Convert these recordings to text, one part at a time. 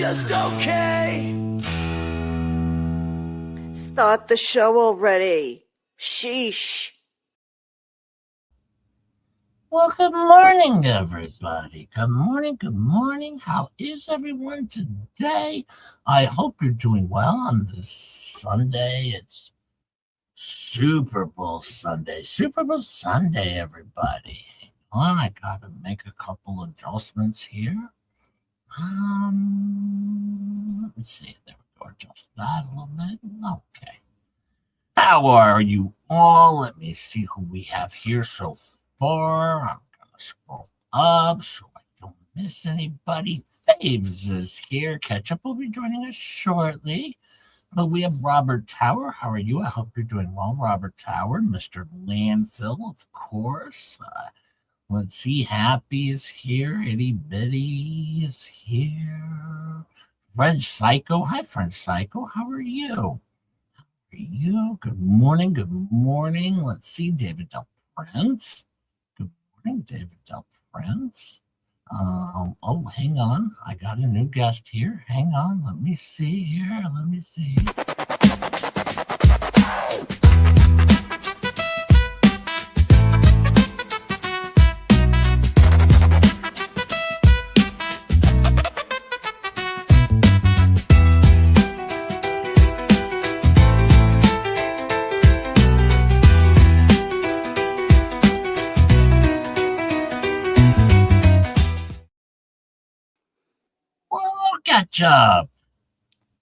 just okay. Start the show already. Sheesh. Well, good morning, everybody. Good morning, good morning. How is everyone today? I hope you're doing well on this Sunday. It's Super Bowl Sunday. Super Bowl Sunday, everybody. Hold on, I gotta make a couple adjustments here. Let me see. There we go. Adjust that a little bit. Okay. How are you all? Let me see who we have here so far. I'm gonna scroll up so I don't miss anybody. Faves is here. Ketchup will be joining us shortly. But we have Robert Tower. How are you? I hope you're doing well, Robert Tower. Mr. Landfill, of course. Let's see. Happy is here. Itty Bitty is here. French Psycho. Hi, French Psycho. How are you? You. Good morning. Good morning. Let's see. David Del Prince. Good morning, David Del Prince. Oh, hang on. I got a new guest here. Hang on. Let me see here. Let me see. Well, Ketchup.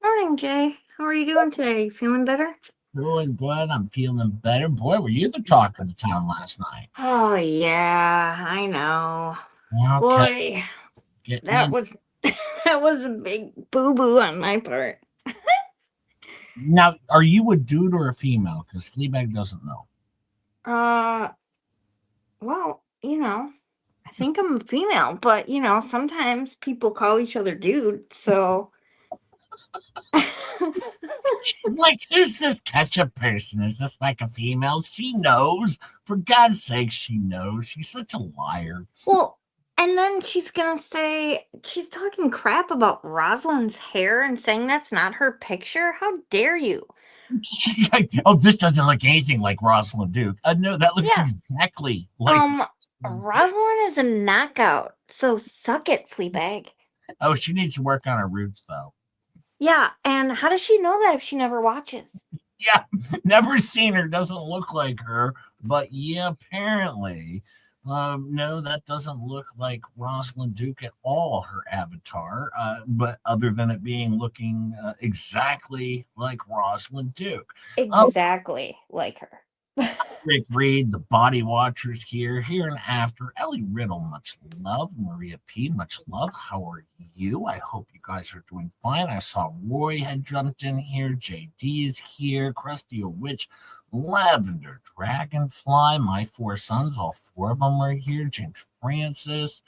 Morning, Jay. How are you doing today? Feeling better? Doing good. I'm feeling better. Boy, were you the talk of the town last night? Oh, yeah, I know. Okay. Boy, Getting that in. was that was a big boo-boo on my part. Now, are you a dude or a female? Because Fleabag doesn't know. Uh, well, I think I'm a female, but sometimes people call each other dude, so Like, who's this ketchup person? Is this like a female? She knows. For God's sake, she knows. She's such a liar. well, and then she's gonna say she's talking crap about Rosalind's hair and saying that's not her picture. How dare you? Oh, this doesn't look anything like Rosalind Duke. No, that looks Yeah, exactly like. Um, Rosalind is a knockout, so suck it, Fleabag. Oh, she needs to work on her roots, though. Yeah, and how does she know that if she never watches? Yeah, never seen her. Doesn't look like her, but yeah, apparently. No, that doesn't look like Rosalind Duke at all, her avatar, but other than it being looking exactly like Rosalind Duke. Exactly like her. Rick Reed, the Body Watchers here and after. Ellie Riddle, much love. Maria P, much love. How are you? I hope you guys are doing fine. I saw Roy had jumped in here. JD is here. Krusty a Witch, Lavender, Dragonfly, my four sons, all four of them are here. James Francis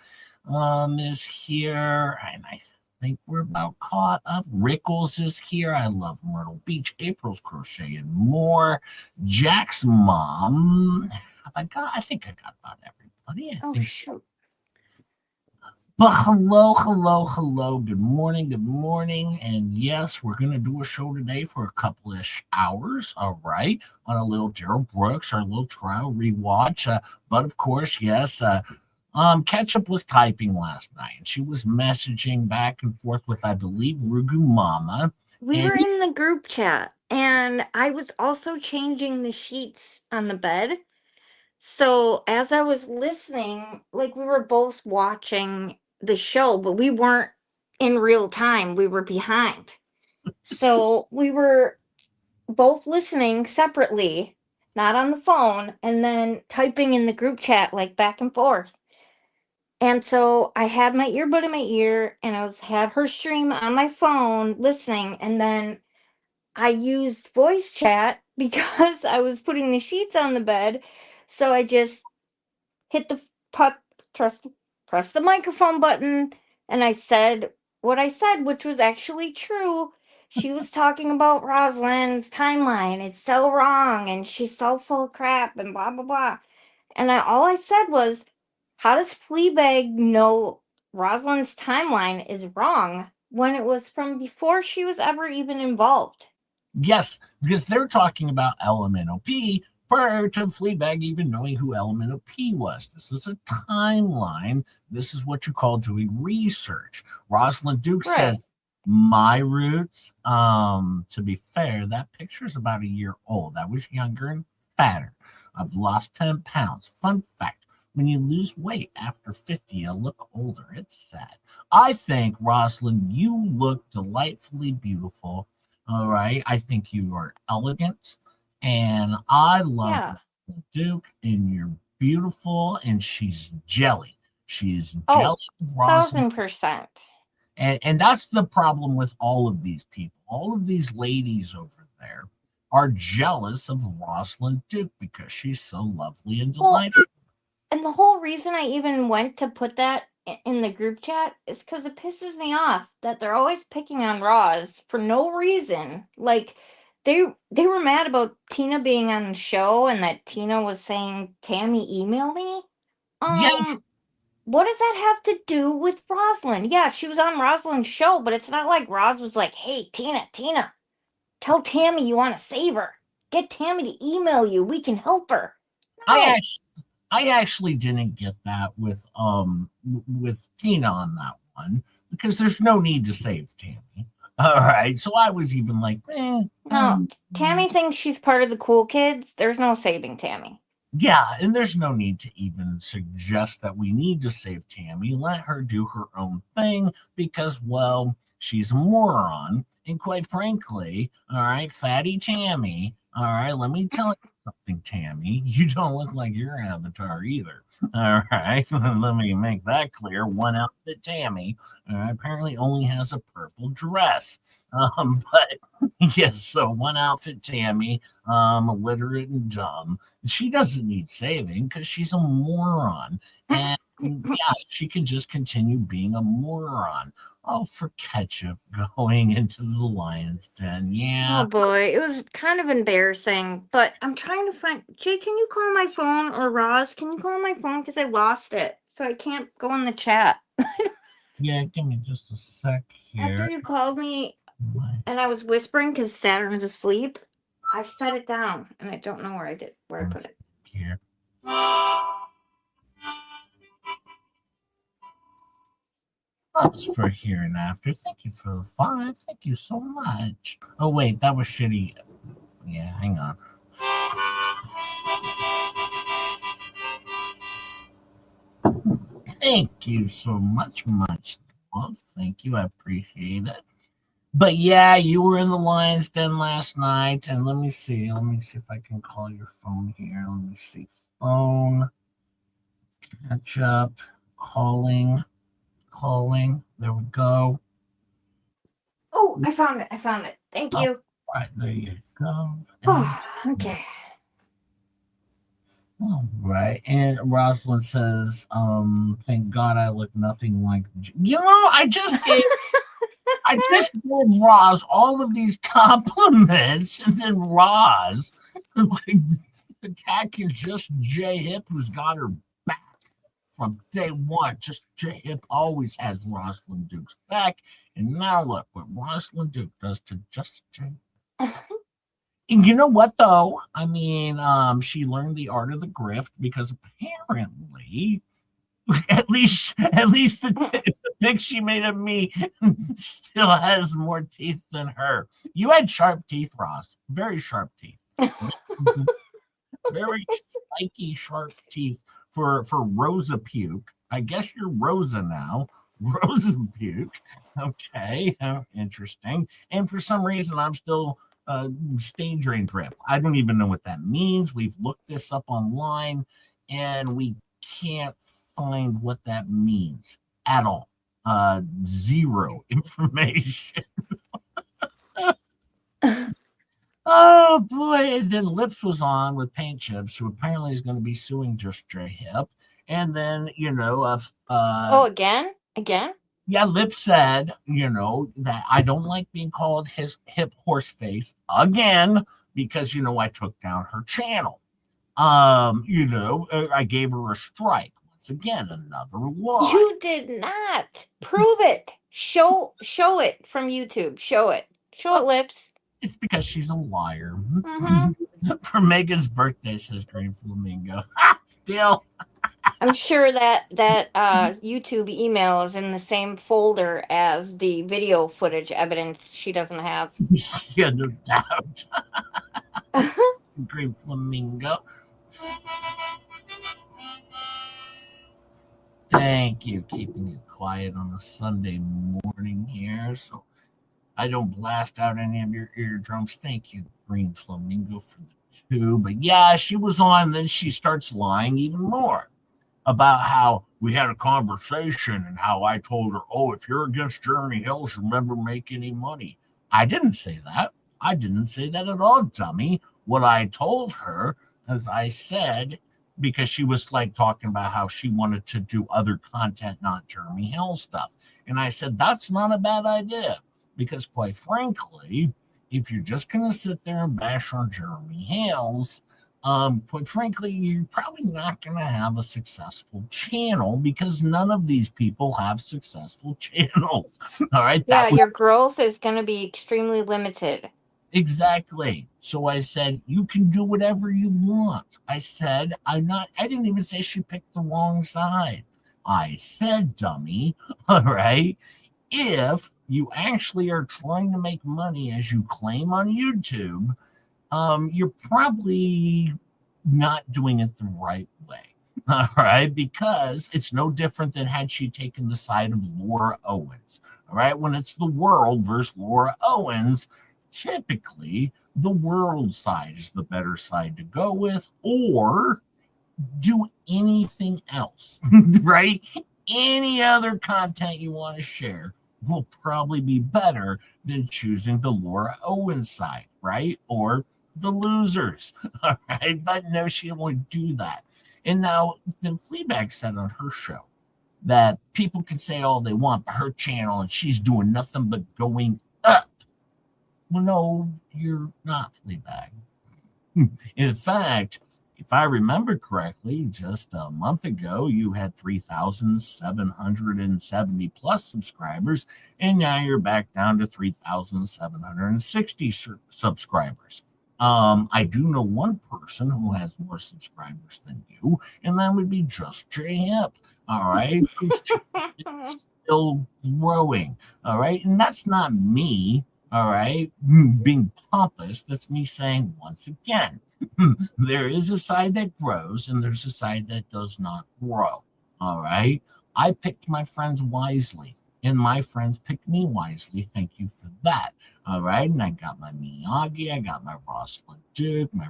is here. And I think we're about caught up. Rickles is here. I love Myrtle Beach. April's Crochet and more. Jack's mom. I think I got about everybody. I Oh think so. shoot. But hello, hello, hello. Good morning, good morning. And yes, we're gonna do a show today for a couple-ish hours. All right, on a little Daryl Brooks, our little trial rewatch. But of course, yes, Ketchup was typing last night, and she was messaging back and forth with, I believe, Rugu Mama. We And were in the group chat, and I was also changing the sheets on the bed. So as I was listening, like we were both watching the show, but we weren't in real time. We were behind. So we were both listening separately, not on the phone, and then typing in the group chat like back and forth. And so I had my earbud in my ear and had her stream on my phone listening, and then I used voice chat because I was putting the sheets on the bed. So I just hit the put press press the microphone button, and I said what I said, which was actually true. She was talking about Rosalind's timeline. It's so wrong, and she's so full of crap, and blah blah blah. And all I said was, "How does Fleabag know Rosalind's timeline is wrong?" when it was from before she was ever even involved. Yes, because they're talking about Elemental P prior to Fleabag even knowing who Elemental P was. This is a timeline. This is what you call doing research. Rosalind Duke Right. says, my roots. To be fair, that picture is about a year old. I was younger and fatter. I've lost 10 pounds. Fun fact, when you lose weight after 50, you look older. It's sad. I think, Rosalind, you look delightfully beautiful. All right. I think you are elegant. And I love Yeah. Duke, and you're beautiful. And she's jelly. She is Oh, jealous of Rosalind. 1000%. And that's the problem with all of these people. All of these ladies over there are jealous of Rosalind Duke because she's so lovely and Well, delightful. and the whole reason I even went to put that in the group chat is because it pisses me off that they're always picking on Roz for no reason. Like they were mad about Tina being on the show and that Tina was saying, Tammy, email me. Yeah, Um, what does that have to do with Rosalind? Yeah, she was on Rosalind's show, but it's not like Roz was like, hey, Tina, tell Tammy you want to save her. Get Tammy to email you. We can help her. I No. actually I actually didn't get that with Tina on that one because there's no need to save Tammy. All right, so I was even like, No, Tammy thinks she's part of the cool kids. There's no saving Tammy. yeah, and there's no need to even suggest that we need to save Tammy. Let her do her own thing because, well, she's a moron. And quite frankly, all right, fatty Tammy, all right, let me tell you something, Tammy. You don't look like your avatar either. All right, let me make that clear. One outfit Tammy apparently only has a purple dress. But yes, so one outfit Tammy, illiterate and dumb. She doesn't need saving because she's a moron. And yeah, she can just continue being a moron. Oh, for Ketchup going into the lion's den. Oh Yeah. boy, it was kind of embarrassing. But I'm trying to find. Jay, can you call my phone? Or Roz, can you call my phone? Because I lost it. So I can't go in the chat. Yeah, give me just a sec After here. you called me and I was whispering because Saturn was asleep, I set it down and I don't know where I put it. Here. That was for here and after. Thank you for the 5. Thank you so much. Oh wait, that was shitty. Yeah, hang on. Thank you so much love. Thank you, I appreciate it. But yeah, you were in the lion's den last night, and let me see if I can call your phone here. Let me see, phone, catch up, calling. There we go. Oh, I found it. Thank All you. right, there you go. Oh, okay. All right. And Rosalind says, thank God I look nothing like I just gave Roz all of these compliments, and then Roz like, attacking just J Hip, who's got her back from day one. Just J Hip always has Rosalind Duke's back. And now look what Rosalind Duke does to just J. And you know what though? I mean, she learned the art of the grift because apparently, at least the pic she made of me still has more teeth than her. You had sharp teeth, Ross. Very sharp teeth. Very spiky, sharp teeth for Rosa Puke. I guess you're Rosa now. Rosa Puke. Okay, interesting. And for some reason, I'm still stain drain drip. I don't even know what that means. We've looked this up online, and we can't find what that means at all. Zero information. Oh boy! And then Lips was on with Paint Chips, who apparently is going to be suing Just J Hip. And then Oh, again. yeah, Lips said that I don't like being called his hip horse face again because I took down her channel. I gave her a strike. Once again, another lie. You did not prove it. Show it from YouTube. Show it. Show it, lips. It's because she's a liar. Mm-hmm. For Megan's birthday, says Green Flamingo. Still. I'm sure that YouTube email is in the same folder as the video footage evidence she doesn't have. Yeah, no doubt. Green Flamingo. Thank you, keeping it quiet on a Sunday morning here, so I don't blast out any of your eardrums. Thank you, Green Flamingo, for the 2. But yeah, she was on, then she starts lying even more about how we had a conversation and how I told her, oh, if you're against Jeremy Hills, you'll never make any money. I didn't say that. I didn't say that at all, dummy. What I told her, as I said, because she was like talking about how she wanted to do other content, not Jeremy Hill stuff. And I said, that's not a bad idea. Because quite frankly, if you're just going to sit there and bash on Jeremy Hills, quite frankly, you're probably not going to have a successful channel because none of these people have successful channels. All right. Yeah, your growth is going to be extremely limited. Exactly. So I said, you can do whatever you want. I said, I didn't even say she picked the wrong side. I said, dummy, all right, if you actually are trying to make money as you claim on YouTube, you're probably not doing it the right way. All right, because it's no different than had she taken the side of Laura Owens. All right, when it's the world versus Laura Owens, typically the world side is the better side to go with, or do anything else, right? Any other content you want to share will probably be better than choosing the Laura Owens side, right? Or the losers, all right? But no, she won't do that. And now the Fleabag said on her show that people can say all they want about her channel and she's doing nothing but going up. Well, no, you're not, Fleabag. In fact, if I remember correctly, just a month ago, you had 3,770 plus subscribers, and now you're back down to 3,760 subscribers. I do know one person who has more subscribers than you, and that would be Just J Hip. All right. Still growing. All right. And that's not me. All right. Being pompous. That's me saying once again, there is a side that grows and there's a side that does not grow. All right. I picked my friends wisely and my friends picked me wisely. Thank you for that. All right. And I got my Miyagi, I got my Ross Duke, my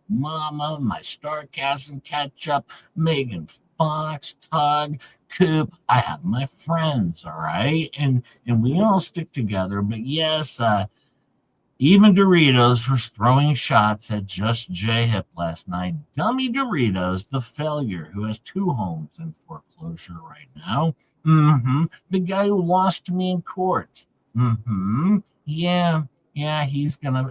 Mama, my Starcasm Ketchup, Megan Fox, Tug, Coop. I have my friends, all right? And we all stick together. But yes, even Doritos was throwing shots at Just J Hip last night. Dummy Doritos, the failure, who has 2 homes in foreclosure right now. The guy who lost to me in court. Yeah, he's gonna,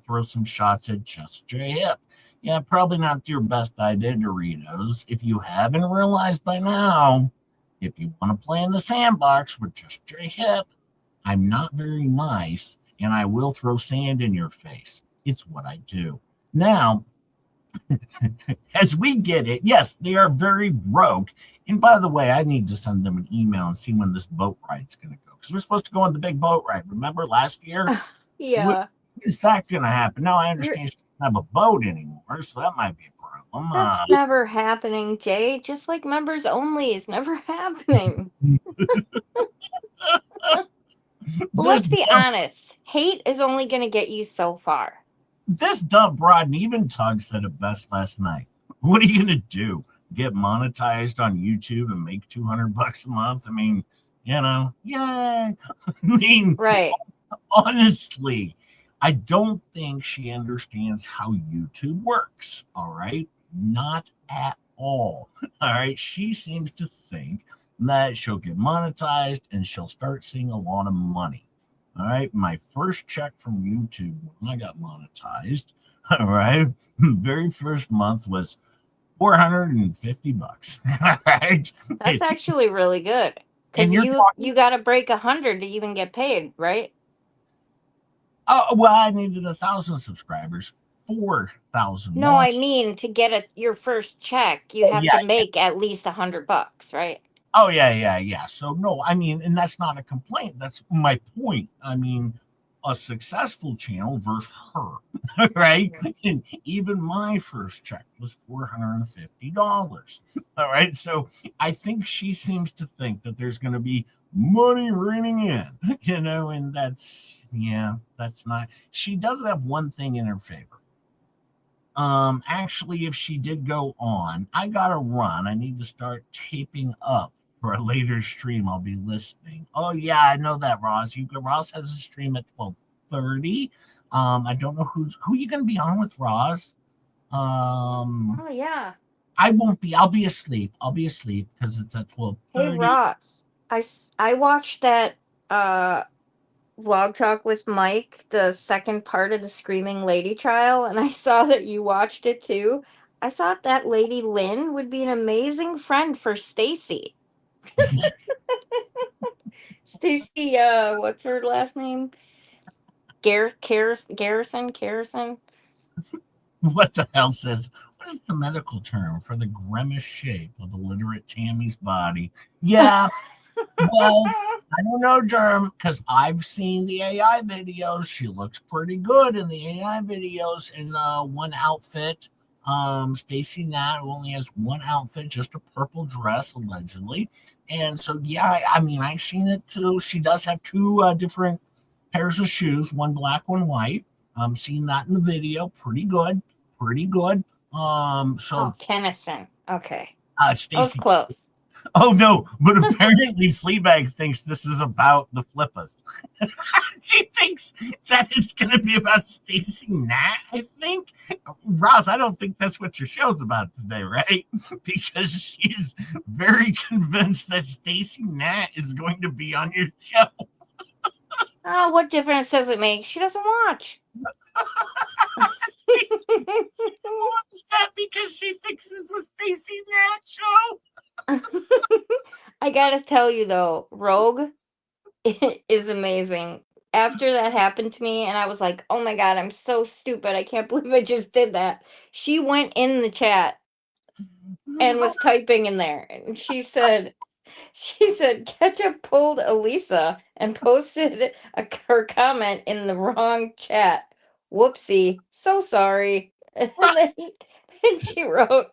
throw some shots at Just J Hip. Yeah, probably not your best idea, Doritos. If you haven't realized by now, if you want to play in the sandbox with Just J Hip, I'm not very nice, and I will throw sand in your face. It's what I do. Now, as we get it, yes, they are very broke. And by the way, I need to send them an email and see when this boat ride's going to go. Because we're supposed to go on the big boat ride. Remember last year? Yeah. When is that going to happen? Now, I understand she doesn't have a boat anymore, so that might be a problem. That's never happening, Jay. Just like members only is never happening. Well, let's be honest. Hate is only going to get you so far. This dumb broad, and even Tug said it best last night. What are you going to do? Get monetized on YouTube and make $200 a month? I mean, yay. I mean, right. Honestly, I don't think she understands how YouTube works. All right. Not at all. All right. She seems to think that she'll get monetized and she'll start seeing a lot of money. All right. My first check from YouTube when I got monetized, all right, very first month was $450. All right. That's actually really good. Because you're talking. you got to break 100 to even get paid, right? Oh well, I needed 1,000 subscribers, 4,000 No, I watch. mean to get your first check, you Oh have yeah, to make at least $100, right? oh yeah. So no, I mean, and that's not a complaint. That's my point. I mean, a successful channel versus her, right? And even my first check was $450. All right, so I think she seems to think that there's going to be money raining in, and that's not. She does have one thing in her favor. Actually, if she did go on, I gotta run. I need to start taping up for a later stream. I'll be listening. Oh yeah, I know that, Ross. Ross has a stream at 12:30. I don't know who you gonna be on with, Ross. Oh yeah. I won't be. I'll be asleep. I'll be asleep because it's at twelve Hey thirty. Ross, I watched that vlog talk with Mike, the second part of the Screaming Lady trial, and I saw that you watched it too. I thought that Lady Lynn would be an amazing friend for Stacy. Stacy, what's her last name? Garrison? What the hell says? What is the medical term for the grimace shape of illiterate Tammy's body? Yeah, well, I don't know, Germ, because I've seen the AI videos. She looks pretty good in the AI videos in one outfit. Stacy Nat only has one outfit, just a purple dress, allegedly. And so, yeah, I mean, I've seen it too. She does have two different pairs of shoes, one black, one white. Seen that in the video. Pretty good. Pretty good. So Oh, Kennison. Okay. I was Stacy. close. Oh no, but apparently Fleabag thinks this is about the Flippas. She thinks that it's going to be about Stacy Nat, I think. Roz, I don't think that's what your show's about today, right? Because she's very convinced that Stacy Nat is going to be on your show. Oh, what difference does it make? She doesn't watch. She's so upset because she thinks it's a Stacy Nat show. I gotta tell you though, Rogue is amazing. After that happened to me, and I was like, oh my god, I'm so stupid. I can't believe I just did that. She went in the chat and was typing in there, and she said, Ketchup pulled Elisa and posted her comment in the wrong chat. Whoopsie, so sorry. And then she wrote,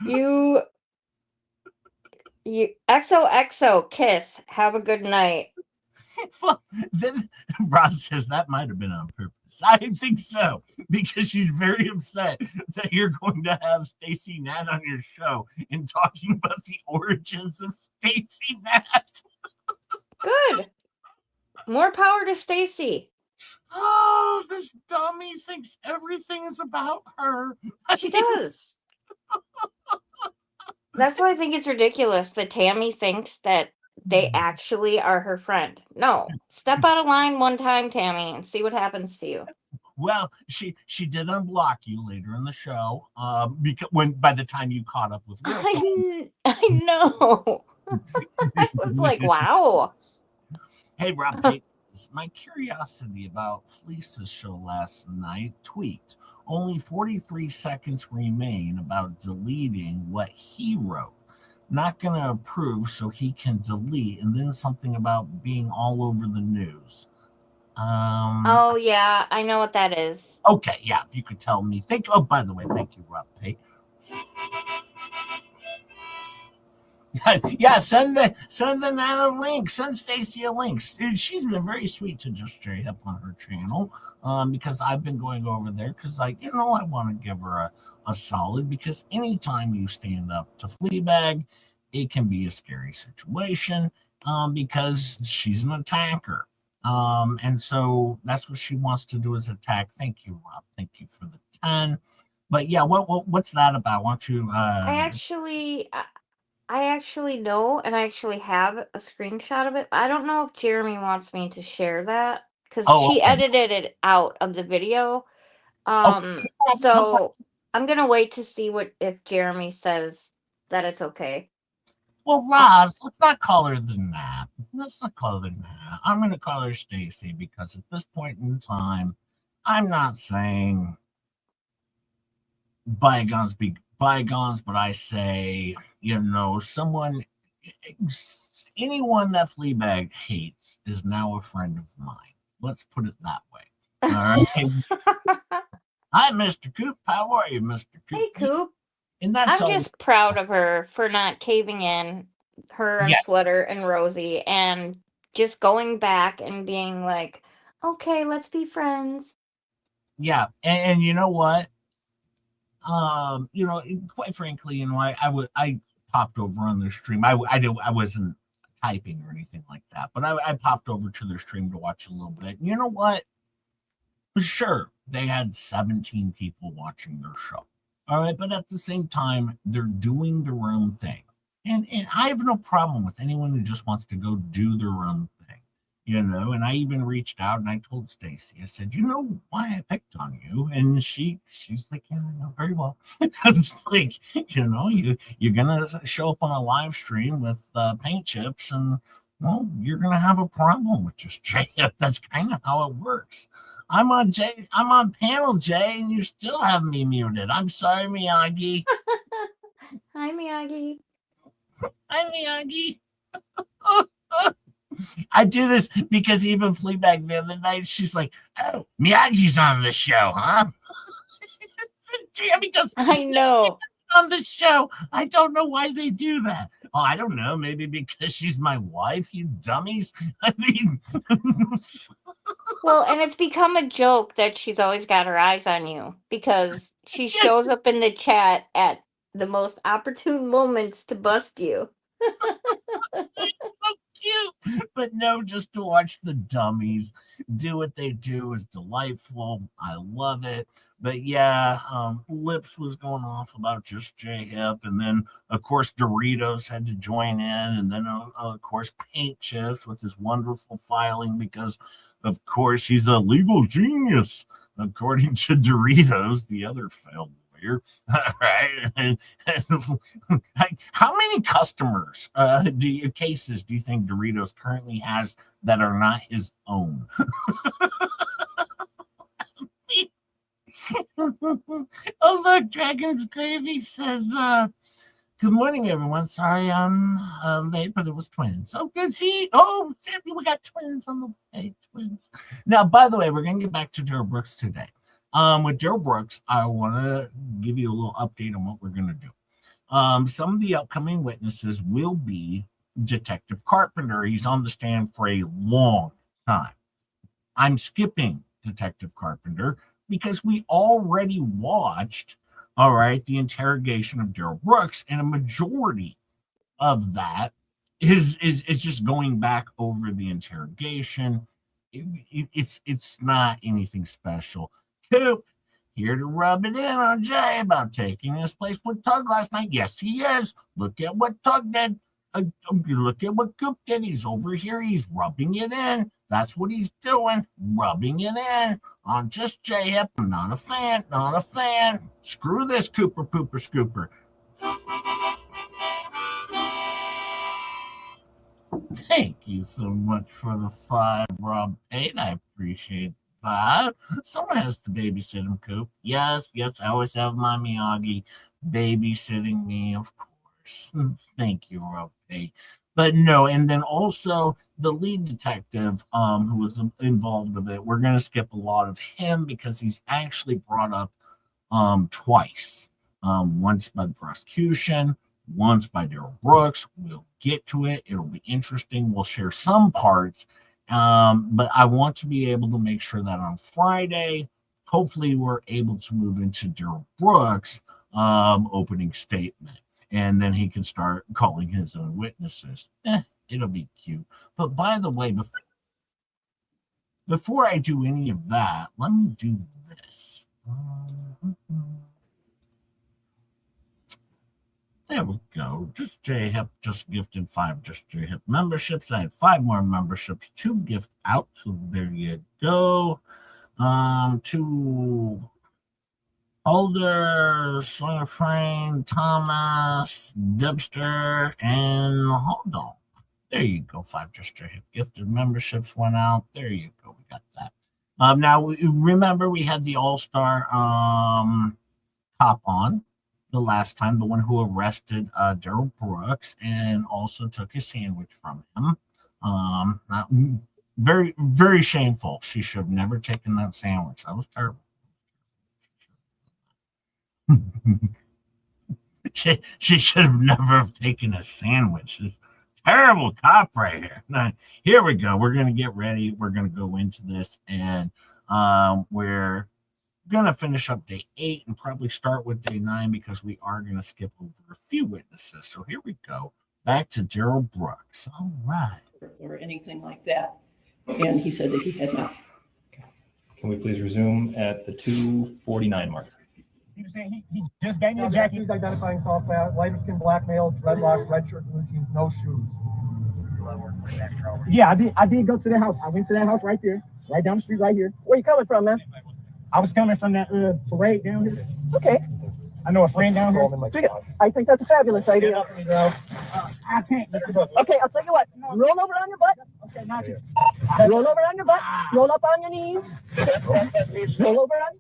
you XOXO kiss. Have a good night. Well, then Ross says that might have been on purpose. I think so, because she's very upset that you're going to have Stacy Nat on your show and talking about the origins of Stacy Nat. Good. More power to Stacy. Oh, this dummy thinks everything is about her. She does. That's why I think it's ridiculous that Tammy thinks that they actually are her friend. No. Step out of line one time, Tammy, and see what happens to you. Well, she did unblock you later in the show. Because by the time you caught up with real time. I know. I was like, wow. Hey, Rob Pate, my curiosity about Fleece's show last night tweaked. Only 43 seconds remain about deleting what he wrote. Not going to approve so he can delete, and then something about being all over the news. Oh yeah, I know what that is. Okay, yeah, if you could tell me. Oh, by the way, thank you, Rob Pate. Yeah, send the Nana a link. Send Stacy a link. She's been very sweet to just straight up on her channel. Because I've been going over there because I want to give her a solid, because anytime you stand up to Fleabag, it can be a scary situation. Because she's an attacker. And so that's what she wants to do, is attack. Thank you, Rob. Thank you for the 10. But yeah, what's that about? Why don't you I actually know, and I actually have a screenshot of it. I don't know if Jeremy wants me to share that because she okay. edited it out of the video. Okay. So I'm gonna wait to see if Jeremy says that it's okay. Well, Roz, let's not call her the nap. Let's not call her that. I'm going to call her Stacy because at this point in time, I'm not saying bygones be bygones, but I say, someone, anyone that Fleabag hates is now a friend of mine. Let's put it that way. All right. Hi, Mr. Coop. How are you, Mr. Coop? Hey, Coop. And that's I'm all. just proud of her for not caving in, her and Yes. Flutter and Rosie, and just going back and being like, okay, let's be friends. Yeah. And you know what? Quite frankly, I popped over on their stream. I wasn't typing or anything like that, but I popped over to their stream to watch a little bit. You know what? Sure, they had 17 people watching their show. All right, but at the same time, they're doing their own thing. And I have no problem with anyone who just wants to go do their own thing. And I even reached out and I told Stacy, I said, you know why I picked on you? And she's like, yeah, I know very well. It's like, you're gonna show up on a live stream with paint chips and well, you're gonna have a problem with just Jay. That's kind of how it works. I'm on panel Jay, and you still have me muted. I'm sorry, Miyagi. Hi, Miyagi. Hi, Miyagi. I do this because even Fleabag the other night, she's like, "Oh, Miyagi's on the show, huh?" Tammy goes, I know. on the show. I don't know why they do that. Oh, I don't know. Maybe because she's my wife, you dummies. I mean, Well, and it's become a joke that she's always got her eyes on you because she yes. shows up in the chat at the most opportune moments to bust you. So cute. But no, just to watch the dummies do what they do is delightful. I love it. But yeah, Lips was going off about just J Hip, and then of course Doritos had to join in, and then of course Paint Chips with his wonderful filing because of course he's a legal genius according to Doritos, the other failed lawyer. All right. How many customers cases do you think Doritos currently has that are not his own? Oh, look, Dragon's Gravy says, good morning, everyone. Sorry I'm late, but it was twins. Oh, good. See, we got twins on the way. Twins. Now, by the way, we're going to get back to Joe Brooks today. With Joe Brooks, I want to give you a little update on what we're going to do. Some of the upcoming witnesses will be Detective Carpenter. He's on the stand for a long time. I'm skipping Detective Carpenter because we already watched, all right, the interrogation of Daryl Brooks, and a majority of that is just going back over the interrogation. It's not anything special. Coop, here to rub it in on Jay about taking his place with Tug last night. Yes, he is. Look at what Tug did. Look at what Coop did. He's over here. He's rubbing it in. That's what he's doing. Rubbing it in on just Jay Hip. I'm not a fan. Not a fan. Screw this Cooper Pooper Scooper. Thank you so much for the 5, Rob 8. I appreciate that. Someone has to babysit him, Coop. Yes, I always have my Miyagi babysitting me, of course. Thank you, Rob 8. But no, and then also the lead detective who was involved in it, we're going to skip a lot of him because he's actually brought up twice. Once by the prosecution, once by Daryl Brooks. We'll get to it. It'll be interesting. We'll share some parts. But I want to be able to make sure that on Friday, hopefully we're able to move into Daryl Brooks' opening statement. And then he can start calling his own witnesses. It'll be cute. But by the way, before I do any of that, let me do this. There we go. Just J Hip just gifted 5 Just J Hip memberships. I had 5 more memberships to gift out. So there you go. To Holder, Slinger Frame, Thomas, Dipster, and hold on. There you go. 5 just gifted memberships went out. There you go. We got that. Now remember we had the All-Star cop on the last time, the one who arrested Daryl Brooks and also took a sandwich from him. Not, very, very shameful. She should have never taken that sandwich. That was terrible. she should have never taken a sandwich. It's terrible cop right here. Now, here we go. We're going to get ready. We're going to go into this, and we're going to finish up day 8 and probably start with day 9 because we are going to skip over a few witnesses. So here we go. Back to Daryl Brooks. All right. Or anything like that. And he said that he had not. Can we please resume at the 2:49 mark? He was saying he just gave me a jacket. He's identifying tall, fat, lighter skin, black male, dreadlocks, red shirt, blue jeans, no shoes. Yeah, I did go to the house. I went to that house right there, right down the street, right here. Where you coming from, man? I was coming from that parade down here. Okay. I know a friend down here. I think that's a fabulous idea. I can't. Okay, I'll tell you what. Roll over on your butt. Okay, not you. Roll over on your butt. Roll up on your knees. Roll over on.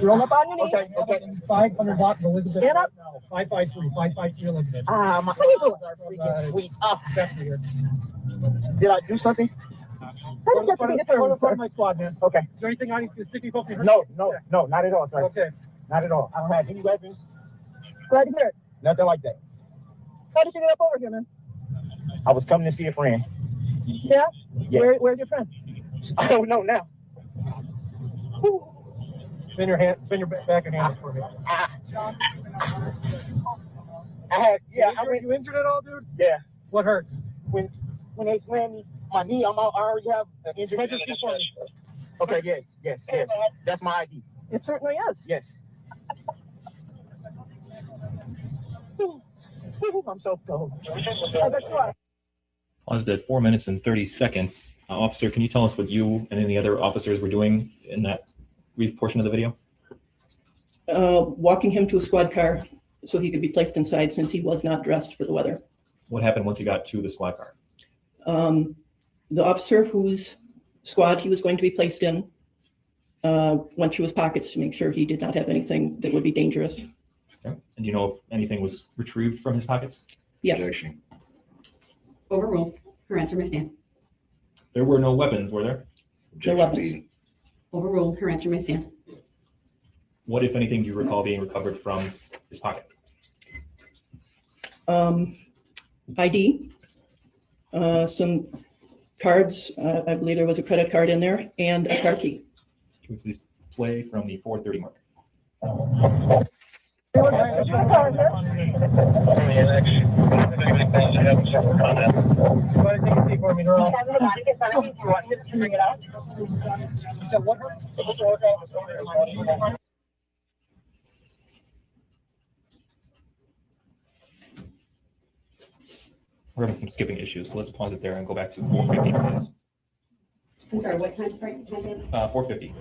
Roll up on your knees. Okay. 500 watt Elizabeth. Stand up. 553. 553 Elizabeth. What are you doing? Sweet. Did I do something? That is yet to be determined, sir. My squad, man. Okay. Is there anything I need to stick you both? No, not at all, sir. Okay. Not at all. I don't have any weapons. Glad to hear it. Nothing like that. How did you get up over here, man? I was coming to see a friend. Yeah? Where's your friend? I don't know now. Spin your back and hand for me. You injured at all, dude? Yeah. What hurts? When they slammed me, my knee, I already have an injury. Okay, yes. That's my ID. It certainly is. Yes. I'm so cold. I bet you are. Paused at 4 minutes and 30 seconds. Officer, can you tell us what you and any other officers were doing in that brief portion of the video? Walking him to a squad car so he could be placed inside since he was not dressed for the weather. What happened once you got to the squad car? The officer whose squad he was going to be placed in went through his pockets to make sure he did not have anything that would be dangerous. Okay. And do you know if anything was retrieved from his pockets? Yes. Overruled. Her answer may stand. There were no weapons, were there? No weapons. Overruled. Her answer may stand. What, if anything, do you recall being recovered from his pocket? ID, some cards. I believe there was a credit card in there and a car key. Can we please play from the 4:30 mark? We're having some skipping issues, so let's pause it there and go back to 4:50, please. I'm sorry, what time frame? 4:50.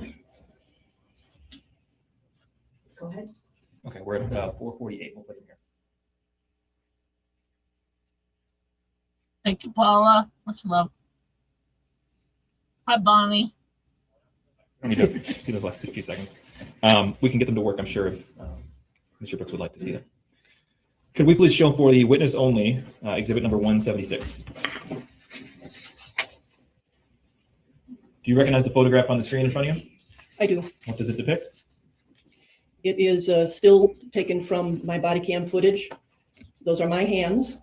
Go ahead. Okay, we're at 4:48. We'll play from here. Thank you, Paula. Much love. Hi, Bonnie. I don't need to see those last few seconds. We can get them to work, I'm sure, if Mr. Brooks would like to see them. Could we please show for the witness only, exhibit number 176? Do you recognize the photograph on the screen in front of you? I do. What does it depict? It is still taken from my body cam footage. Those are my hands,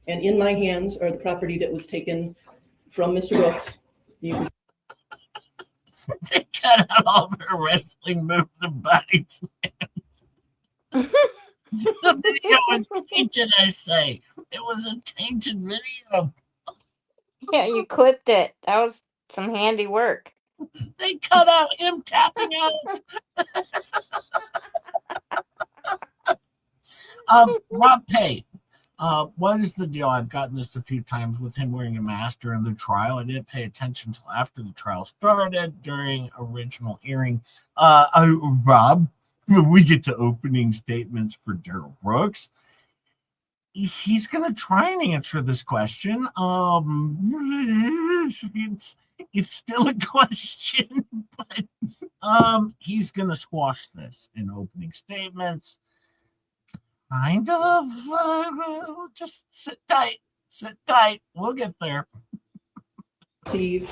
and in my hands are the property that was taken from Mr. Brooks. You can They cut out all of her wrestling moves and body slams. The video was tainted, I say. It was a tainted video. Yeah, you clipped it. That was some handy work. They cut out him tapping out. Rob Pay. What is the deal? I've gotten this a few times with him wearing a mask during the trial. I didn't pay attention until after the trial started during original hearing. Rob, when we get to opening statements for Daryl Brooks, he's going to try and answer this question. It's still a question, but he's going to squash this in opening statements. Kind of. Just sit tight. Sit tight. We'll get there. See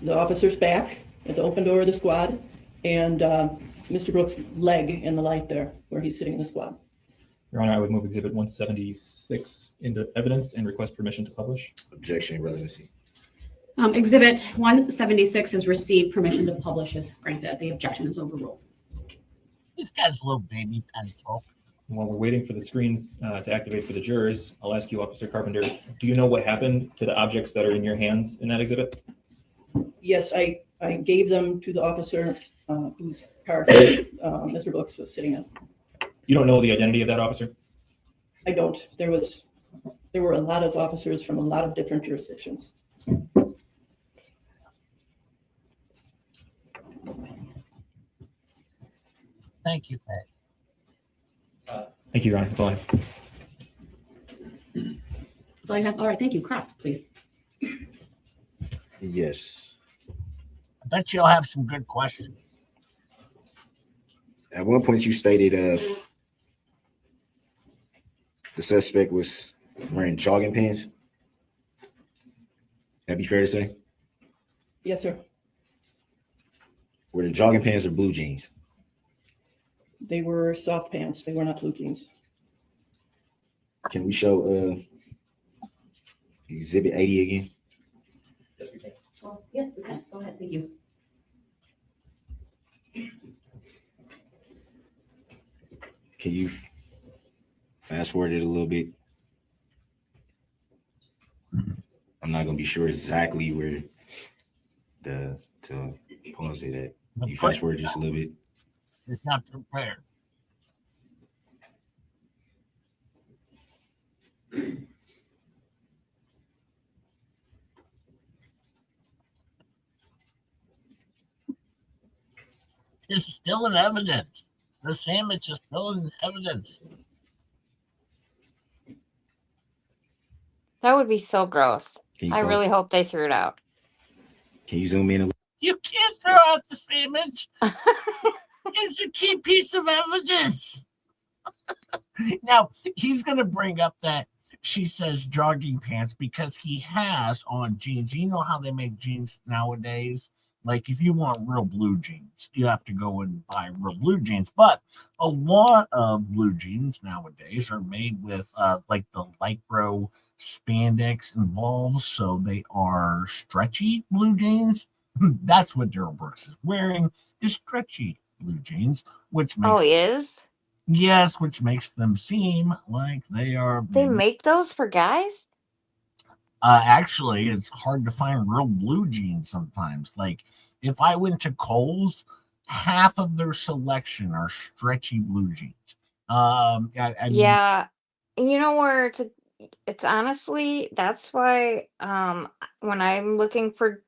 the officer's back at the open door of the squad and Mr. Brooks' leg in the light there where he's sitting in the squad. Your Honor, I would move Exhibit 176 into evidence and request permission to publish. Objection, relevancy. Exhibit 176 has received permission to publish as granted. The objection is overruled. This guy's a little baby pencil. While we're waiting for the screens to activate for the jurors, I'll ask you, Officer Carpenter, do you know what happened to the objects that are in your hands in that exhibit? Yes, I gave them to the officer whose car Mr. Brooks was sitting in. You don't know the identity of that officer? I don't. There were a lot of officers from a lot of different jurisdictions. Thank you, Pat. Thank you, Your Honor. That's all I have. That's all you have. All right, thank you. Cross, please. Yes. I bet you'll have some good questions. At one point, you stated the suspect was wearing jogging pants. That'd be fair to say? Yes, sir. Were the jogging pants or blue jeans? They were soft pants. They were not blue jeans. Can we show Exhibit 80 again? Yes, we can. Well, yes, we can. Go ahead. Thank you. Can you fast forward it a little bit? I'm not gonna be sure exactly where to pause it at. You fast forward just a little bit. It's not prepared. It's still in evidence. The sandwich is still in evidence. That would be so gross. Can you I pause? really hope they threw it out. Can you zoom in a little? You can't throw out the sandwich. It's a key piece of evidence. Now, he's going to bring up that she says jogging pants because he has on jeans. You know how they make jeans nowadays? Like if you want real blue jeans, you have to go and buy real blue jeans. But a lot of blue jeans nowadays are made with like the lycra spandex involved. So they are stretchy blue jeans. That's what Daryl Brooks is wearing, is stretchy blue jeans, which makes He is? yes, which makes them seem like they are. They make those for guys? Actually, it's hard to find real blue jeans sometimes. Like if I went to Kohl's, half of their selection are stretchy blue jeans. I mean, Yeah. You know where it's honestly, that's why when I'm looking for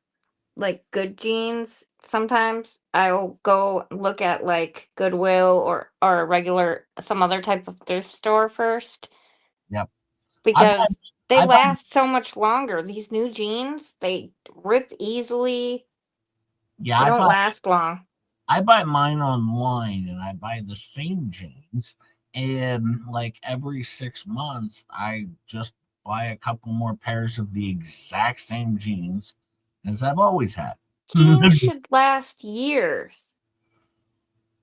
like good jeans, sometimes I'll go look at like Goodwill or a regular some other type of thrift store first. Yep. Because they I buy- last so much longer. These new jeans, they rip easily. yeah, They don't last long. I buy mine online and I buy the same jeans. And like every 6 months, I just buy a couple more pairs of the exact same jeans as I've always had. Jeans should last years.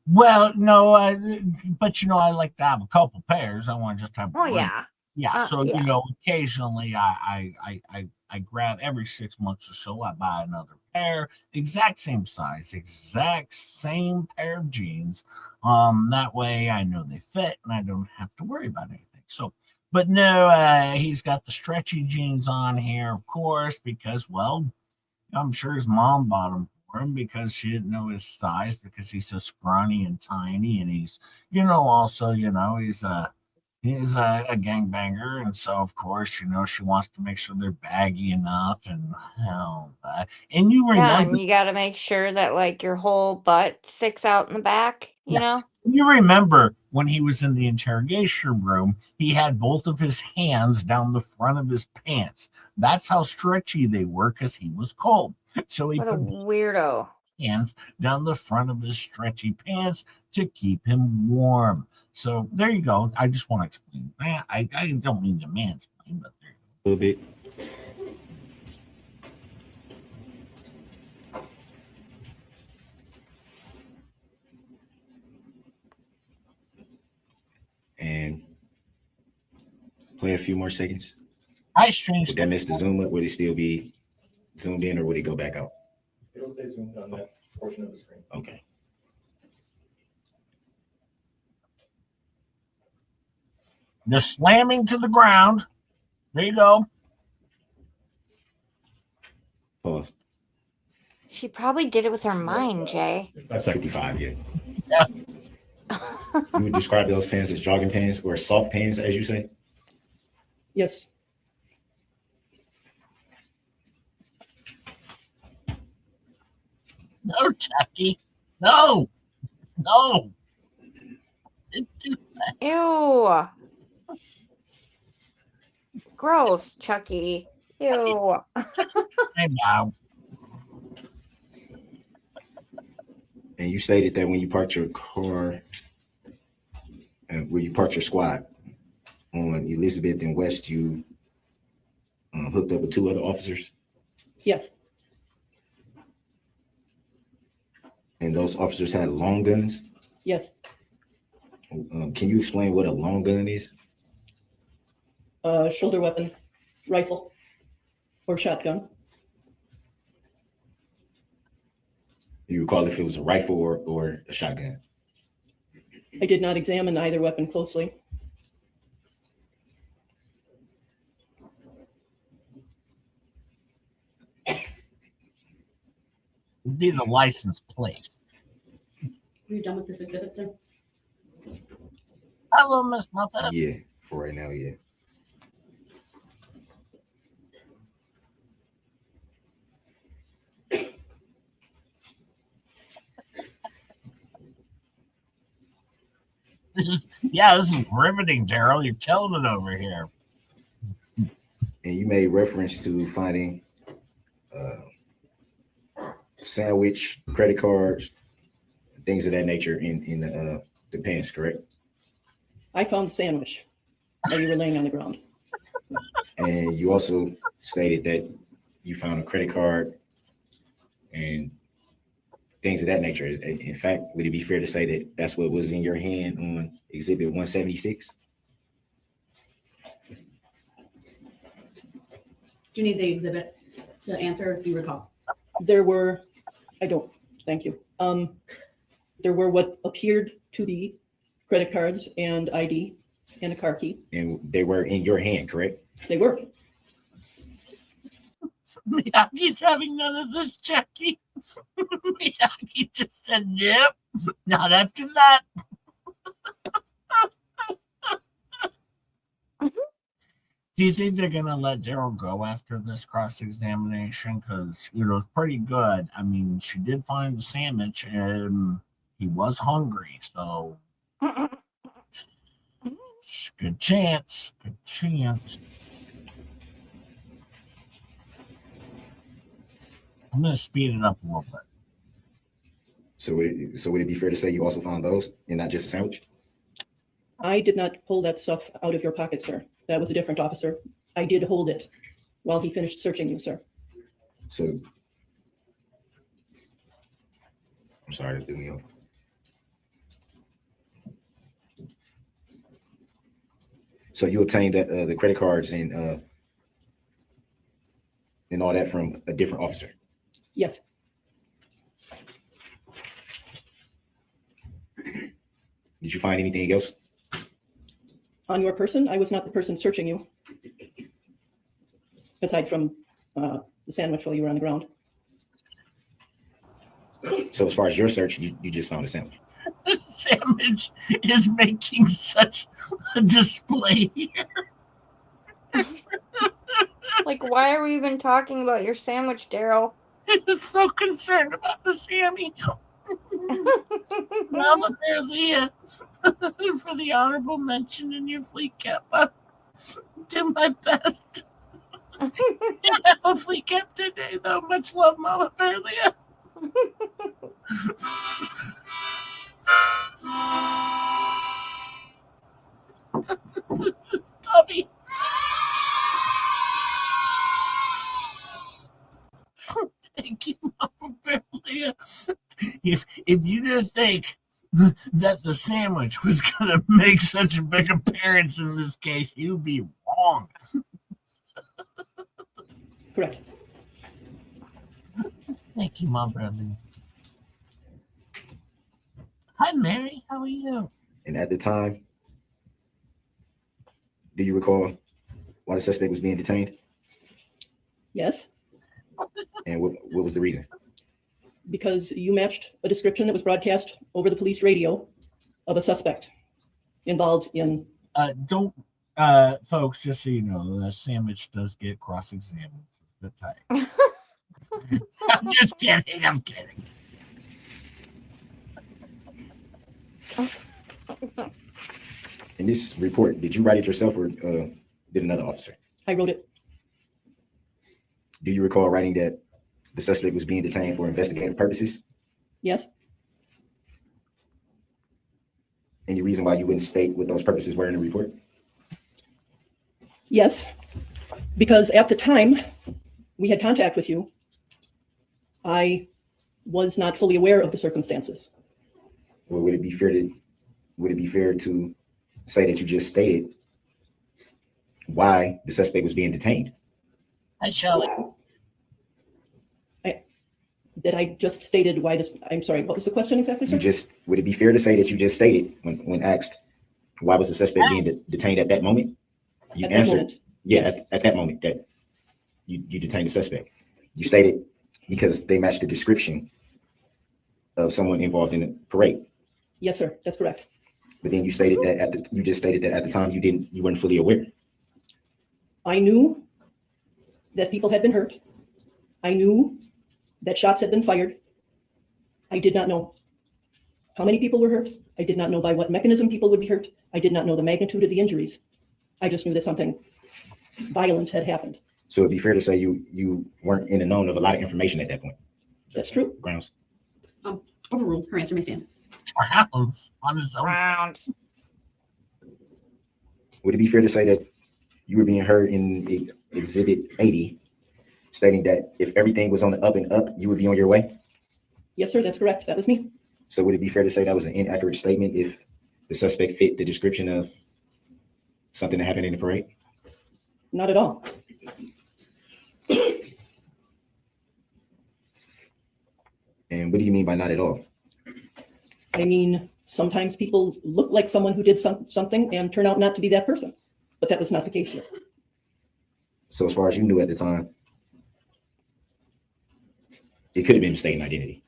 Well, no, but I like to have a couple pairs. I want to just have Oh one. yeah. Yeah. So yeah. Occasionally I grab every 6 months or so. I buy another pair, exact same size, exact same pair of jeans. That way I know they fit and I don't have to worry about anything. So, but no, he's got the stretchy jeans on here, of course, because well, I'm sure his mom bought them for him because she didn't know his size because he's so scrawny and tiny, and he's also he's He's a gangbanger, and so of course, you know, she wants to make sure they're baggy enough, and all that. And you Yeah, remember, and you got to make sure that like your whole butt sticks out in the back, you Yeah. know? you remember when he was in the interrogation room, he had both of his hands down the front of his pants. That's how stretchy they were because he was cold. So he What a put weirdo. hands down the front of his stretchy pants to keep him warm. So there you go. I just want to explain. I don't mean to mansplain, but there you A little bit. And play a few more seconds. go. I strange. Would that miss the zoom up? Would it still be zoomed in or would it go back out? It'll stay zoomed on that portion of the screen. Okay. They're slamming to the ground. There you go. Pause. She probably did it with her mind, Jay. 5 seconds. 55, yeah. You would describe those pants as jogging pants or soft pants, as you say? Yes. No, Chucky. No. No. Ew. Gross, Chucky. Ew. I know. And you stated that when you parked your car, where you parked your squad on Elizabeth and West, you hooked up with 2 other officers, Yes. and those officers had long guns. Yes. Can you explain what a long gun is? Shoulder weapon, rifle, or shotgun. You recall if it was a rifle or a shotgun? I did not examine either weapon closely. Would be the license plate. Are you done with this exhibit, sir? Hello, Miss Muppet. Yeah, for right now, yeah. This is riveting, Daryl. You're killing it over here. And you made reference to finding sandwich, credit cards, things of that nature in the pants, correct? I found the sandwich while you were laying on the ground. And you also stated that you found a credit card and things of that nature. In fact, would it be fair to say that that's what was in your hand on Exhibit 176? Do you need the exhibit to answer if you recall? There were, I don't, thank you. There were what appeared to be credit cards and ID and a car key. And they were in your hand, correct? They were. Miyagi's having none of this, Chucky. Miyagi just said, yep, not after that. Do you think they're going to let Daryl go after this cross-examination? Because, you know, it's pretty good. I mean, she did find the sandwich and he was hungry. So, good chance. Good chance. I'm going to speed it up a little bit. So would it be fair to say you also found those and not just a sandwich? I did not pull that stuff out of your pocket, sir. That was a different officer. I did hold it while he finished searching you, sir. So I'm sorry to threw me off. So you obtained that the credit cards and all that from a different officer. Yes. Did you find anything else? On your person, I was not the person searching you. Aside from the sandwich while you were on the ground. So as far as your search, you just found a sandwich. sandwich is making such a display here. Like, why are we even talking about your sandwich, Daryl? I was so concerned about the Sammy. Mama Bear Leah, for the honorable mention in your fleet cap. I do my best. Can't have a fleet cap today, though. Much love, Mama Bear Leah. Tommy. Thank you, Mama Bear Leah. If you didn't think that the sandwich was gonna make such a big appearance in this case, you'd be wrong. Correct. Thank you, Mom Bradley. Hi, Mary. How are you? And at the time, do you recall why the suspect was being detained? Yes, And what was the reason? because you matched a description that was broadcast over the police radio of a suspect involved in. Don't, folks, just so you know, the sandwich does get cross-examined. The time. I'm just kidding. I'm kidding. In this report, did you write it yourself or did another officer? I wrote it. Do you recall writing that the suspect was being detained for investigative purposes? Yes, Any reason why you wouldn't state what those purposes were in the report? yes, because at the time we had contact with you, I was not fully aware of the circumstances. Or would it be fair to say that you just stated why the suspect was being detained? Hi, Shelley. That I just stated why this. I'm sorry. What was the question exactly, sir? Would it be fair to say that you just stated when asked why was the suspect being detained at that moment? You At that answered, moment, yeah, yes. at that moment that you detained the suspect. You stated because they matched the description of someone involved in the parade. Yes, sir. That's correct. But then you stated that you just stated that at the time you weren't fully aware. I knew that people had been hurt. I knew that shots had been fired. I did not know how many people were hurt. I did not know by what mechanism people would be hurt. I did not know the magnitude of the injuries. I just knew that something violent had happened. So it'd be fair to say you weren't in the known of a lot of information at that point. That's true. Grounds. Overruled. Her answer may stand. Rounds on his own. Rounds. Would it be fair to say that you were being heard in Exhibit 80, stating that if everything was on the up and up, you would be on your way? Yes, sir. That's correct. That was me. So would it be fair to say that was an inaccurate statement if the suspect fit the description of something that happened in the parade? Not at all. And what do you mean by not at all? I mean, sometimes people look like someone who did something and turn out not to be that person. But that was not the case here. So as far as you knew at the time, it could have been mistaken identity.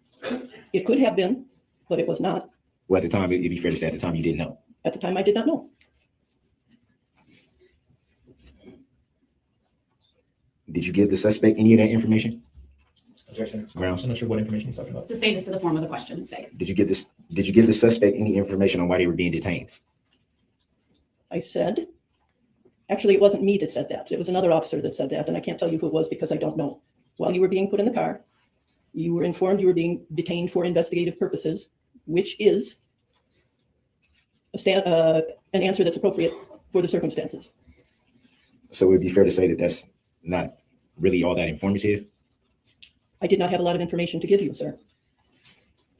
It could have been, but it was not. Well, at the time, it'd be fair to say at the time you didn't know. At the time, I did not know. Did you give the suspect any of that information? Objection. Grounds. I'm not sure what information he's talking about. Sustained as to the form of the question. Fig. Did you give the suspect any information on why they were being detained? I said, actually, it wasn't me that said that. It was another officer that said that, and I can't tell you who it was because I don't know. While you were being put in the car, you were informed you were being detained for investigative purposes, which is an answer that's appropriate for the circumstances. So would it be fair to say that that's not really all that informative? I did not have a lot of information to give you, sir.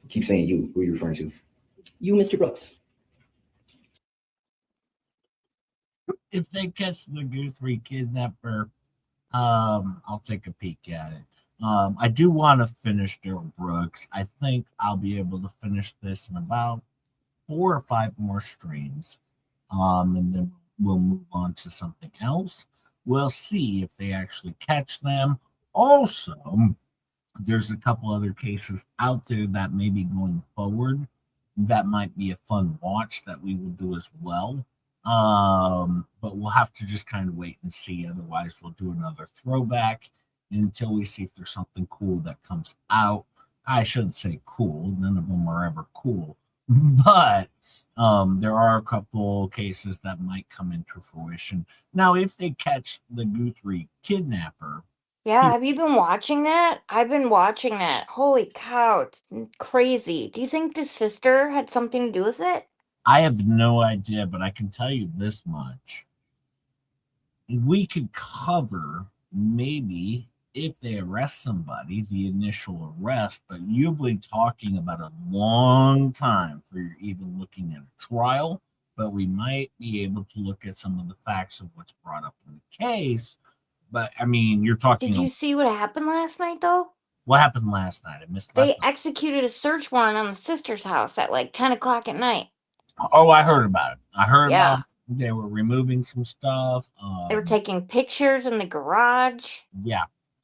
Keep saying you. Who are you referring to? You, Mr. Brooks. If they catch the Guthrie kidnapper, I'll take a peek at it. I do want to finish Daryl Brooks. I think I'll be able to finish this in about 4 or 5 more streams. And then we'll move on to something else. We'll see if they actually catch them. Also, there's a couple other cases out there that may be going forward that might be a fun watch that we will do as well. But we'll have to just kind of wait and see. Otherwise, we'll do another throwback until we see if there's something cool that comes out. I shouldn't say cool. None of them are ever cool. But there are a couple cases that might come into fruition. Now, if they catch the Guthrie kidnapper, Yeah, have you been watching that? I've been watching that. Holy cow, it's crazy. Do you think the sister had something to do with it? I have no idea, but I can tell you this much. We could cover maybe if they arrest somebody, the initial arrest, but you'll be talking about a long time for even looking at a trial. But we might be able to look at some of the facts of what's brought up in the case. But I mean, you're talking. Did you see what happened last night, though? What happened last night? I missed last They night. executed a search warrant on the sister's house at like 10 o'clock at night. Oh, I heard about it. I heard Yeah. about they were removing some stuff. They were taking pictures in the garage. Yeah.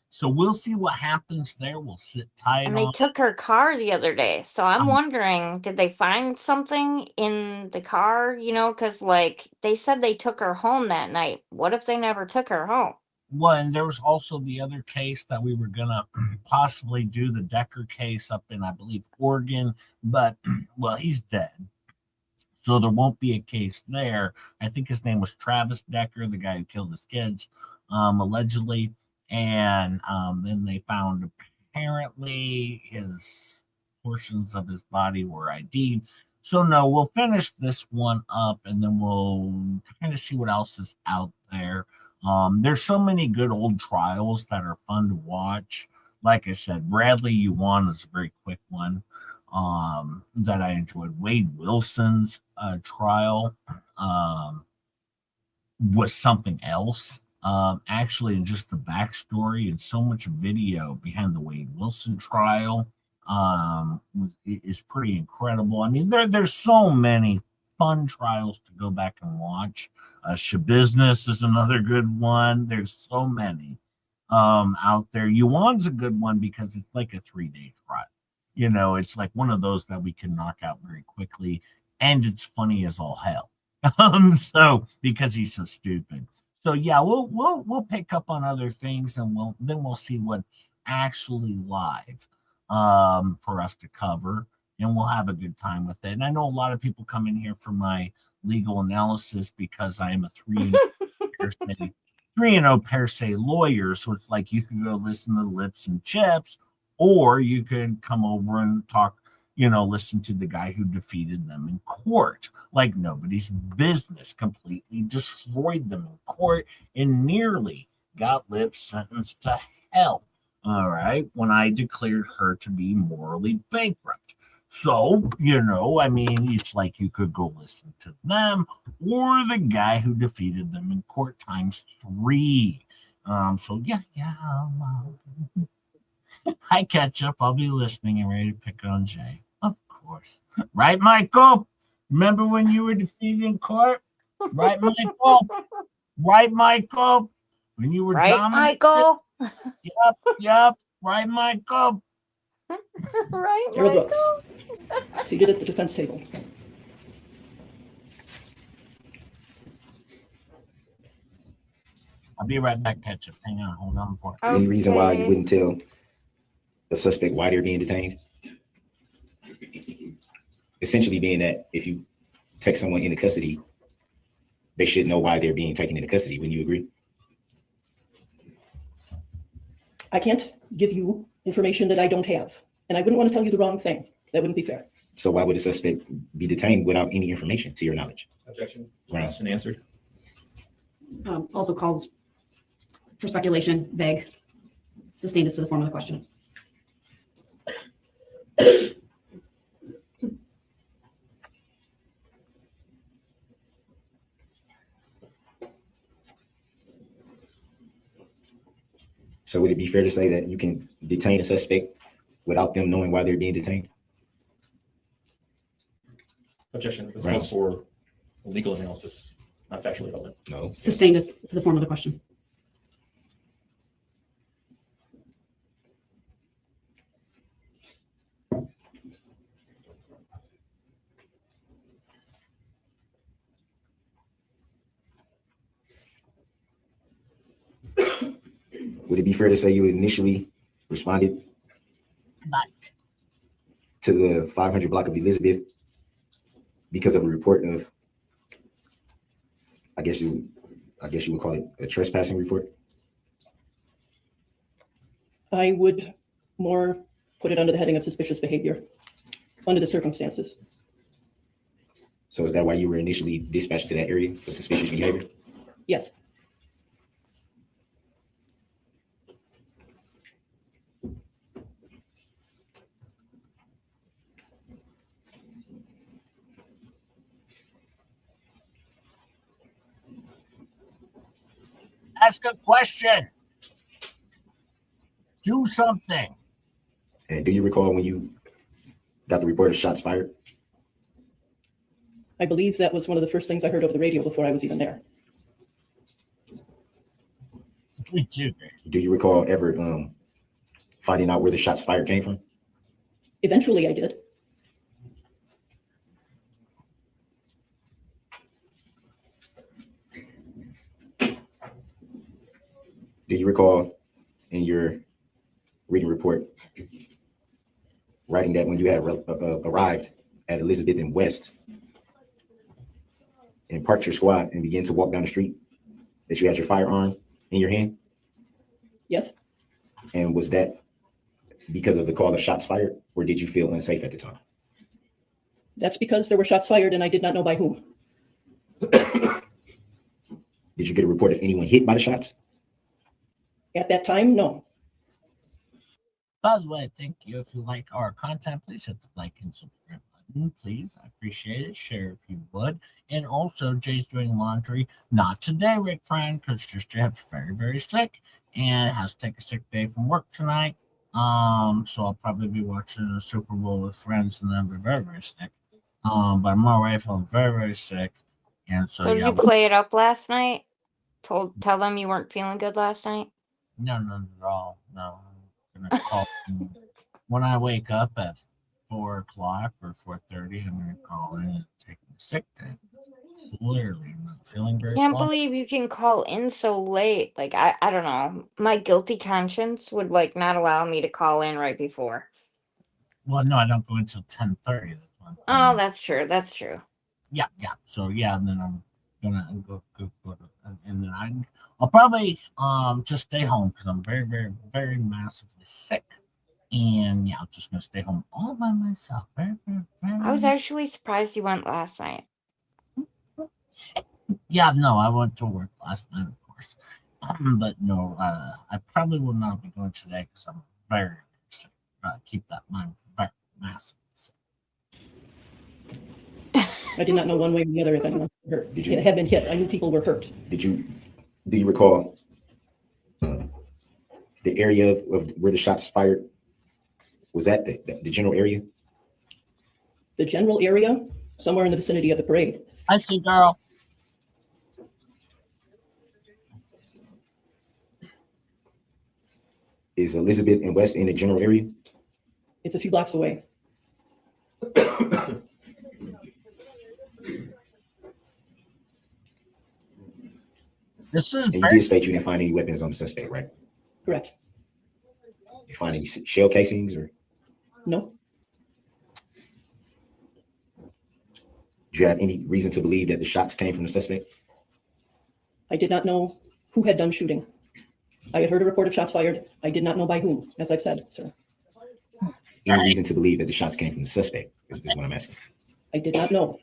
So we'll see what happens there. We'll sit tight And they on. took her car the other day. So I'm wondering, did they find something in the car? You know, because like they said they took her home that night. What if they never took her home? Well, and there was also the other case that we were gonna possibly do, the Decker case up in, I believe, Oregon, but well, he's dead. So there won't be a case there. I think his name was Travis Decker, the guy who killed his kids, allegedly. And then they found apparently his portions of his body were ID'd. So no, we'll finish this one up and then we'll kind of see what else is out there. There's so many good old trials that are fun to watch. Like I said, Bradley You Won is a very quick one that I enjoyed. Wade Wilson's trial was something else. Actually, and just the backstory and so much video behind the Wade Wilson trial is pretty incredible. I mean, there's so many fun trials to go back and watch. Shabusiness is another good one. There's so many out there. Yuan's a good one because it's like a 3-day trial. You know, it's like one of those that we can knock out very quickly, and it's funny as all hell. So because he's so stupid. So yeah, we'll pick up on other things, and we'll see what's actually live for us to cover, and we'll have a good time with it. And I know a lot of people come in here for my legal analysis because I am a 3-0 per se lawyer. So it's like you can go listen to Lips and Chips, or you could come over and talk, listen to the guy who defeated them in court like nobody's business, completely destroyed them in court, and nearly got Lips sentenced to hell. All right, when I declared her to be morally bankrupt. So, I mean, it's like you could go listen to them or the guy who defeated them in court ×3. So yeah. Hi, Ketchup. I'll be listening and ready to pick on Jay. Of course. Right, Michael? Remember when you were defeated in court? Right, Michael? Right, Michael? When you were right, dominated? Michael? Yep. Right, Michael? Right, Carol Michael? Brooks, seated at the defense table. I'll be right back, Ketchup. Hang on. Hold on for it. Any reason why you Okay. wouldn't tell a suspect why they're being detained? Essentially being that if you take someone into custody, they should know why they're being taken into custody. Wouldn't you agree? I can't give you information that I don't have, and I wouldn't want to tell you the wrong thing. That wouldn't be fair. So why would a suspect be detained without any information to your knowledge? Objection. Right. Asked and answered. Also calls for speculation, vague. Sustained as to the form of the question. So would it be fair to say that you can detain a suspect without them knowing why they're being detained? Objection. This Right. calls for legal analysis, not factually relevant. No. Sustained as to the form of the question. would it be fair to say you initially responded Not to the 500 block of Elizabeth because of a report of, I guess you would call it a trespassing report? I would more put it under the heading of suspicious behavior under the circumstances. So is that why you were initially dispatched to that area for suspicious behavior? Yes. ask a question. Do something. And do you recall when you got the report of shots fired? I believe that was one of the first things I heard over the radio before I was even there. Me too. Do you recall ever finding out where the shots fired came from? Eventually I did. Do you recall in your reading report writing that when you had arrived at Elizabeth and West and parked your squad and began to walk down the street, that you had your firearm in your hand? Yes. And was that because of the call of shots fired, or did you feel unsafe at the time? That's because there were shots fired and I did not know by whom. Did you get a report of anyone hit by the shots? At that time, no. By the way, thank you. If you like our content, please hit the like and subscribe button. Please, I appreciate it. Share if you would. And also, Jay's doing laundry. Not today, Rick friend, because just Jay's very, very sick and has to take a sick day from work tonight. So I'll probably be watching the Super Bowl with friends and then be very, very sick. But I'm already feeling very, very sick. And so So did yeah. you play it up last night? Tell them you weren't feeling good last night? No, not at all. No. I'm gonna call when I wake up at 4 o'clock or 4:30. I'm gonna call in and take a sick day. Clearly, I'm not feeling very Can't well. believe you can call in so late. Like I don't know. My guilty conscience would like not allow me to call in right before. Well, no, I don't go until 10:30. That's one. Oh, that's true. That's true. Yeah. So yeah, and then I'm gonna go to, and then I'll probably just stay home because I'm very, very, very massively sick. And yeah, I'm just gonna stay home all by myself. Very, very, very. I was actually surprised you went last night. Yeah, no, I went to work last night, of course. But no, I probably will not be going today because I'm very, very sick. Keep that in mind, very massive sick. I did not know one way or the other if anyone was hurt. Did you? It had been hit. I knew people were hurt. Do you recall the area of where the shots fired? Was that the general area? The general area, somewhere in the vicinity of the parade. I see, girl. Is Elizabeth and West in the general area? It's a few blocks away. This is And you very did state you didn't find any weapons on the suspect, right? Correct. You find any shell casings or? No. Do you have any reason to believe that the shots came from the suspect? I did not know who had done shooting. I had heard a report of shots fired. I did not know by whom, as I've said, sir. Any reason to believe that the shots came from the suspect is what I'm asking. I did not know.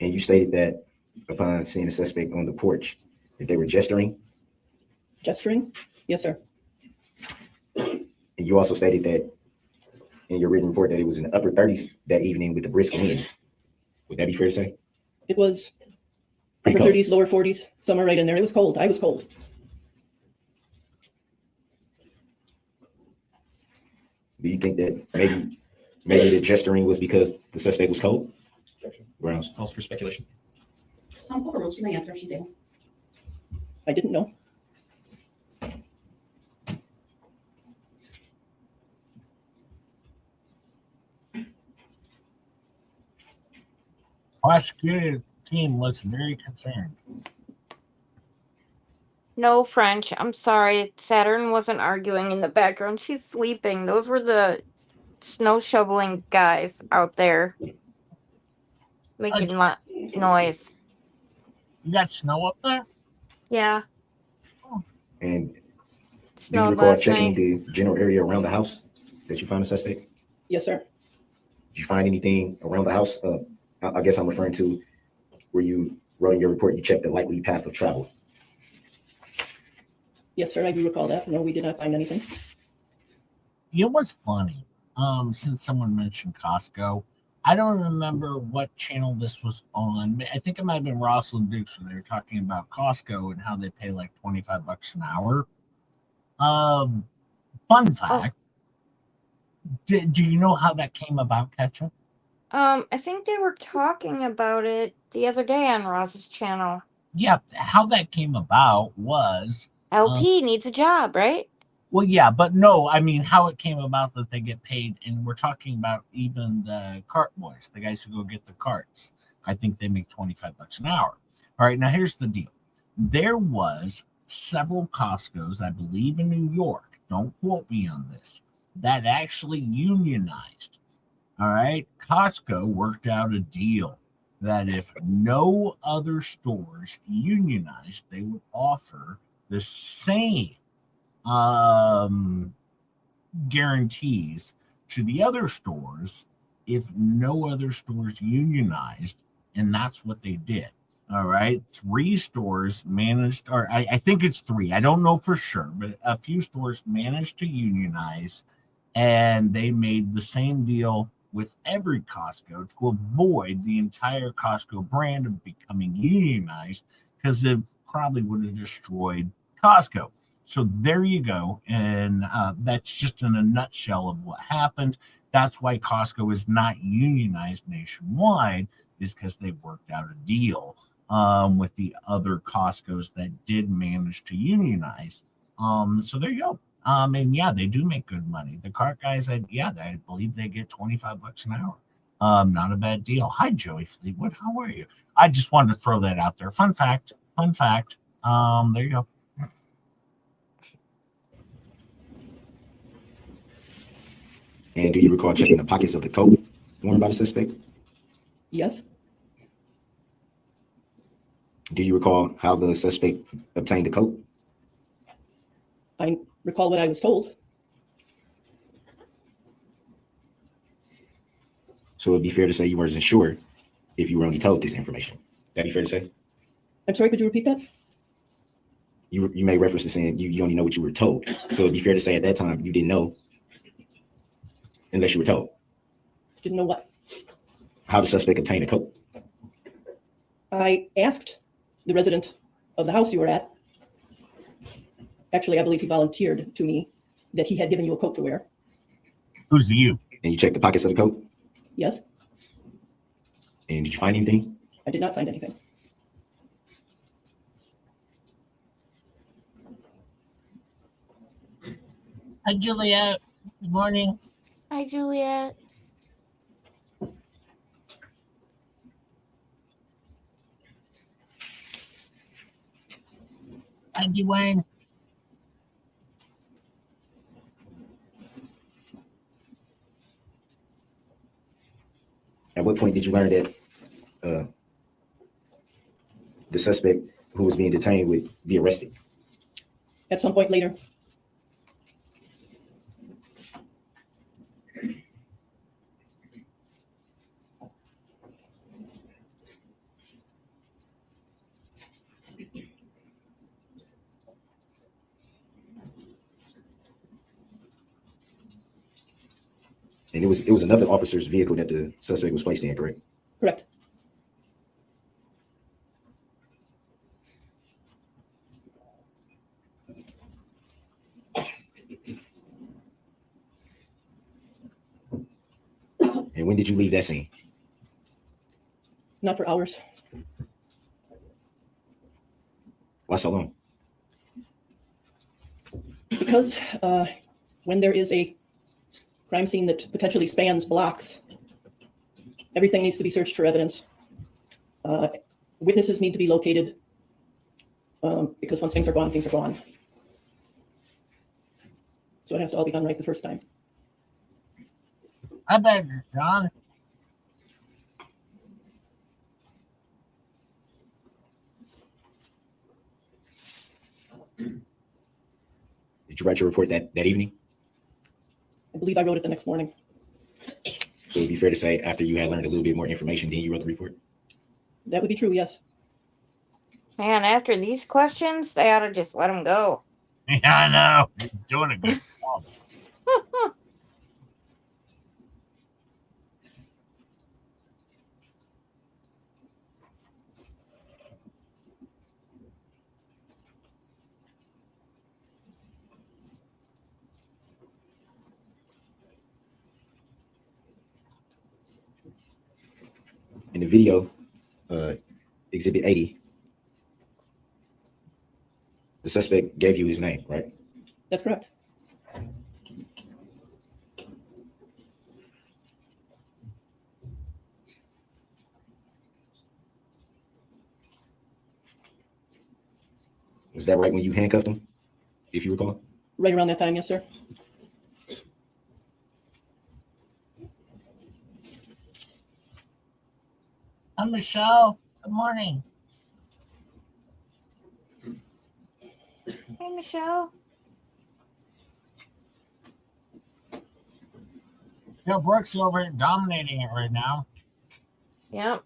And you stated that upon seeing the suspect on the porch, that they were gesturing. Gesturing? Yes, sir. And you also stated that in your written report that it was in the upper 30s that evening with the brisk wind. Would that be fair to say? It was Pretty upper cold. 30s, lower 40s, somewhere right in there. It was cold. I was cold. Do you think that maybe the gesturing was because the suspect was cold? Grounds. Calls for speculation. Overruled. She may answer if she's able. I didn't know. Prosecutor team looks very concerned. No, French. I'm sorry. Saturn wasn't arguing in the background. She's sleeping. Those were the snow shoveling guys out there making noise. You got snow up there? Yeah, And do you snowed recall last checking night. the general area around the house that you found the suspect? Yes, sir. Did you find anything around the house? I guess I'm referring to where you wrote in your report, you checked the likely path of travel. Yes, sir. I do recall that. No, we did not find anything. You know what's funny? Since someone mentioned Costco, I don't remember what channel this was on. I think it might have been Rosalind Dukes where they were talking about Costco and how they pay like $25 an hour. Fun fact. Do you know how that came about, Ketchup? I think they were talking about it the other day on Ross's channel. Yeah, how that came about was LP needs a job, right? well, yeah, but no, I mean how it came about that they get paid, and we're talking about even the cart boys, the guys who go get the carts. I think they make $25 an hour. All right, now here's the deal. There was several Costco's, I believe in New York, don't quote me on this, that actually unionized. All right, Costco worked out a deal that if no other stores unionized, they would offer the same guarantees to the other stores if no other stores unionized, and that's what they did. All right, 3 stores managed, or I think it's 3, I don't know for sure, but a few stores managed to unionize, and they made the same deal with every Costco to avoid the entire Costco brand of becoming unionized, because it probably would have destroyed Costco. So there you go. And that's just in a nutshell of what happened. That's why Costco is not unionized nationwide, is because they worked out a deal with the other Costco's that did manage to unionize. So there you go. And yeah, they do make good money. The cart guys, I believe they get $25 an hour. Not a bad deal. Hi, Joey Fleetwood. How are you? I just wanted to throw that out there. Fun fact. There you go. And do you recall checking the pockets of the coat worn by the suspect? Yes. Do you recall how the suspect obtained the coat? I recall what I was told. So it'd be fair to say you weren't sure if you were only told this information. That'd be fair to say? I'm sorry, could you repeat that? You made reference to saying you only know what you were told. So it'd be fair to say at that time you didn't know unless you were told. Didn't know what? How the suspect obtained the coat. I asked the resident of the house you were at. Actually, I believe he volunteered to me that he had given you a coat to wear. Who's the you? And you checked the pockets of the coat? Yes. And did you find anything? I did not find anything. Hi, Juliet. Good morning. Hi, Juliet. Hi, Dwayne. At what point did you learn that the suspect who was being detained would be arrested? At some point later. And it was another officer's vehicle that the suspect was placed in, correct? Correct. And when did you leave that scene? Not for hours. Why so long? Because when there is a crime scene that potentially spans blocks, everything needs to be searched for evidence. Witnesses need to be located because once things are gone, things are gone. So it has to all be done right the first time. I beg you, John. Did you write your report that evening? I believe I wrote it the next morning. So it'd be fair to say after you had learned a little bit more information, then you wrote the report? That would be true, yes. Man, after these questions, they ought to just let him go. Yeah, I know. You're doing a good job. In the video, Exhibit 80, the suspect gave you his name, right? That's correct. Was that right when you handcuffed him, if you recall? Right around that time, yes, sir. I'm Michelle. Good morning. Hey, Michelle. Joe Brooks over here dominating it right now. Yep.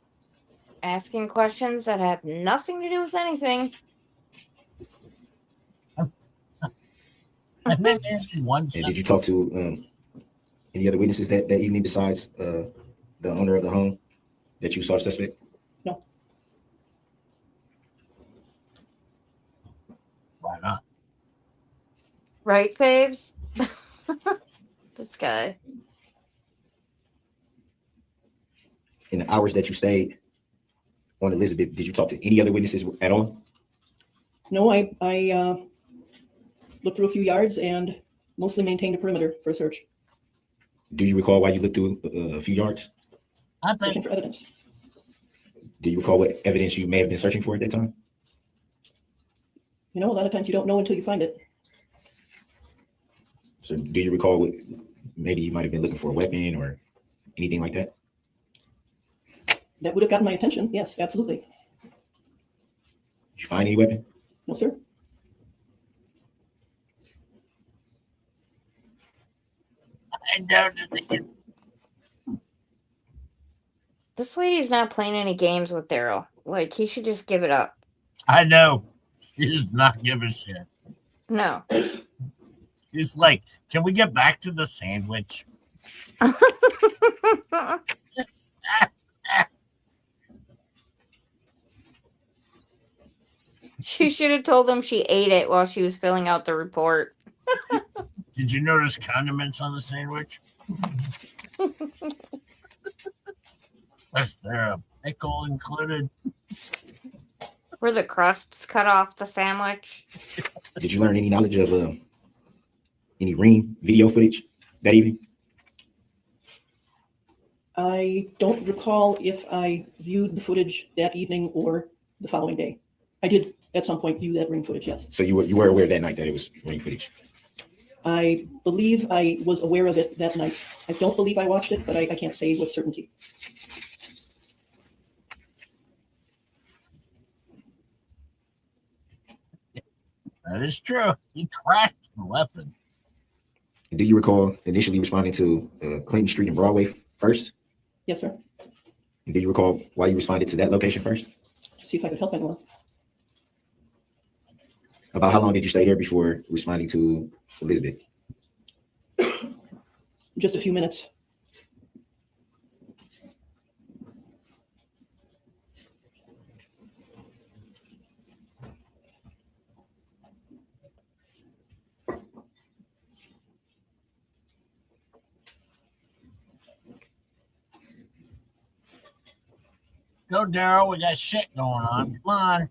Asking questions that have nothing to do with anything. And then there's one And did you talk to any other witnesses that evening besides the owner of the home that you saw the suspect? No. Why not? Right, Faves? This guy. In the hours that you stayed on Elizabeth, did you talk to any other witnesses at all? No, I looked through a few yards and mostly maintained a perimeter for a search, Do you recall why you looked through a few yards? I bet searching for evidence. Do you recall what evidence you may have been searching for at that time? You know, a lot of times you don't know until you find it. So do you recall what maybe you might have been looking for a weapon or anything like that? That would have gotten my attention. Yes, absolutely. Did you find any weapon? No, sir. I don't think This lady's not playing any games with Daryl. Like, he should just give it up. I know. He does not give a shit. No. He's like, can we get back to the sandwich? She should have told him she ate it while she was filling out the report. Did you notice condiments on the sandwich? Was there a pickle included? Were the crusts cut off the sandwich? Did you learn any knowledge of any ring video footage that evening? I don't recall if I viewed the footage that evening or the following day. I did at some point view that ring footage, yes. So you were aware that night that it was ring footage? I believe I was aware of it that night. I don't believe I watched it, but I can't say with certainty. That is true. He cracked the weapon. Do you recall initially responding to Clinton Street and Broadway first? Yes, sir. And do you recall why you responded to that location first? To see if I could help anyone. About how long did you stay there before responding to Elizabeth? Just a few minutes. Go, Daryl. We got shit going on. Come on.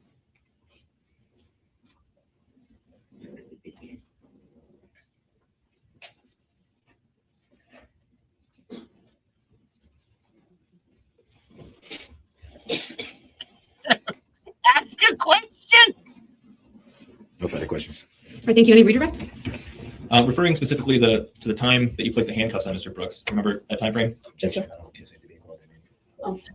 further questions. All right, thank you. Any redirect? Referring specifically to the time that you placed the handcuffs on Mr. Brooks, remember that time frame? Yes, sir.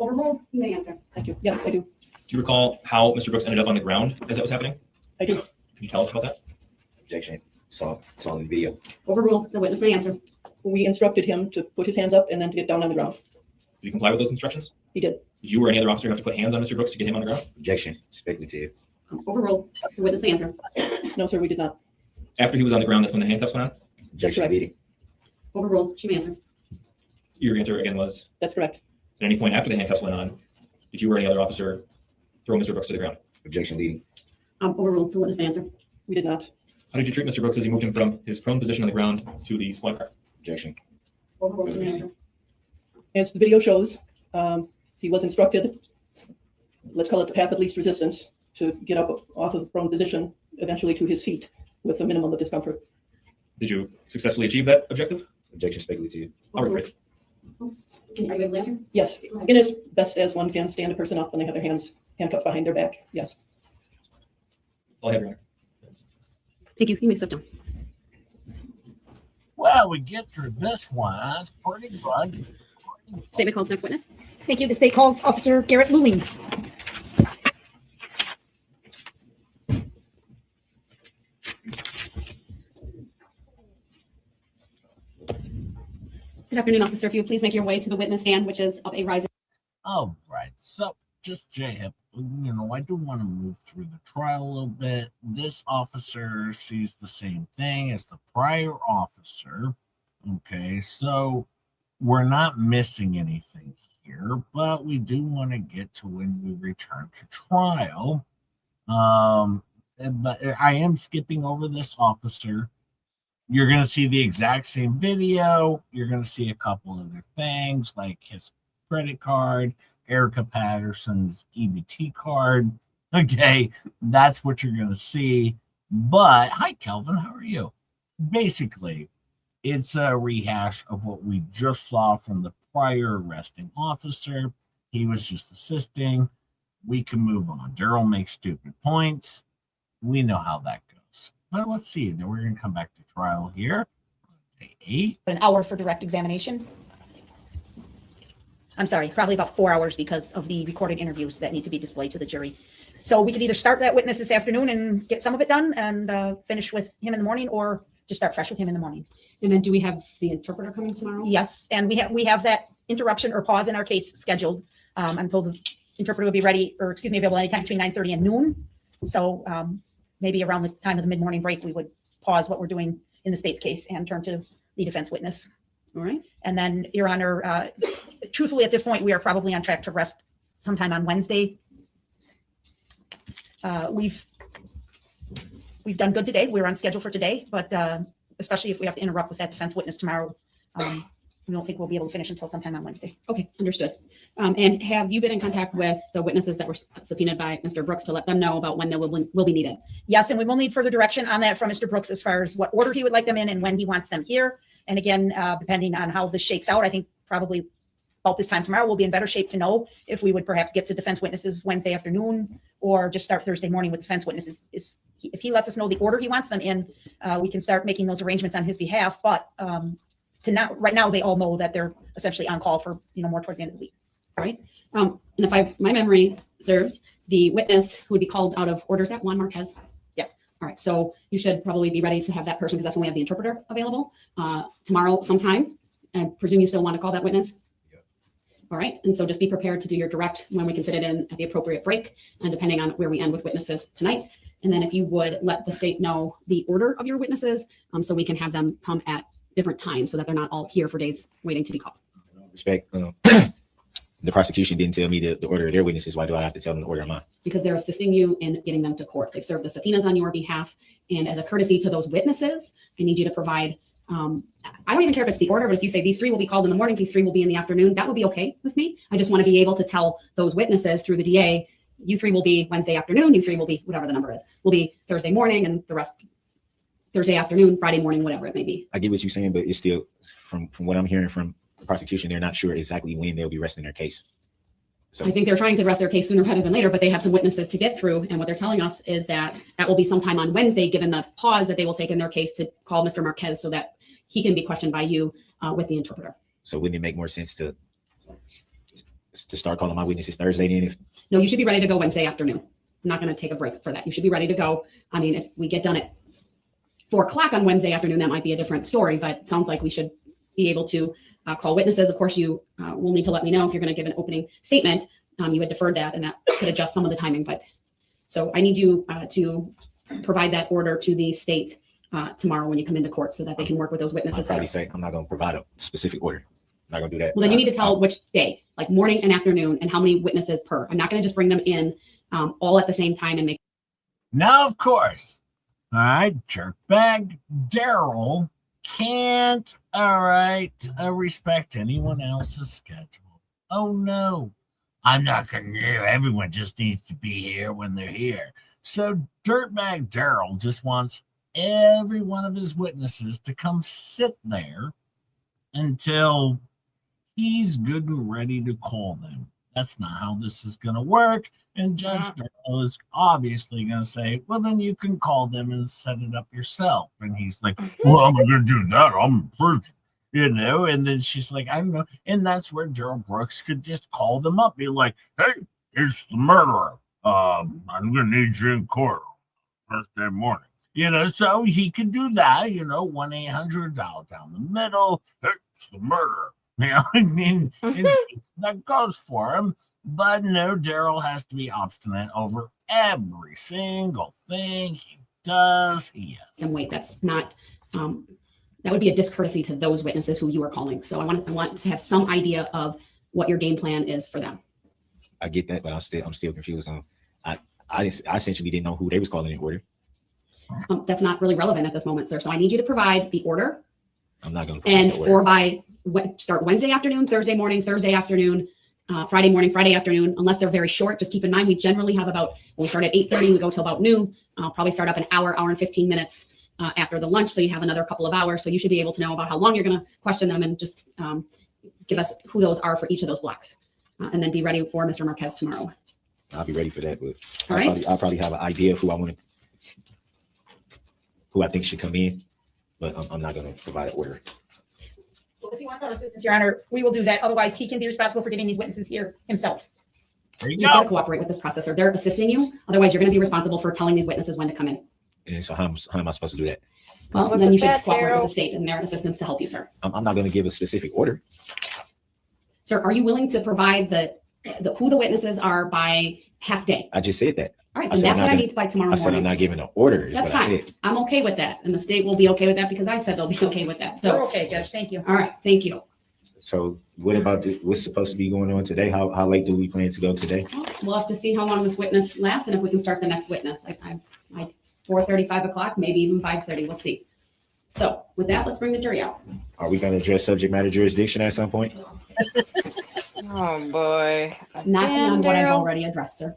Overruled. You may answer. Thank you. Yes, I do. Do you recall how Mr. Brooks ended up on the ground as that was happening? I do. Can you tell us about that? Objection. Saw in the video. Overruled. The witness may answer. We instructed him to put his hands up and then to get down on the ground. Did you comply with those instructions? He did. Did you or any other officer have to put hands on Mr. Brooks to get him on the ground? Objection. Speculative. Overruled. The witness may answer. No, sir, we did not. After he was on the ground, that's when the handcuffs went on? Objection. correct. Leading. Overruled. She may answer. Your answer again was, That's correct. at any point after the handcuffs went on, did you or any other officer throw Mr. Brooks to the ground? Objection. Leading. Overruled. The witness may answer. We did not. How did you treat Mr. Brooks as you moved him from his prone position on the ground to the squad car? Objection. Overruled. She may answer. As the video shows, he was instructed, let's call it the path of least resistance, to get up off of the prone position, eventually to his feet with a minimum of discomfort. Did you successfully achieve that objective? Objection. Speculative. I'll rephrase. Are you able to answer? Yes, in as best as one can stand a person up when they have their hands handcuffed behind their back. Yes. I'll have your honor. Thank you. You may step down. Well, we get through this one. That's pretty good. Statement called. Next witness. Thank you. The state calls Officer Garrett Luling. Good afternoon, officer. If you would please make your way to the witness stand, which is up a riser. All right. So just J-Hip, I do want to move through the trial a little bit. This officer sees the same thing as the prior officer. Okay, so we're not missing anything here, but we do want to get to when we return to trial. But I am skipping over this officer. You're going to see the exact same video. You're going to see a couple other things like his credit card, Erica Patterson's EBT card. Okay, that's what you're going to see. But, hi, Kelvin, how are you? Basically, it's a rehash of what we just saw from the prior arresting officer. He was just assisting. We can move on. Daryl makes stupid points. We know how that goes. But let's see. Then we're going to come back to trial here. Day 8. An hour for direct examination. I'm sorry, probably about 4 hours because of the recorded interviews that need to be displayed to the jury. So we could either start that witness this afternoon and get some of it done and finish with him in the morning, or just start fresh with him in the morning. And then do we have the interpreter coming tomorrow? Yes, and we have that interruption or pause in our case scheduled. I'm told the interpreter will be ready, or excuse me, available anytime between 9:30 and noon. So maybe around the time of the mid-morning break, we would pause what we're doing in the state's case and turn to the defense witness. All right. And then, Your Honor, truthfully, at this point, we are probably on track to rest sometime on Wednesday. We've done good today. We're on schedule for today, but especially if we have to interrupt with that defense witness tomorrow, we don't think we'll be able to finish until sometime on Wednesday. Okay, understood. And have you been in contact with the witnesses that were subpoenaed by Mr. Brooks to let them know about when they will be needed? Yes, and we will need further direction on that from Mr. Brooks as far as what order he would like them in and when he wants them here. And again, depending on how this shakes out, I think probably about this time tomorrow, we'll be in better shape to know if we would perhaps get to defense witnesses Wednesday afternoon or just start Thursday morning with defense witnesses. If he lets us know the order he wants them in, we can start making those arrangements on his behalf. But right now, they all know that they're essentially on call for more towards the end of the week. All right. And if my memory serves, the witness who would be called out of order, is that Juan Marquez? Yes. All right. So you should probably be ready to have that person because that's when we have the interpreter available tomorrow sometime. I presume you still want to call that witness? Yeah. All right. And so just be prepared to do your direct when we can fit it in at the appropriate break and depending on where we end with witnesses tonight. And then if you would let the state know the order of your witnesses so we can have them come at different times so that they're not all here for days waiting to be called. Respect. The prosecution didn't tell me the order of their witnesses. Why do I have to tell them the order of mine? Because they're assisting you in getting them to court. They've served the subpoenas on your behalf. And as a courtesy to those witnesses, I need you to provide, I don't even care if it's the order, but if you say these 3 will be called in the morning, these 3 will be in the afternoon, that would be okay with me. I just want to be able to tell those witnesses through the DA, you 3 will be Wednesday afternoon, you 3 will be whatever the number is, will be Thursday morning, and the rest Thursday afternoon, Friday morning, whatever it may be. I get what you're saying, but it's still, from what I'm hearing from the prosecution, they're not sure exactly when they'll be resting their case. I think they're trying to rest their case sooner rather than later, but they have some witnesses to get through. And what they're telling us is that that will be sometime on Wednesday, given the pause that they will take in their case to call Mr. Marquez so that he can be questioned by you with the interpreter. So wouldn't it make more sense to start calling my witnesses Thursday then? No, you should be ready to go Wednesday afternoon. I'm not going to take a break for that. You should be ready to go. I mean, if we get done at 4 o'clock on Wednesday afternoon, that might be a different story, but it sounds like we should be able to call witnesses. Of course, you will need to let me know if you're going to give an opening statement. You had deferred that, and that could adjust some of the timing. But so I need you to provide that order to the state tomorrow when you come into court so that they can work with those witnesses. I'll probably say I'm not going to provide a specific order. I'm not going to do that. Well, then you need to tell which day, like morning and afternoon, and how many witnesses per. I'm not going to just bring them in all at the same time and make. Now, of course, all right, jerkbag Daryl can't, respect anyone else's schedule. Oh, no. I'm not going to do. Everyone just needs to be here when they're here. So dirtbag Daryl just wants every one of his witnesses to come sit there until he's good and ready to call them. That's not how this is going to work. And Judge Daryl is obviously going to say, well, then you can call them and set it up yourself. And he's like, well, I'm going to do that. I'm a person. And then she's like, I don't know. And that's where Gerald Brooks could just call them up, be like, hey, it's the murderer. I'm going to need you in court Thursday morning. So he could do that, 1-800 dial down the middle. Hey, it's the murderer. And that goes for him. But no, Daryl has to be obstinate over every single thing he does. And wait, that's not. That would be a discourtesy to those witnesses who you are calling. So I want to have some idea of what your game plan is for them. I get that, but I'm still confused on. I essentially didn't know who they was calling in order. That's not really relevant at this moment, sir. So I need you to provide the order. I'm not going to. Or by start Wednesday afternoon, Thursday morning, Thursday afternoon, Friday morning, Friday afternoon, unless they're very short. Just keep in mind, we generally have when we start at 8:30, we go till about noon. I'll probably start up an hour and 15 minutes after the lunch. So you have another couple of hours. So you should be able to know about how long you're going to question them and just give us who those are for each of those blocks. And then be ready for Mr. Marquez tomorrow. I'll be ready for that. But all right. I'll probably have an idea of who I think should come in, but I'm not going to provide an order. Well, if he wants our assistance, Your Honor, we will do that. Otherwise, he can be responsible for getting these witnesses here himself. There you You've got to cooperate with this process, or they're assisting you. Otherwise, you're going to be responsible for telling these witnesses when to come in. And so how am I supposed to do that? Well, then you should cooperate with the state and their assistance to help you, sir. I'm not going to give a specific order. Sir, are you willing to provide who the witnesses are by half day? I just said that. All right, and that's what I need by tomorrow morning. I said I'm not giving an order. That's fine. I'm okay with that. And the state will be okay with that because I said they'll be okay with that. So we're okay, Judge. Thank you. All right. Thank you. So what about what's supposed to be going on today? How late do we plan to go today? We'll have to see how long this witness lasts and if we can start the next witness. I 4:30, 5 o'clock, maybe even 5:30. We'll see. So with that, let's bring the jury out. Are we going to address subject matter jurisdiction at some point? Oh boy. Not beyond what I've already addressed, sir.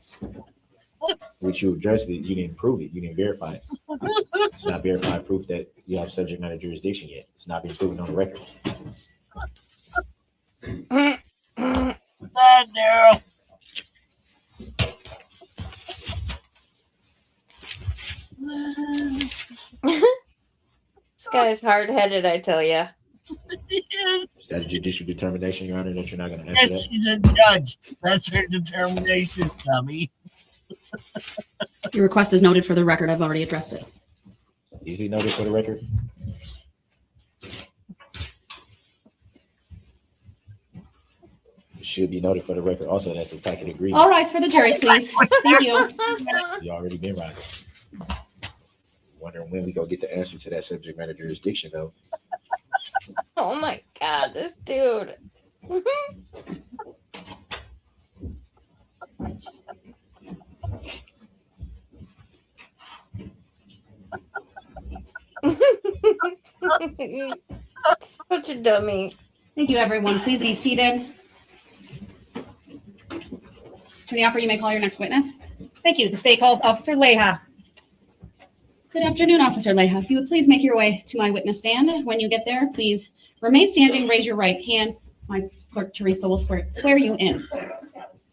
Which you addressed it, you didn't prove it, you didn't verify it. It's not verified proof that you have subject matter jurisdiction yet. It's not been proven on the record. Daryl. This guy's hard-headed, I tell you. Is that a judicial determination, Your Honor, that you're not going to answer Yes, that? she's a judge. That's her determination, dummy. Your request is noted for the record. I've already addressed it. Is it noted for the record? It should be noted for the record also. That's a tacit agreement. All rise for the jury, please. Thank you. You already been right. Wondering when we go get the answer to that subject matter jurisdiction, though. Oh my God, this dude. Such a dummy. Thank you, everyone. Please be seated. To the opera, you may call your next witness. Thank you. The state calls Officer Leha. Good afternoon, Officer Leha. If you would please make your way to my witness stand. When you get there, please remain standing, raise your right hand. My clerk, Teresa, will swear you in.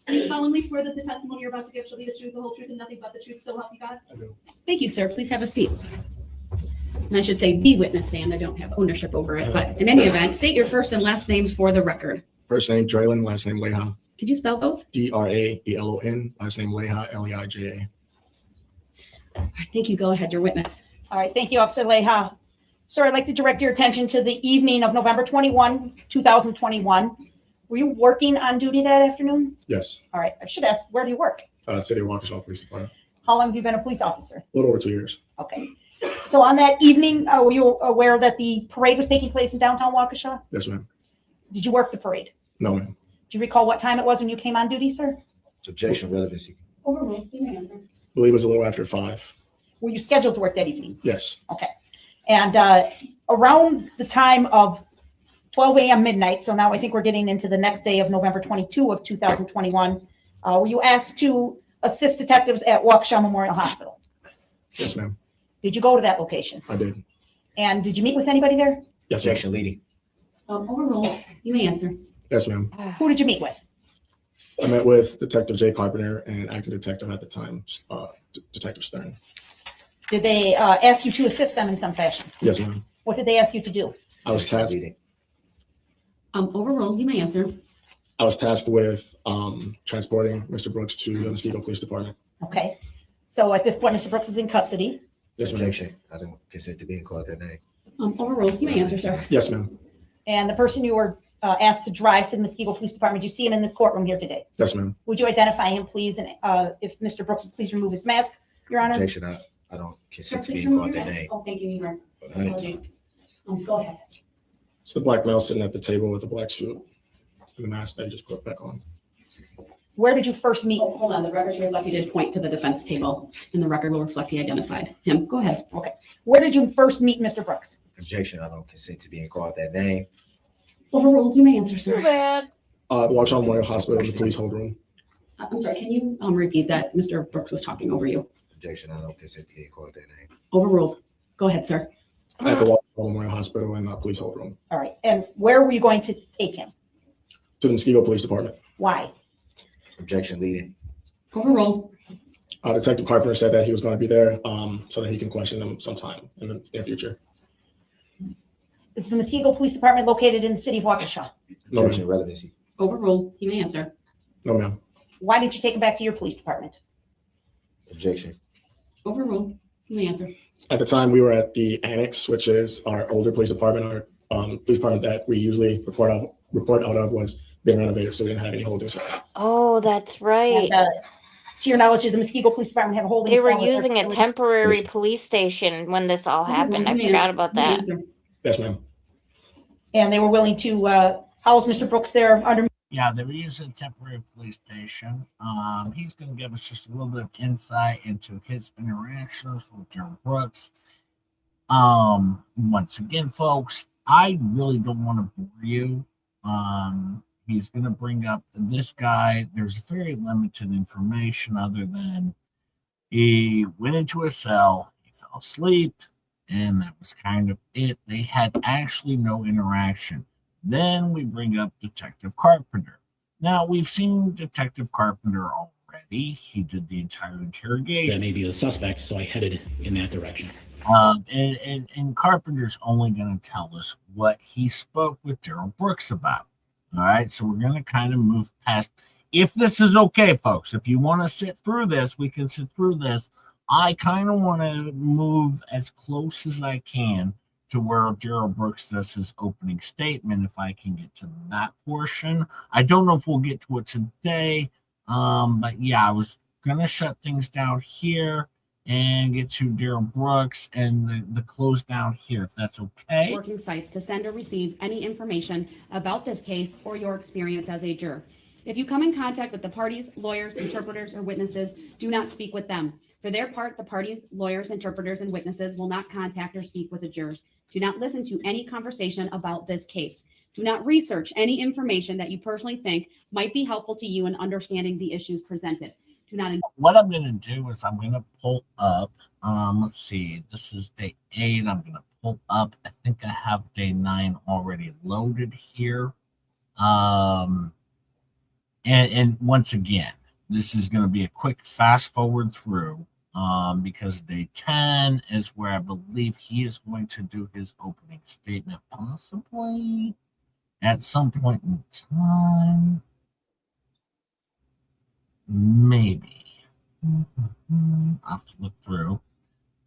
Do you solemnly swear that the testimony you're about to give shall be the truth, the whole truth, and nothing but the truth, so help you God? I do. Thank you, sir. Please have a seat. And I should say the witness stand. I don't have ownership over it, but in any event, state your first and last names for the record. First name Draylon, last name Leha. Could you spell both? Draelon, last name Leha, Leija. All right, thank you. Go ahead, your witness. All right, thank you, Officer Leha. Sir, I'd like to direct your attention to the evening of November 21, 2021. Were you working on duty that afternoon? Yes. All right, I should ask, where do you work? City of Waukesha Police Department. How long have you been a police officer? A little over 2 years. Okay. So on that evening, were you aware that the parade was taking place in downtown Waukesha? Yes, ma'am. Did you work the parade? No, ma'am. Do you recall what time it was when you came on duty, sir? Objection, relevancy. Overruled. You may answer. I believe it was a little after 5. Were you scheduled to work that evening? Yes. Okay. And around the time of 12 a.m. midnight, so now I think we're getting into the next day of November 22 of 2021, were you asked to assist detectives at Waukesha Memorial Hospital? Yes, ma'am. Did you go to that location? I did. And did you meet with anybody there? Yes, ma'am. Objection, leading. Overruled. You may answer. Yes, ma'am. Who did you meet with? I met with Detective Jay Carpenter and acting detective at the time, Detective Stern. Did they ask you to assist them in some fashion? Yes, ma'am. What did they ask you to do? I was tasked. Leading. Overruled. You may answer. I was tasked with transporting Mr. Brooks to the Muskego Police Department. Okay. So at this point, Mr. Brooks is in custody. Yes, ma'am. Objection. I don't consent to being called that name. Overruled. You may answer, sir. Yes, ma'am. And the person you were asked to drive to the Muskego Police Department, you see him in this courtroom here today. Yes, ma'am. Would you identify him, please? And if Mr. Brooks would please remove his mask, Your Honor? Objection. I don't consent to Please being remove called your that mask. name. Oh, thank you, Eber. Honey. Apologies. Go ahead. It's the black male sitting at the table with the black suit and the mask that he just put back on. Where did you first meet? Oh, hold on. The record should reflect he did point to the defense table, and the record will reflect he identified him. Go ahead. Okay. Where did you first meet Mr. Brooks? Objection. I don't consent to being called that name. Overruled. You may answer, sir. bad. The Waukesha Memorial Hospital, the police hold room. I'm sorry. Can you repeat that? Mr. Brooks was talking over you. Objection. I don't consent to being called that name. Overruled. Go ahead, sir. At the Waukesha Memorial Hospital and the police hold room. All right. And where were you going to take him? To the Muskego Police Department. Why? Objection, leading. Overruled. Detective Carpenter said that he was going to be there so that he can question them sometime in the near future. Is the Muskego Police Department located in the city of Waukesha? No, Objection, ma'am. relevancy. Overruled. You may answer. No, ma'am. Why didn't you take him back to your police department? Objection. Overruled. You may answer. At the time, we were at the annex, which is our older police department. Our police department that we usually report out of was being renovated, so we didn't have any holdings. Oh, that's right. And, to your knowledge, did the Muskego Police Department have a holding They were cell at their using a facility? temporary police station when this all happened. I Overruled. You may forgot about you may that. answer. Yes, ma'am. And they were willing to house Mr. Brooks there under. Yeah, they were using a temporary police station. He's going to give us just a little bit of insight into his interactions with Jerry Brooks. Once again, folks, I really don't want to bore you. He's going to bring up this guy. There's very limited information other than he went into a cell, he fell asleep, and that was kind of it. They had actually no interaction. Then we bring up Detective Carpenter. Now, we've seen Detective Carpenter already. He did the entire interrogation. That may be the suspect, so I headed in that direction. And Carpenter's only going to tell us what he spoke with Daryl Brooks about. All right, so we're going to kind of move past. If this is okay, folks, if you want to sit through this, we can sit through this. I kind of want to move as close as I can to where Gerald Brooks does his opening statement, if I can get to that portion. I don't know if we'll get to it today, but yeah, I was going to shut things down here and get to Daryl Brooks and the close down here, if that's okay. Working sites to send or receive any information about this case or your experience as a juror. If you come in contact with the parties, lawyers, interpreters, or witnesses, do not speak with them. For their part, the parties, lawyers, interpreters, and witnesses will not contact or speak with the jurors. Do not listen to any conversation about this case. Do not research any information that you personally think might be helpful to you in understanding the issues presented. Do not. What I'm going to do is I'm going to pull up, let's see, this is day 8. I'm going to pull up, I think I have day 9 already loaded here. And once again, this is going to be a quick fast forward through because day 10 is where I believe he is going to do his opening statement, possibly at some point in time. Maybe. I'll have to look through.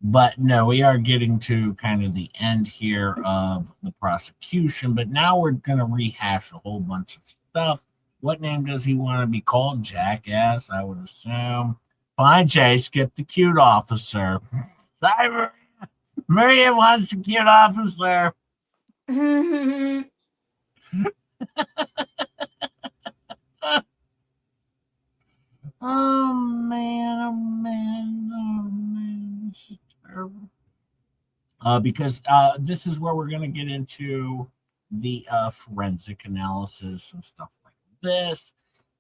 But no, we are getting to kind of the end here of the prosecution. But now we're going to rehash a whole bunch of stuff. What name does he want to be called? Jackass, I would assume. Fine, Jay, skip the cute officer. Sorry, Maria. Maria wants the cute officer. Oh, man, oh, man, oh, man. This is terrible. Because this is where we're going to get into the forensic analysis and stuff like this.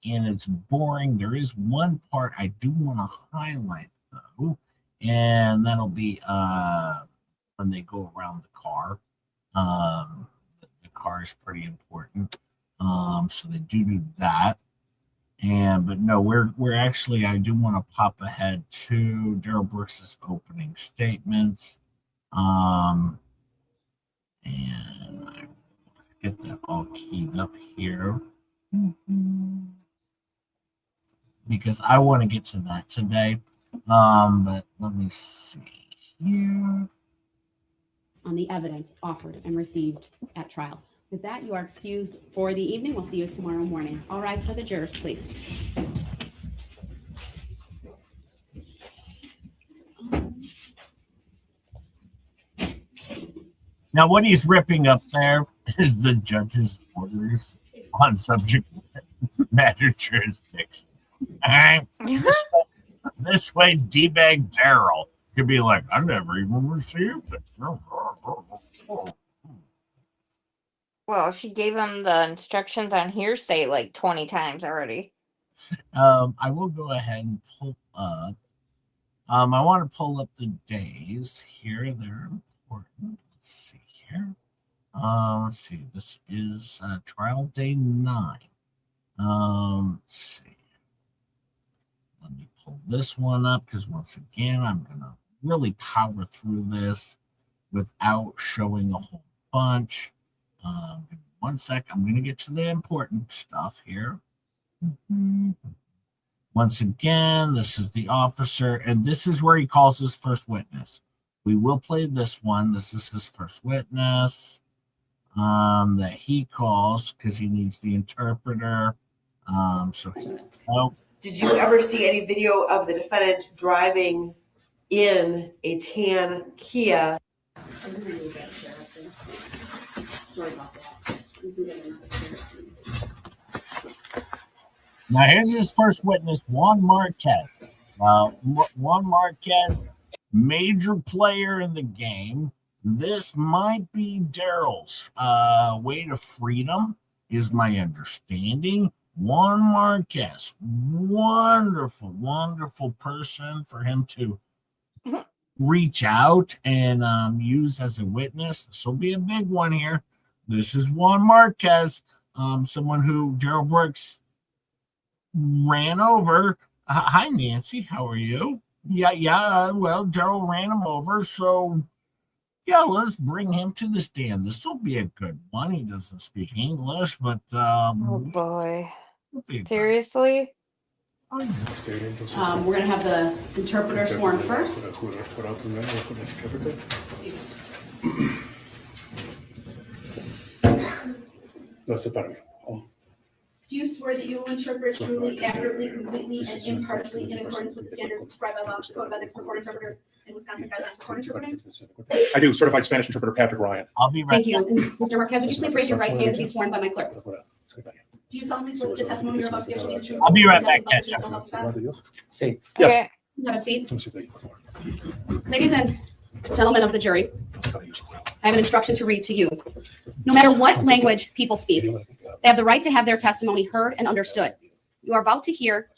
And it's boring. There is one part I do want to highlight, though. And that'll be when they go around the car. The car is pretty important. So they do that. But no, we're actually, I do want to pop ahead to Daryl Brooks's opening statements. And I get that all keyed up here. Because I want to get to that today. But let me see here. On the evidence offered and received at trial. With that, you are excused for the evening. We'll see you tomorrow morning. All rise for the jurors, please. Now, what he's ripping up there is the judge's orders on subject matter jurisdiction. All right? This way, D-bag Daryl could be like, I never even received it. Well, she gave him the instructions on hearsay like 20 times already. I will go ahead and pull up. I want to pull up the days here. They're important. Let's see here. Let's see. This is trial day 9. Let's see. Let me pull this one up because once again, I'm going to really power through this without showing a whole bunch. 1 sec. I'm going to get to the important stuff here. Once again, this is the officer, and this is where he calls his first witness. We will play this one. This is his first witness that he calls because he needs the interpreter. Did you ever see any video of the defendant driving in a tan Kia? Sorry about that. Now, here's his first witness, Juan Marquez. Juan Marquez, major player in the game. This might be Daryl's way to freedom, is my understanding. Juan Marquez, wonderful, wonderful person for him to reach out and use as a witness. This will be a big one here. This is Juan Marquez, someone who Daryl Brooks ran over. Hi, Nancy. How are you? Yeah. Well, Daryl ran him over. So, yeah, let's bring him to the stand. This will be a good one. He doesn't speak English, but. Oh, boy. Seriously? We're going to have the interpreter sworn first. Do you swear that you will interpret truly, accurately, completely, and impartially in accordance with the standards prescribed by law, the Code of Ethics for Court Interpreters, and Wisconsin Guidelines for Court Interpreting? I do. Certified Spanish interpreter Patrick Ryan. I'll be right Thank you. And Mr. Marquez, would you please raise your right hand and be sworn by my clerk? Do you solemnly swear that the testimony you're about to give shall be the truth? I'll be right back, Ketchup. Yes. Okay. Yes. Have a seat. Ladies and gentlemen of the jury, I have an instruction to read to you. No matter what language people speak, they have the right to have their testimony heard and understood. You are about to hear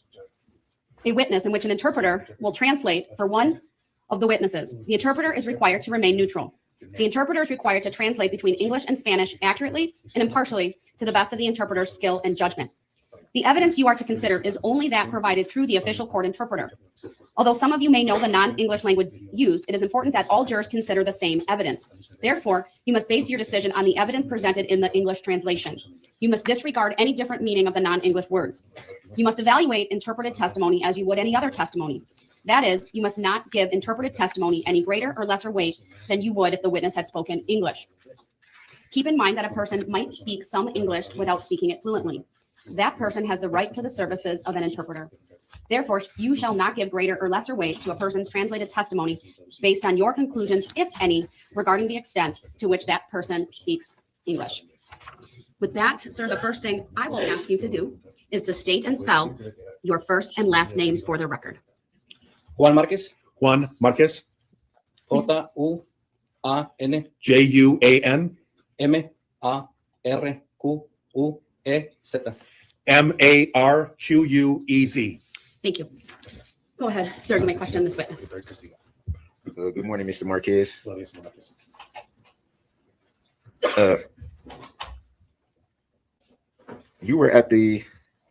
a witness in which an interpreter will translate for one of the witnesses. The interpreter is required to remain neutral. The interpreter is required to translate between English and Spanish accurately and impartially to the best of the interpreter's skill and judgment. The evidence you are to consider is only that provided through the official court interpreter. Although some of you may know the non-English language used, it is important that all jurors consider the same evidence. Therefore, you must base your decision on the evidence presented in the English translation. You must disregard any different meaning of the non-English words. You must evaluate interpreted testimony as you would any other testimony. That is, you must not give interpreted testimony any greater or lesser weight than you would if the witness had spoken English. Keep in mind that a person might speak some English without speaking it fluently. That person has the right to the services of an interpreter. Therefore, you shall not give greater or lesser weight to a person's translated testimony based on your conclusions, if any, regarding the extent to which that person speaks English. With that, sir, the first thing I will ask you to do is to state and spell your first and last names for the record. Juan Márquez. Juan Marquez. Juan. Juan. Marquez. Marquez. Thank you. Go ahead, sir, you may question this witness. Good morning, Mr. Marquez. You were at the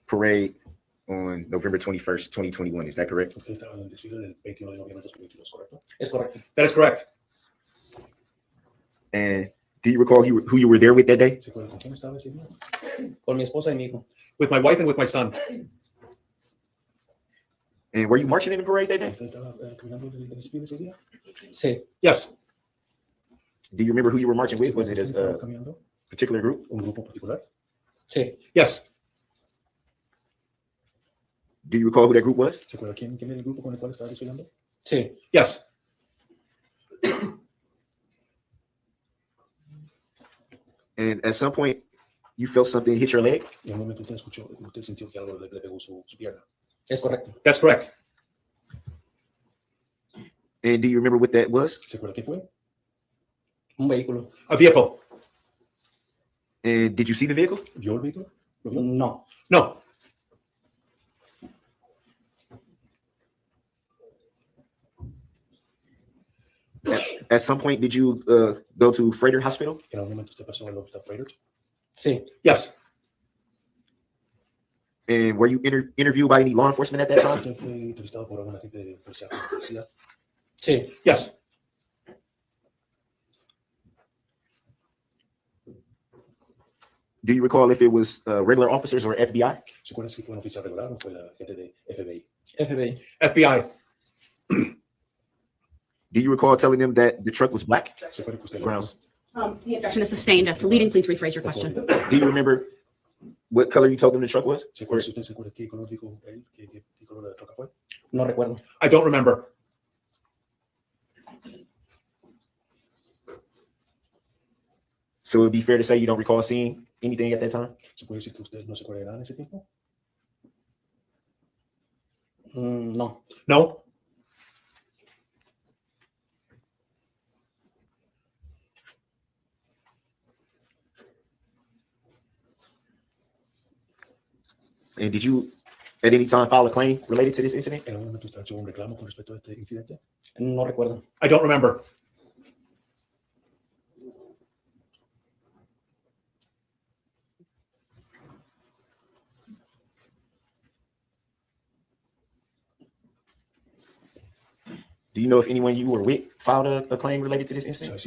parade on November 21st, 2021. Is that correct? Es correcto. That is correct. And do you recall who you were there with that day? Con mi esposa y mi hijo. With my wife and with my son. And were you marching in the parade that day? Sí. Yes. Do you remember who you were marching with? Was it a particular group? Sí. Yes. Do you recall who that group was? Sí. Yes. And at some point, you felt something hit your leg? Es correcto. That's correct. And do you remember what that was? Un vehículo. A vehicle. And did you see the vehicle? No. No. At some point, did you go to Freighter Hospital? Sí. Yes. And were you interviewed by any law enforcement at that time? Sí. Yes. Do you recall if it was regular officers or FBI? FBI. FBI. Do you recall telling them that the truck was black? Grounds. The objection is sustained. As to leading, please rephrase your question. Do you remember what color you told them the truck was? No recuerdo. I don't remember. So it would be fair to say you don't recall seeing anything at that time? No. No. And did you at any time file a claim related to this incident? No recuerdo. I don't remember. Do you know if anyone you were with filed a claim related to this incident?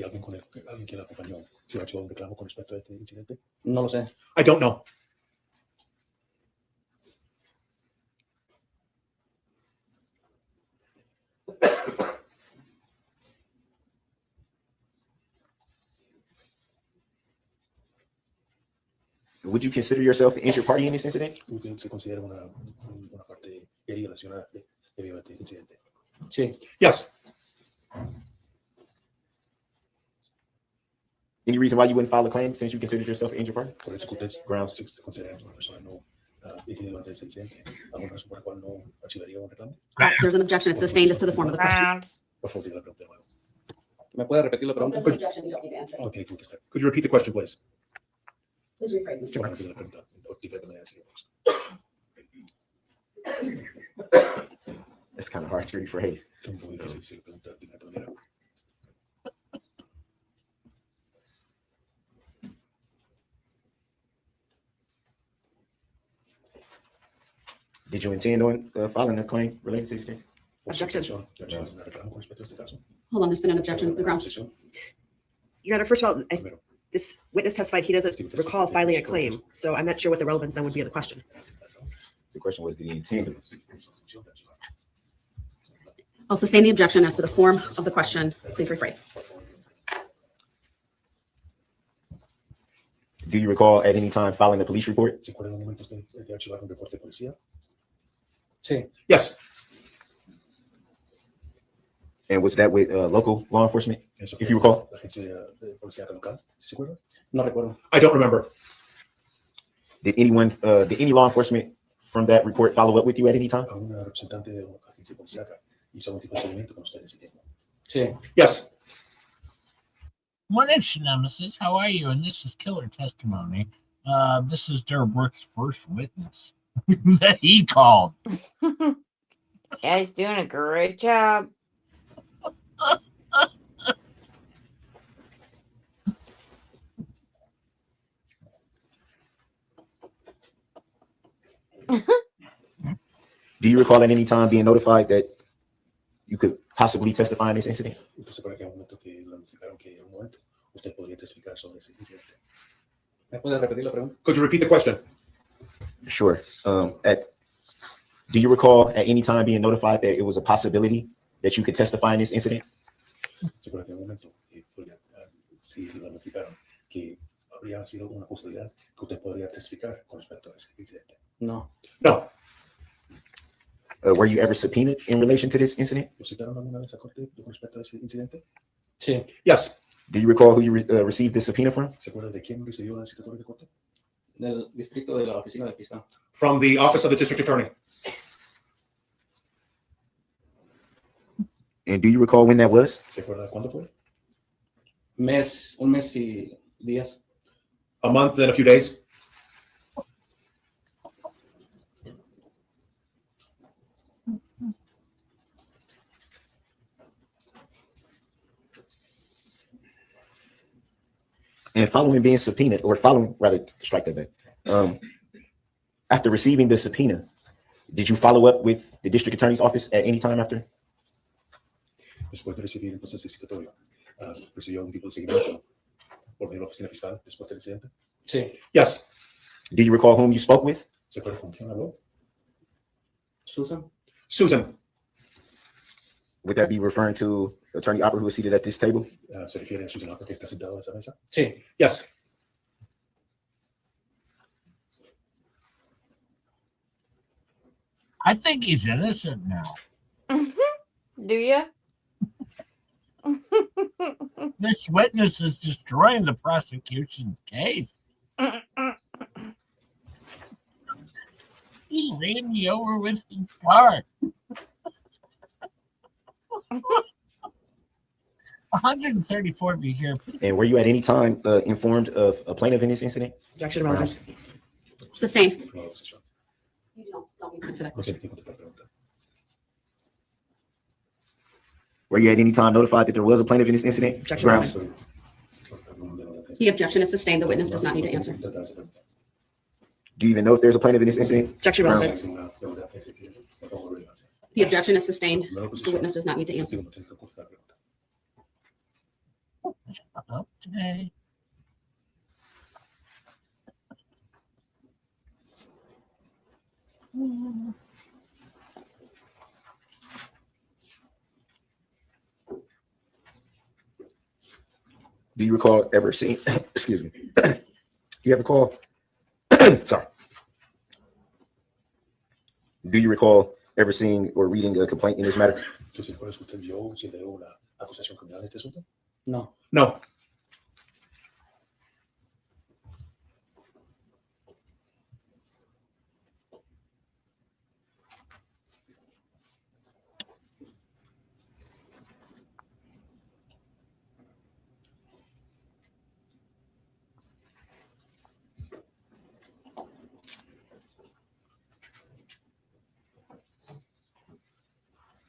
No lo sé. I don't know. Would you consider yourself an injured party in this incident? Sí. Yes. Any reason why you wouldn't file a claim since you considered yourself an injured party? Grounds. There's an objection. It's sustained as to the form of the question. ¿Me puede repetir la pregunta? There's an objection. You don't need to answer. Could you repeat the question, please? Please rephrase, Mr. Brooks. That's kind of hard to rephrase. Did you intend on filing a claim related to this case? Objection. Hold on, there's been an objection to the ground. Your Honor, first of all, this witness testified he doesn't recall filing a claim, so I'm not sure what the relevance then would be of the question. The question was, did he intend to? I'll sustain the objection as to the form of the question. Please rephrase. Do you recall at any time filing a police report? Sí. Yes. And was that with local law enforcement, if you recall? No recuerdo. I don't remember. Did any law enforcement from that report follow up with you at any time? Sí. Yes. One inch nemesis, how are you? And this is killer testimony. This is Darrell Brooks' first witness that he called. Yeah, he's doing a great job. Do you recall at any time being notified that you could possibly testify in this incident? ¿Me puede repetir la pregunta? Could you repeat the question? Sure. Do you recall at any time being notified that it was a possibility that you could testify in this incident? No. No. Were you ever subpoenaed in relation to this incident? Sí. Yes. Do you recall who you received the subpoena from? Del distrito de la oficina de fiscal. From the office of the district attorney. And do you recall when that was? Un mes y días. A month and a few days. And following being subpoenaed, or following, rather, strike that back. After receiving the subpoena, did you follow up with the district attorney's office at any time after? Después de recibir entonces el citatorio, ¿recibió algún tipo de seguimiento por medio de la oficina fiscal después del incidente? Sí. Yes. Do you recall whom you spoke with? ¿Se acuerda con quién habló? Susan. Susan. Would that be referring to Attorney Opper, who is seated at this table? ¿Se refiere a Susan Opper, que está sentado en esa mesa? Sí. Yes. I think he's innocent now. Do you? This witness is destroying the prosecution's case. He ran me over with his car. 134 of you here. And were you at any time informed of a plaintiff in this incident? Objection relevance. Sustained. Were you at any time notified that there was a plaintiff in this incident? Objection relevance. The objection is sustained. The witness does not need to answer. Do you even know if there's a plaintiff in this incident? Objection relevance. The objection is sustained. The witness does not need to answer. Okay. Do you recall ever seeing, excuse me, do you ever recall, sorry. Do you recall ever seeing or reading a complaint in this matter? No. No.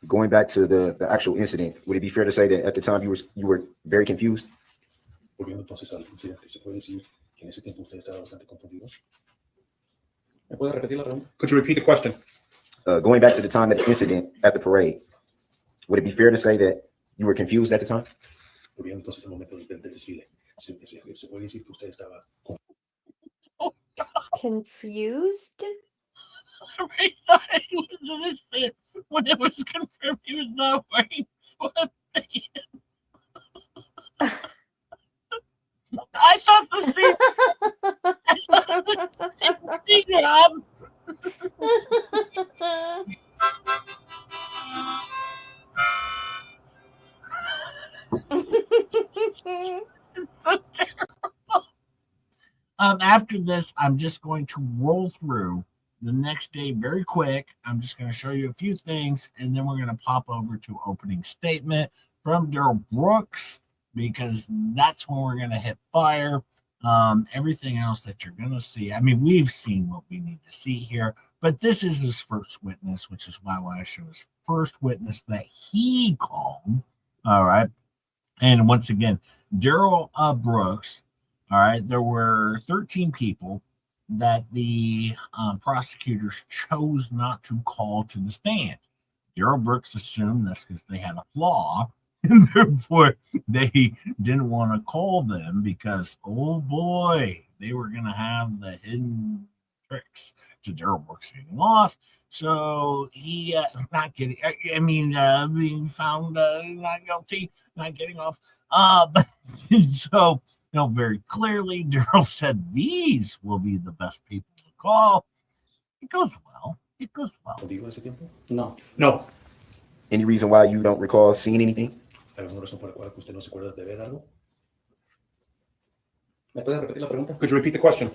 Going back to the actual incident, would it be fair to say that at the time you were very confused? Volviendo entonces al incidente, ¿se puede decir que en ese tiempo usted estaba bastante confundido? ¿Me puede repetir la pregunta? Could you repeat the question? Going back to the time of the incident at the parade, would it be fair to say that you were confused at the time? Volviendo entonces al momento del desfile, se puede decir que usted estaba Confused? I thought he was going to say when it was confirmed he was not wearing sweatpants. I thought the same. I thought the same thing, Rob. It's so terrible. After this, I'm just going to roll through the next day very quick. I'm just going to show you a few things, and then we're going to pop over to opening statement from Daryl Brooks, because that's when we're going to hit fire. Everything else that you're going to see, I mean, we've seen what we need to see here, but this is his first witness, which is why I want to show his first witness that he called. All right. And once again, Daryl Brooks. All right. There were 13 people that the prosecutors chose not to call to the stand. Daryl Brooks assumed that's because they had a flaw, and therefore they didn't want to call them because, oh boy, they were going to have the hidden tricks to Daryl Brooks getting off. So he being found not guilty, not getting off. But so, very clearly, Daryl said these will be the best people to call. It goes well. It goes well. No. No. Any reason why you don't recall seeing anything? ¿Alguna razón por la cual usted no se acuerda de ver algo? ¿Me puede repetir la pregunta? Could you repeat the question?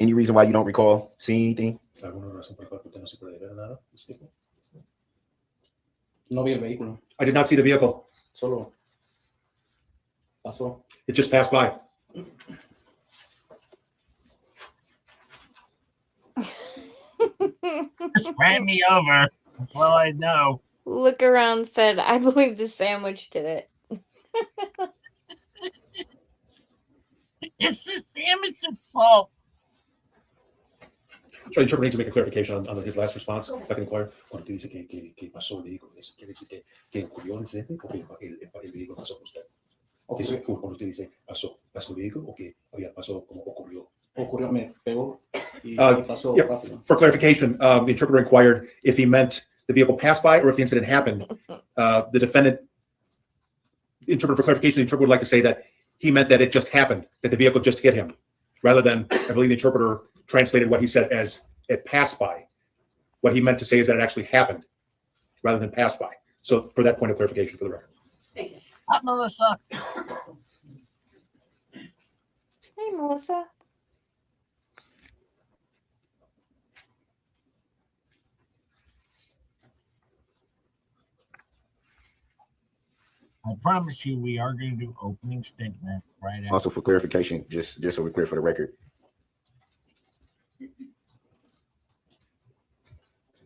Any reason why you don't recall seeing anything? ¿Alguna razón por la cual usted no se acuerda de ver nada? No vi el vehículo. I did not see the vehicle. Solo pasó. It just passed by. Just ran me over. That's all I know. Look around said, I believe the sandwich did it. It's the sandwich's fault. So the interpreter needs to make a clarification on his last response. If I can inquire, cuando te dice que pasó el vehículo, ¿quiere decir que ocurrió el incidente o que el vehículo pasó por usted? Dice, cuando usted dice pasó el vehículo o que pasó como ocurrió. Ocurrió, me pegó y pasó rápido. For clarification, the interpreter inquired if he meant the vehicle passed by or if the incident happened. The defendant, the interpreter, for clarification, the interpreter would like to say that he meant that it just happened, that the vehicle just hit him, rather than, I believe the interpreter translated what he said as it passed by. What he meant to say is that it actually happened, rather than passed by. So for that point of clarification for the record. Thank you. Hi, Melissa. Hey, Melissa. I promise you we are going to do opening statement right after. Also, for clarification, just so we're clear for the record,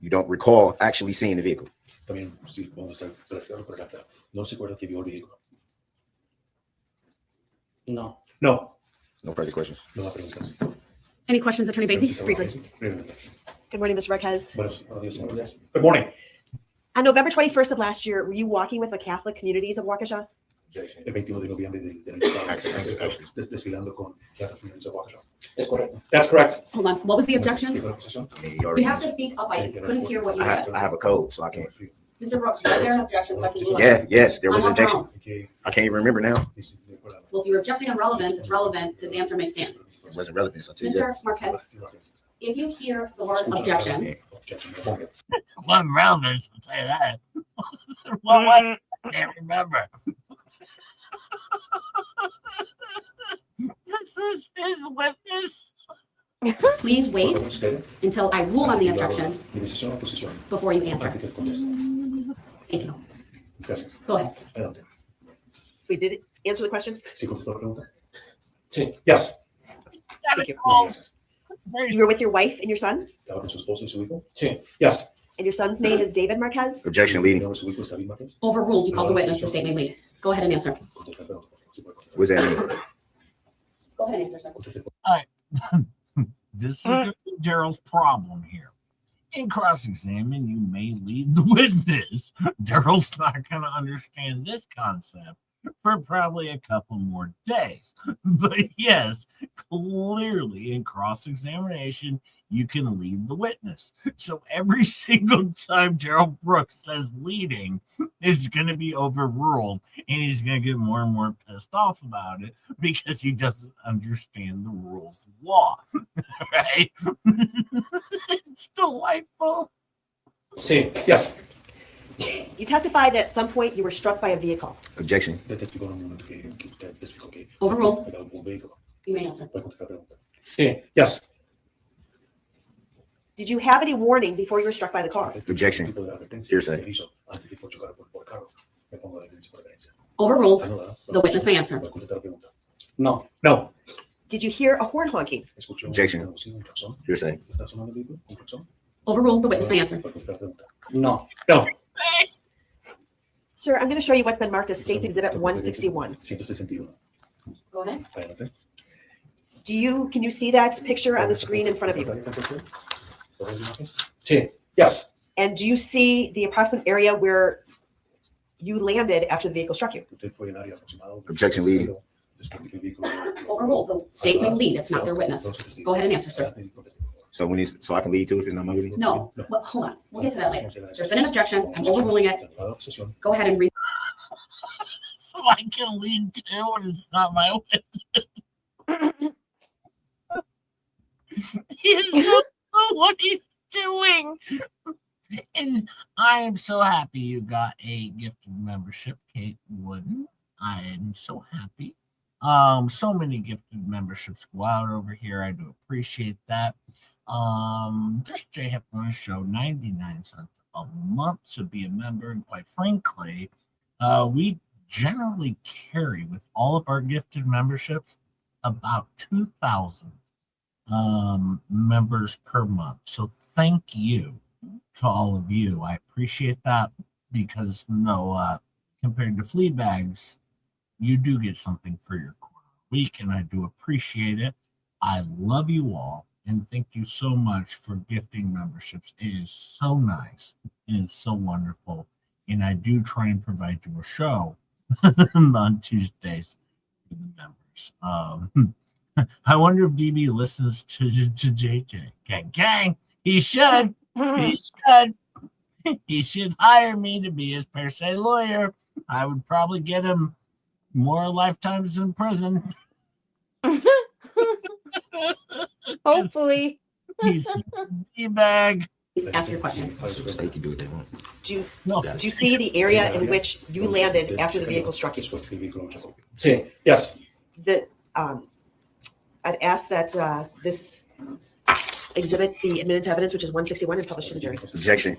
you don't recall actually seeing the vehicle. También, sí, vamos a estar clarificando por acá. No se acuerda que vio el vehículo. No. No. No further questions. No más preguntas. Any questions, Attorney Basie? Briefly. Good morning, Mr. Marquez. Good morning. On November 21st of last year, were you walking with the Catholic communities of Waukesha? El 21 de noviembre del año pasado, desfilando con Catholic Communities of Waukesha. Es correcto. That's correct. Hold on. What was the objection? You have to speak up. I couldn't hear what you said. I have a code, so I can't. Mr. Brooks, was there an objection so I can move on? Yes, there was On an objection. what grounds? I can't even remember now. Well, if you're objecting on relevance, it's relevant. His answer may stand. It wasn't relevant, so I'll tell you that. Mr. Marquez, if you hear the word objection, One rounders, I'll tell you that. What was? I can't remember. This is his witness. please wait until I rule on the objection before you answer. Thank you. Go ahead. So we did answer the question? Yes. Thank you. You were with your wife and your son? Yes. And your son's name is David Marquez? Objection leading. Overruled. You called the witness. The state may lead. Go ahead and answer. What does that mean? Go ahead and answer, sir. All right. This is going to be Daryl's problem here. In cross-examine, you may lead the witness. Daryl's not going to understand this concept for probably a couple more days. But yes, clearly in cross-examination, you can lead the witness. So every single time Daryl Brooks says leading, it's going to be overruled, and he's going to get more and more pissed off about it because he doesn't understand the rules of law. Right? It's delightful. Sí. Yes. You testified that at some point you were struck by a vehicle. Objection. Overruled. You may answer. Sí. Yes. Did you have any warning before you were struck by the car? Objection. Hearsay. Overruled. The witness may answer. No. No. Did you hear a horn honking? Objection. Hearsay. Overruled. The witness may answer. No. No. Sir, I'm going to show you what's been marked as State's Exhibit 161. Go ahead. Can you see that picture on the screen in front of you? Sí. Yes. And do you see the approximate area where you landed after the vehicle struck you? Objection leading. Overruled. The state may lead. It's not their witness. Go ahead and answer, sir. So so I can lead too if it's not my witness? No. Well, hold on. We'll get to that later. There's been an objection. I'm overruling it. Go ahead and read. So I can lead too, and it's not my witness. He doesn't know what he's doing. And I am so happy you got a gifted membership, Kate Wooden. I am so happy. So many gifted memberships go out over here. I do appreciate that. Just JHIP on a show, 99 cents a month to be a member. And quite frankly, we generally carry with all of our gifted memberships about 2,000 members per month. So thank you to all of you. I appreciate that because compared to flea bags, you do get something for your quarter week, and I do appreciate it. I love you all, and thank you so much for gifting memberships. It is so nice, and it's so wonderful, and I do try and provide you a show on Tuesdays for the members. I wonder if DB listens to JJ. Gang. He should. He should. He should hire me to be his per se lawyer. I would probably get him more lifetimes in prison. Hopefully. He's a D-bag. Ask your question. They can do what they want. Do you see the area in which you landed after the vehicle struck you? Sí. Yes. I'd ask that this exhibit be admitted to evidence, which is 161, and published to the jury. Objection.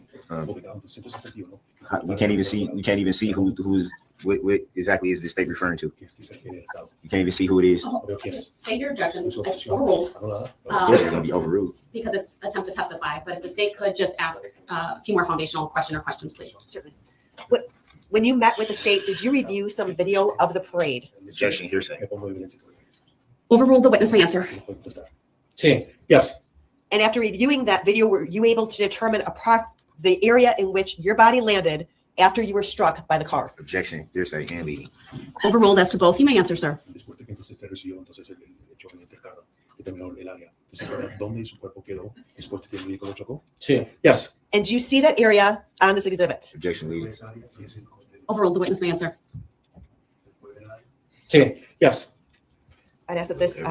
We can't even see who's what exactly is this state referring to. You can't even see who it is. Just state your objection. It's overruled. Of course, it's going to be overruled. Because it's attempt to testify. But if the state could just ask a few more foundational questions, please. Certainly. When you met with the state, did you review some video of the parade? Objection. Hearsay. Overruled. The witness may answer. Sí. Yes. And after reviewing that video, were you able to determine the area in which your body landed after you were struck by the car? Objection. Hearsay and leading. Overruled as to both. You may answer, sir. Sí. Yes. And do you see that area on this exhibit? Objection leading. Overruled. The witness may answer. Sí. Yes. I'd ask that this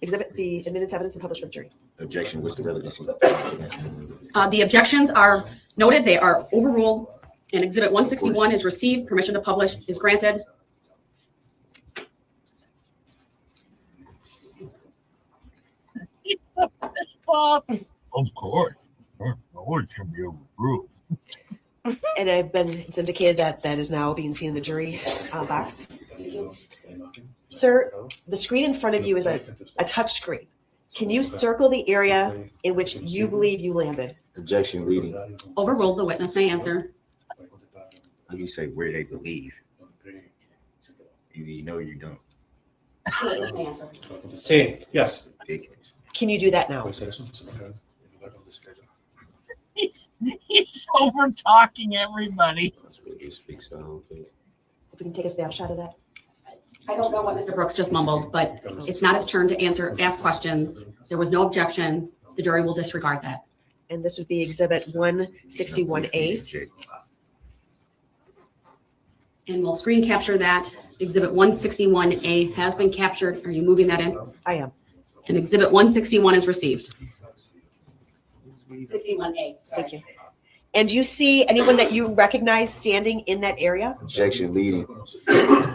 exhibit be admitted to evidence and published for the jury. Objection. What's the relevancy? The objections are noted. They are overruled. And exhibit 161 is received. Permission to publish is granted. Of course. It should be overruled. And it's indicated that is now being seen in the jury box. Sir, the screen in front of you is a touch screen. Can you circle the area in which you believe you landed? Objection leading. Overruled. The witness may answer. How do you say where they believe? Either you know or you don't. Sí. Yes. Can you do that now? He's over talking everybody. If we can take a snapshot of that. I don't know what Mr. Brooks just mumbled, but it's not his turn to ask questions. There was no objection. The jury will disregard that. And this would be Exhibit 161A. And we'll screen capture that. Exhibit 161A has been captured. Are you moving that in? I am. And Exhibit 161 is received. 61A. Thank you. And do you see anyone that you recognize standing in that area? Objection leading.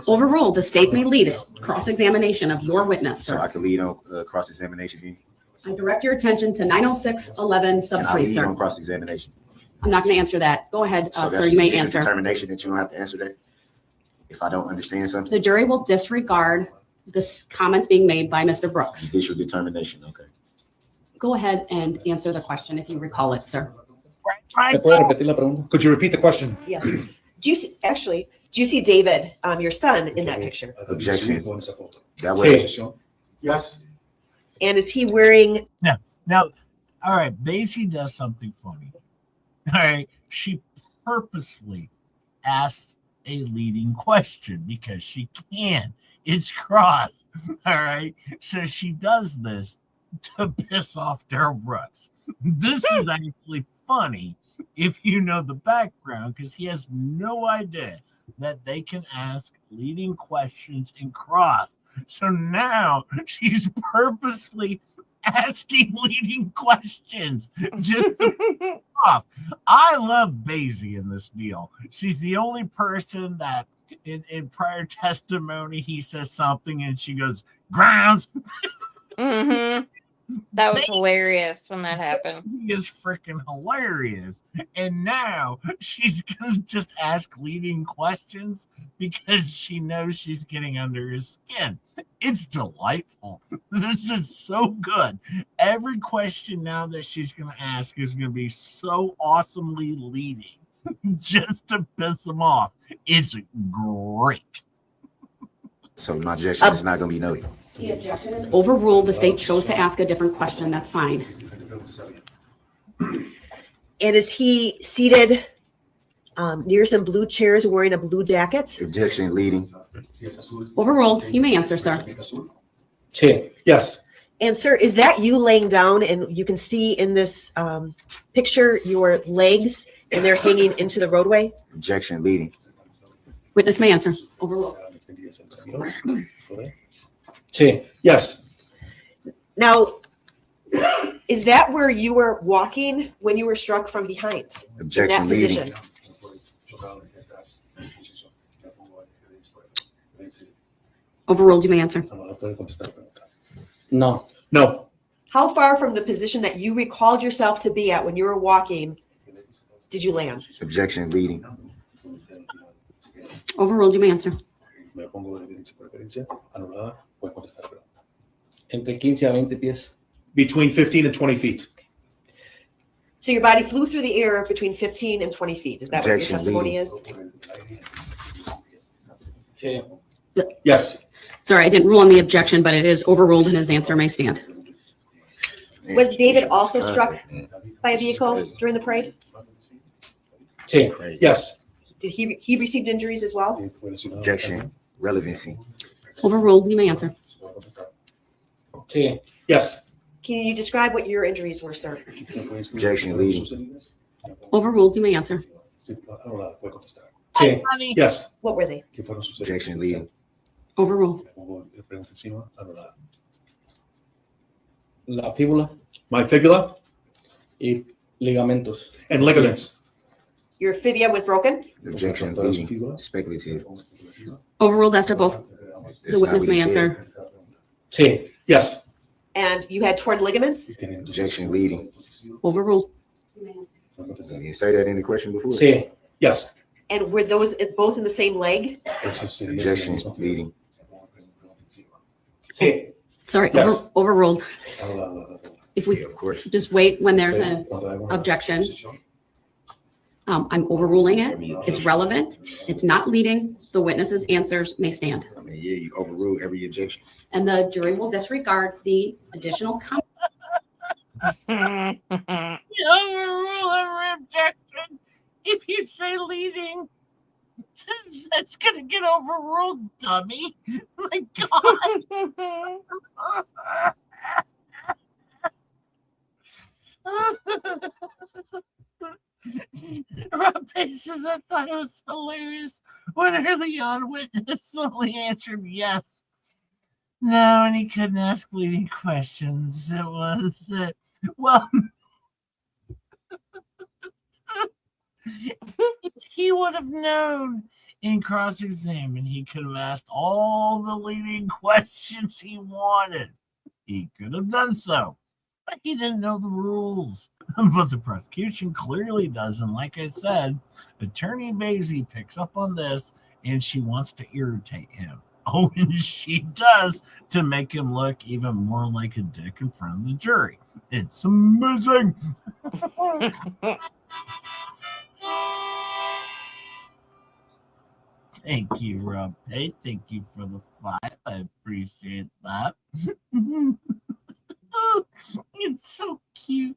Overruled. The state may lead. It's cross-examination of your witness, So I sir. can lead on cross-examination. I direct your attention to 906.11 sub And I 3, lead sir. on cross-examination. I'm not going to answer that. Go ahead, So sir. You may that's answer. determination that you don't have to answer that if I don't understand something. The jury will disregard the comments being made by Mr. Brooks. Judicial determination. Okay. Go ahead and answer the question if you recall it, sir. Could you repeat the question? Yes. Do you see, actually, do you see David, your son, in that picture? Objection. That was. Yes. And is he wearing? Now, all right, Basie does something funny. All right, she purposefully asks a leading question because she can. It's cross. All right, so she does this to piss off Daryl Brooks. This is actually funny if you know the background, because he has no idea that they can ask leading questions in cross. So now she's purposely asking leading questions just to piss off. I love Basie in this deal. She's the only person that in prior testimony he says something and she goes, grounds. Mm-hmm. That was hilarious when that happened. He is freaking hilarious. And now she's going to just ask leading questions because she knows she's getting under his skin. It's delightful. This is so good. Every question now that she's going to ask is going to be so awesomely leading just to piss him off. It's great. So my objection is not going to be noted. The objection is overruled. The state chose to ask a different question. That's fine. And is he seated near some blue chairs wearing a blue jacket? Objection leading. Overruled. You may answer, sir. Yes. And sir, is that you laying down? And you can see in this picture your legs and they're hanging into the roadway? Objection leading. Witness may answer. Overruled. Yes. Now, is that where you were walking when you were struck from behind? Objection in that leading. position? Overruled. You may answer. No. No. How far from the position that you recalled yourself to be at when you were walking did you land? Objection leading. Overruled. You may answer. Entre 15 a 20 pies. Between 15 and 20 feet. So your body flew through the air between 15 and 20 feet. Is that what your Objection testimony leading. is? Yes. Sorry, I didn't rule on the objection, but it is overruled and his answer may stand. Was David also struck by a vehicle during the parade? Yes. Did he received injuries as well? Objection relevancy. Overruled. You may answer. Yes. Can you describe what your injuries were, sir? Objection leading. Overruled. You may answer. Yes. What were they? Objection leading. Overruled. La fíbula My fibula y ligamentos. and ligaments. Your fibia was broken? Objection leading. Speculative. Overruled as to both. The That's not witness what may he said. answer. Yes. And you had torn ligaments? Objection leading. Overruled. Did you say that in the question before? Yes. And were those both in the same leg? Objection leading. Sorry, Yes. overruled. If we Of course. just wait when there's an objection. I'm overruling it. It's relevant. It's not leading. The witness's answers may stand. I mean, yeah, you overrule every objection. And the jury will disregard the additional comment. You overrule every objection. If you say leading, that's gonna get overruled, dummy. My God. Rob says, I thought it was hilarious when early on witness only answered yes. No, and he couldn't ask leading questions. It was, well, he would have known in cross-examine. He could have asked all the leading questions he wanted. He could have done so, but he didn't know the rules. But the prosecution clearly does. And like I said, Attorney Basie picks up on this and she wants to irritate him. Oh, and she does, to make him look even more like a dick in front of the jury. It's amazing. Thank you, Rob. Hey, thank you for the 5. I appreciate that. It's so cute.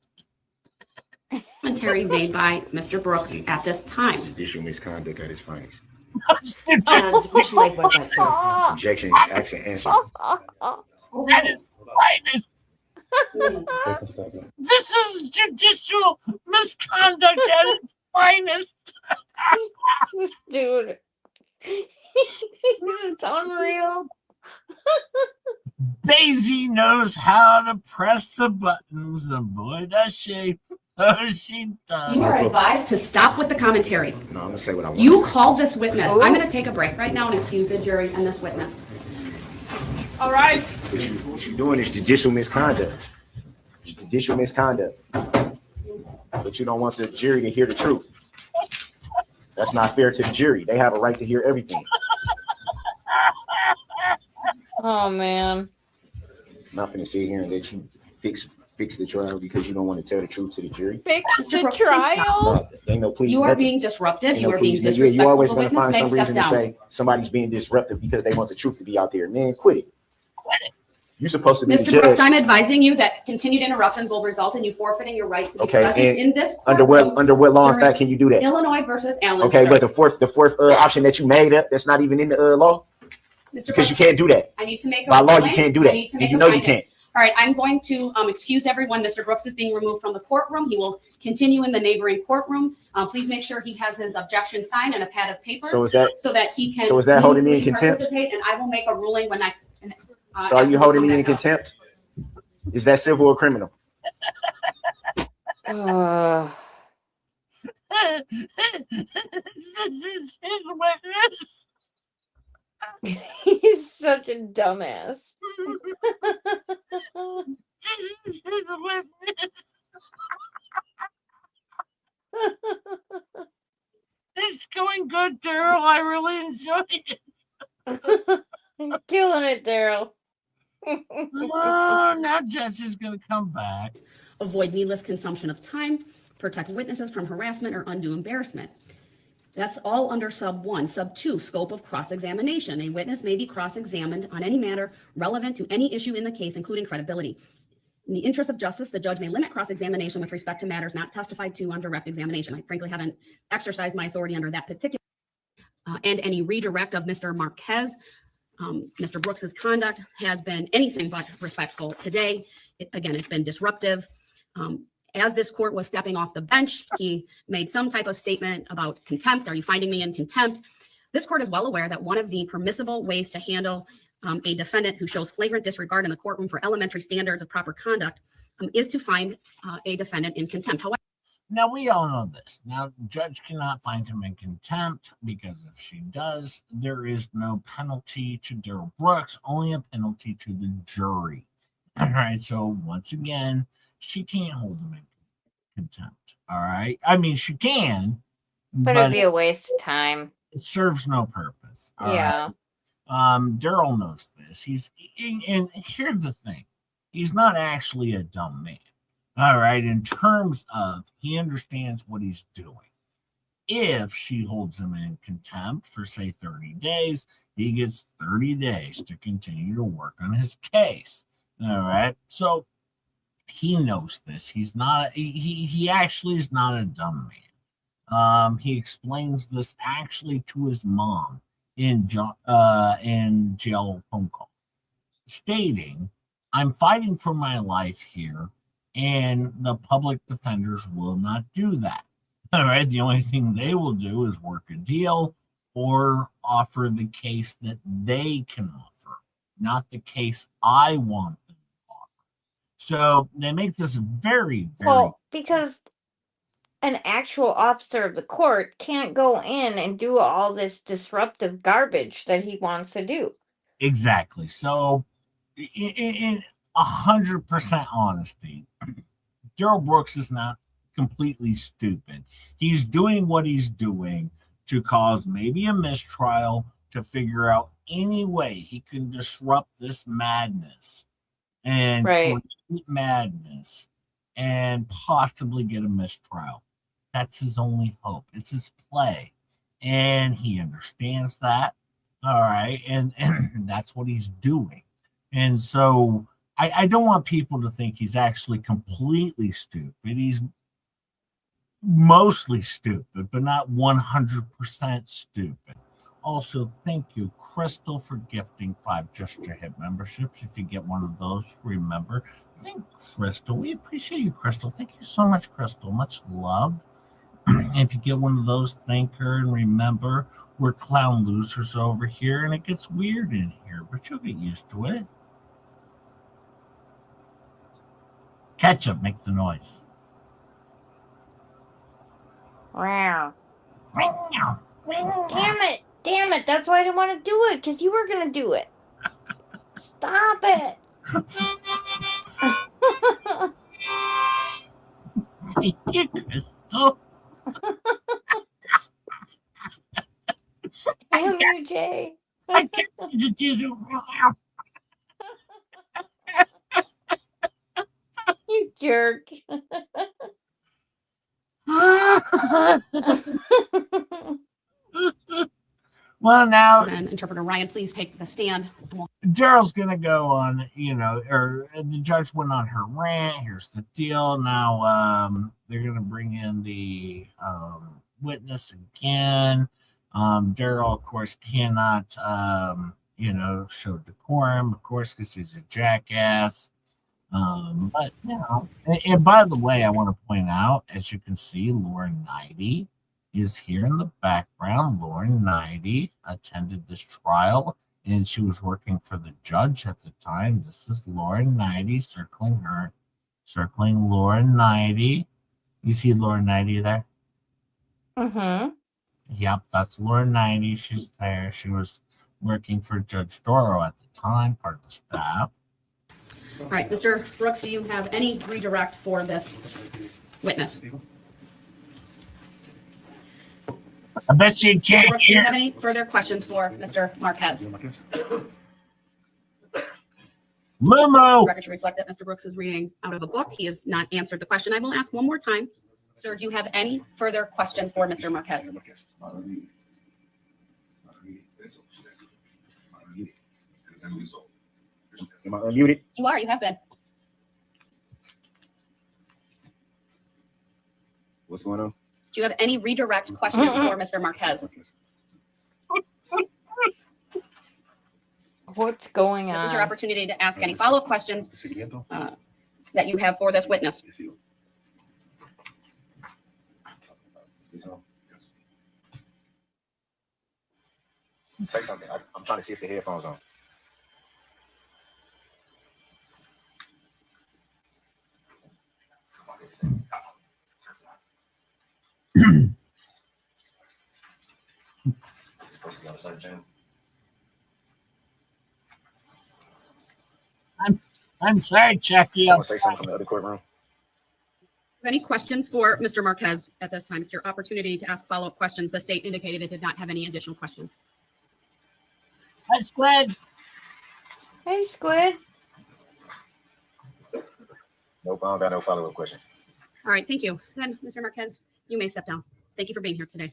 Commentary made by Mr. Brooks at this time. Judicial misconduct at its finest. And which leg was that, sir? Objection, action, answer. That is finest. This is judicial misconduct at its finest. Dude. It's unreal. Daisy knows how to press the buttons, and boy, does she. Oh, she does. You are advised to stop with the commentary. No, I'm gonna say what I want. You called this witness. I'm going to take a break right now and excuse the jury and this witness. All right. What you're doing is judicial misconduct. Judicial misconduct. But you don't want the jury to hear the truth. That's not fair to the jury. They have a right to hear everything. Oh, man. I'm not gonna sit here and let you fix the trial because you don't want to tell the truth to the jury. Fix the Brooks, please trial? No, ain't no please. You are nothing. being disruptive. Ain't You no are being please. disrespectful. You always The gonna witness find may some step reason to down. say somebody's being disruptive because they want the truth to be out there. Man, quit it. You're supposed to be the Mr. Brooks, judge. I'm advising you that continued interruptions will result in you forfeiting your right to be Okay, present and in this Under courtroom what law and during fact can you do that? Illinois versus Allen. Okay, sir. but the fourth option that you made up, that's not even in the law, Mr. because you Brooks, can't do that. I need to make a By law, you ruling. can't do I that. need to And make you a know you finding. can't. All right, I'm going to excuse everyone. Mr. Brooks is being removed from the courtroom. He will continue in the neighboring courtroom. Please make sure he has his objection signed and a pad of paper So is that he can so is that holding me in meaningfully contempt? participate, and I will make a ruling when I. So are you after we holding come me in back up. contempt? Is that civil or criminal? This is his witness. He's such a dumbass. This is his witness. It's going good, Daryl. I really enjoy it. I'm killing it, Daryl. Oh, now Judge is going to come back. Avoid needless consumption of time, protect witnesses from harassment or undue embarrassment. That's all under sub 1. Sub 2, scope of cross-examination. A witness may be cross-examined on any matter relevant to any issue in the case, including credibility. In the interest of justice, the judge may limit cross-examination with respect to matters not testified to on direct examination. I frankly haven't exercised my authority under that particular and any redirect of Mr. Marquez. Mr. Brooks's conduct has been anything but respectful today. Again, it's been disruptive. As this court was stepping off the bench, he made some type of statement about contempt. Are you finding me in contempt? This court is well aware that one of the permissible ways to handle a defendant who shows flagrant disregard in the courtroom for elementary standards of proper conduct is to find a defendant in contempt. However, now, we all know this. Now, judge cannot find him in contempt because if she does, there is no penalty to Daryl Brooks, only a penalty to the jury. All right. So, once again, she can't hold him in contempt. All right. I mean, she can, but it'd be a waste of time. It serves no purpose. All yeah. Right? Daryl knows this. And here's the thing. He's not actually a dumb man. All right, in terms of he understands what he's doing. If she holds him in contempt for, say, 30 days, he gets 30 days to continue to work on his case. All right, so he knows this. He's not. He actually is not a dumb man. He explains this actually to his mom in jail phone call, stating, "I'm fighting for my life here, and the public defenders will not do that." All right, the only thing they will do is work a deal or offer the case that they can offer, not the case I want them to offer. So they make this very, very Well, because an actual officer of the court can't go in and do all this disruptive garbage that he wants to do. exactly. So, in 100% honesty, Daryl Brooks is not completely stupid. He's doing what he's doing to cause maybe a mistrial, to figure out any way he can disrupt this madness and Right. create madness and possibly get a mistrial. That's his only hope. It's his play. And he understands that. All right. And that's what he's doing. And so I don't want people to think he's actually completely stupid. He's mostly stupid, but not 100% stupid. Also, thank you, Crystal, for gifting 5 Just Your Hip memberships. If you get one of those, remember, thank Crystal. We appreciate you, Crystal. Thank you so much, Crystal. Much love. If you get one of those, thank her. And remember, we're clown losers over here, and it gets weird in here, but you'll get used to it. Ketchup, make the noise. Wow. Damn it. That's why I didn't want to do it, because you were going to do it. Stop it. Thank you, Crystal. Damn you, Jay. I get you to do You jerk. Well, now, And Interpreter Ryan, please take the stand. Daryl's going to go on, or the judge went on her rant. Here's the deal. Now, they're going to bring in the witness again. Daryl, of course, cannot, show decorum, of course, because he's a jackass. But, and by the way, I want to point out, as you can see, Lauren Knighty is here in the background. Lauren Knighty attended this trial, and she was working for the judge at the time. This is Lauren Knighty, circling Lauren Knighty. You see Lauren Knighty there? Mm-hmm. Yep, that's Lauren Knighty. She's there. She was working for Judge Doro at the time, part of the staff. All right, Mr. Brooks, do you have any redirect for this witness? I bet you can't Mr. Brooks, do you hear. have any further questions for Mr. Marquez? Momo. Record to reflect that Mr. Brooks is reading out of a book. He has not answered the question. I will ask one more time. Sir, do you have any further questions for Mr. Marquez? Am I unmuted? You are, you have been. What's going on? Do you have any redirect questions for Mr. Marquez? What's going on? This is your opportunity to ask any follow-up questions that you have for this witness. Say something. I'm trying to see if the headphones on. I'm sorry, Chucky. Someone say something from the other courtroom. Any questions for Mr. Marquez at this time? It's your opportunity to ask follow-up questions. The state indicated it did not have any additional questions. Hi, Squid. Hey, Squid. Nope, I don't got no follow-up question. All right, thank you. Then, Mr. Marquez, you may step down. Thank you for being here today.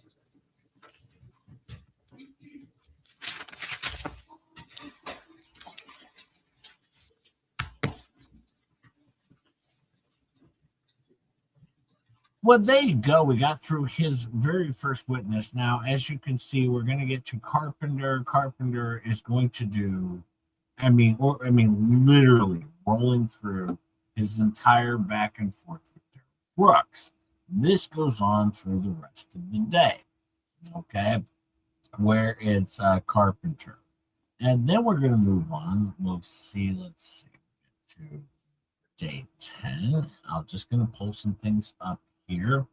Well, there you go. We got through his very first witness. Now, as you can see, we're going to get to Carpenter. Carpenter is going to do, literally rolling through his entire back and forth with Derek Brooks. This goes on through the rest of the day, okay, where it's Carpenter. And then we're going to move on. Let's see, to day 10. I'm just going to pull some things up here,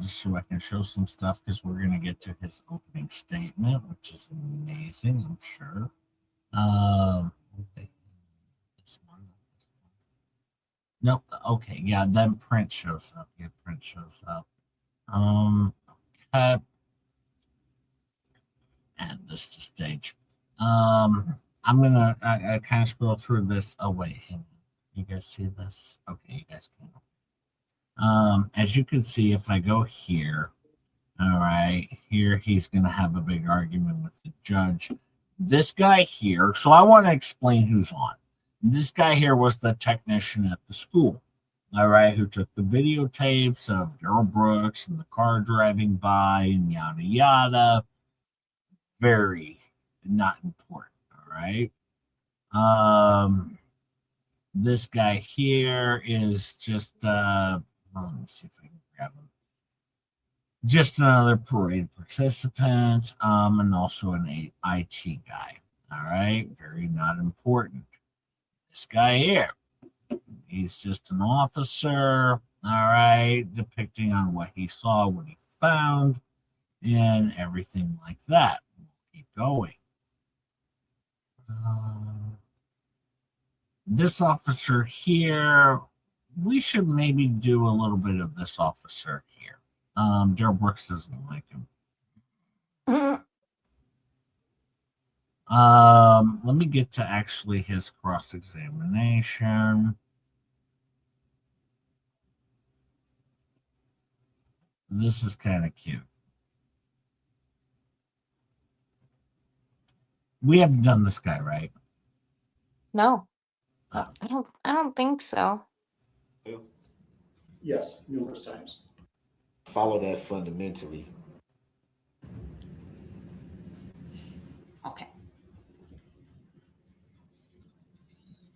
just so I can show some stuff, because we're going to get to his opening statement, which is amazing, I'm sure. This one. Nope. Okay. Yeah. Then print shows up. Yeah, print shows up. Okay. And this to stage. I'm gonna I kind of scroll through this. Oh wait, hang on. You guys see this? Okay, you guys can. As you can see, if I go here, all right, here he's gonna have a big argument with the judge. This guy here. So I want to explain who's on. This guy here was the technician at the school, all right, who took the videotapes of Daryl Brooks and the car driving by and yada yada. Very not important, all right. This guy here is just let me see if I can grab him. Just another parade participant, and also an IT guy. All right, very not important. This guy here, he's just an officer, all right, depicting on what he saw, what he found, and everything like that. We'll keep going. This officer here, we should maybe do a little bit of this officer here. Daryl Brooks doesn't like him. Let me get to actually his cross-examination. This is kind of cute. We haven't done this guy, right? No, Oh. I don't think so. Yes, numerous times. Follow that fundamentally. Okay.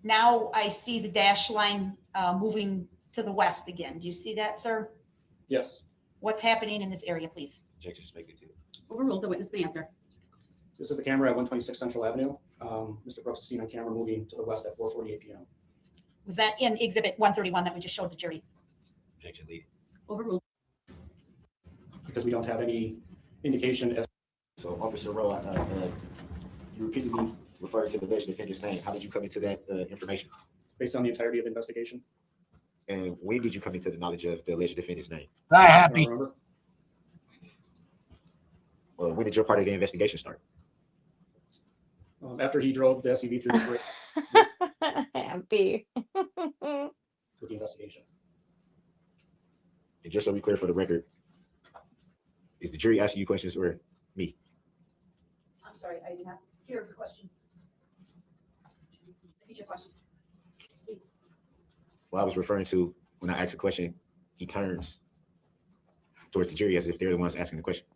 Now I see the dash line moving to the west again. Do you see that, sir? Yes. What's happening in this area, please? Objection is making it. Overruled. The witness may answer. This is the camera at 126 Central Avenue. Mr. Brooks is seen on camera moving to the west at 4:48 p.m. Was that in exhibit 131 that we just showed the jury? Objection lead. Overruled. Because we don't have any indication as. So, Officer Rowe, you repeatedly referred to the alleged defendant's name. How did you come into that information? Based on the entirety of the investigation. And when did you come into the knowledge of the alleged defendant's name? Not I don't happy. remember. Well, when did your part of the investigation start? After he drove the SUV through the bridge Happy. with the investigation. And just so we clear for the record, is the jury asking you questions or me? I'm sorry, I did not hear the question. Repeat your question. Well, I was referring to when I ask a question, he turns towards the jury as if they're the ones asking the question.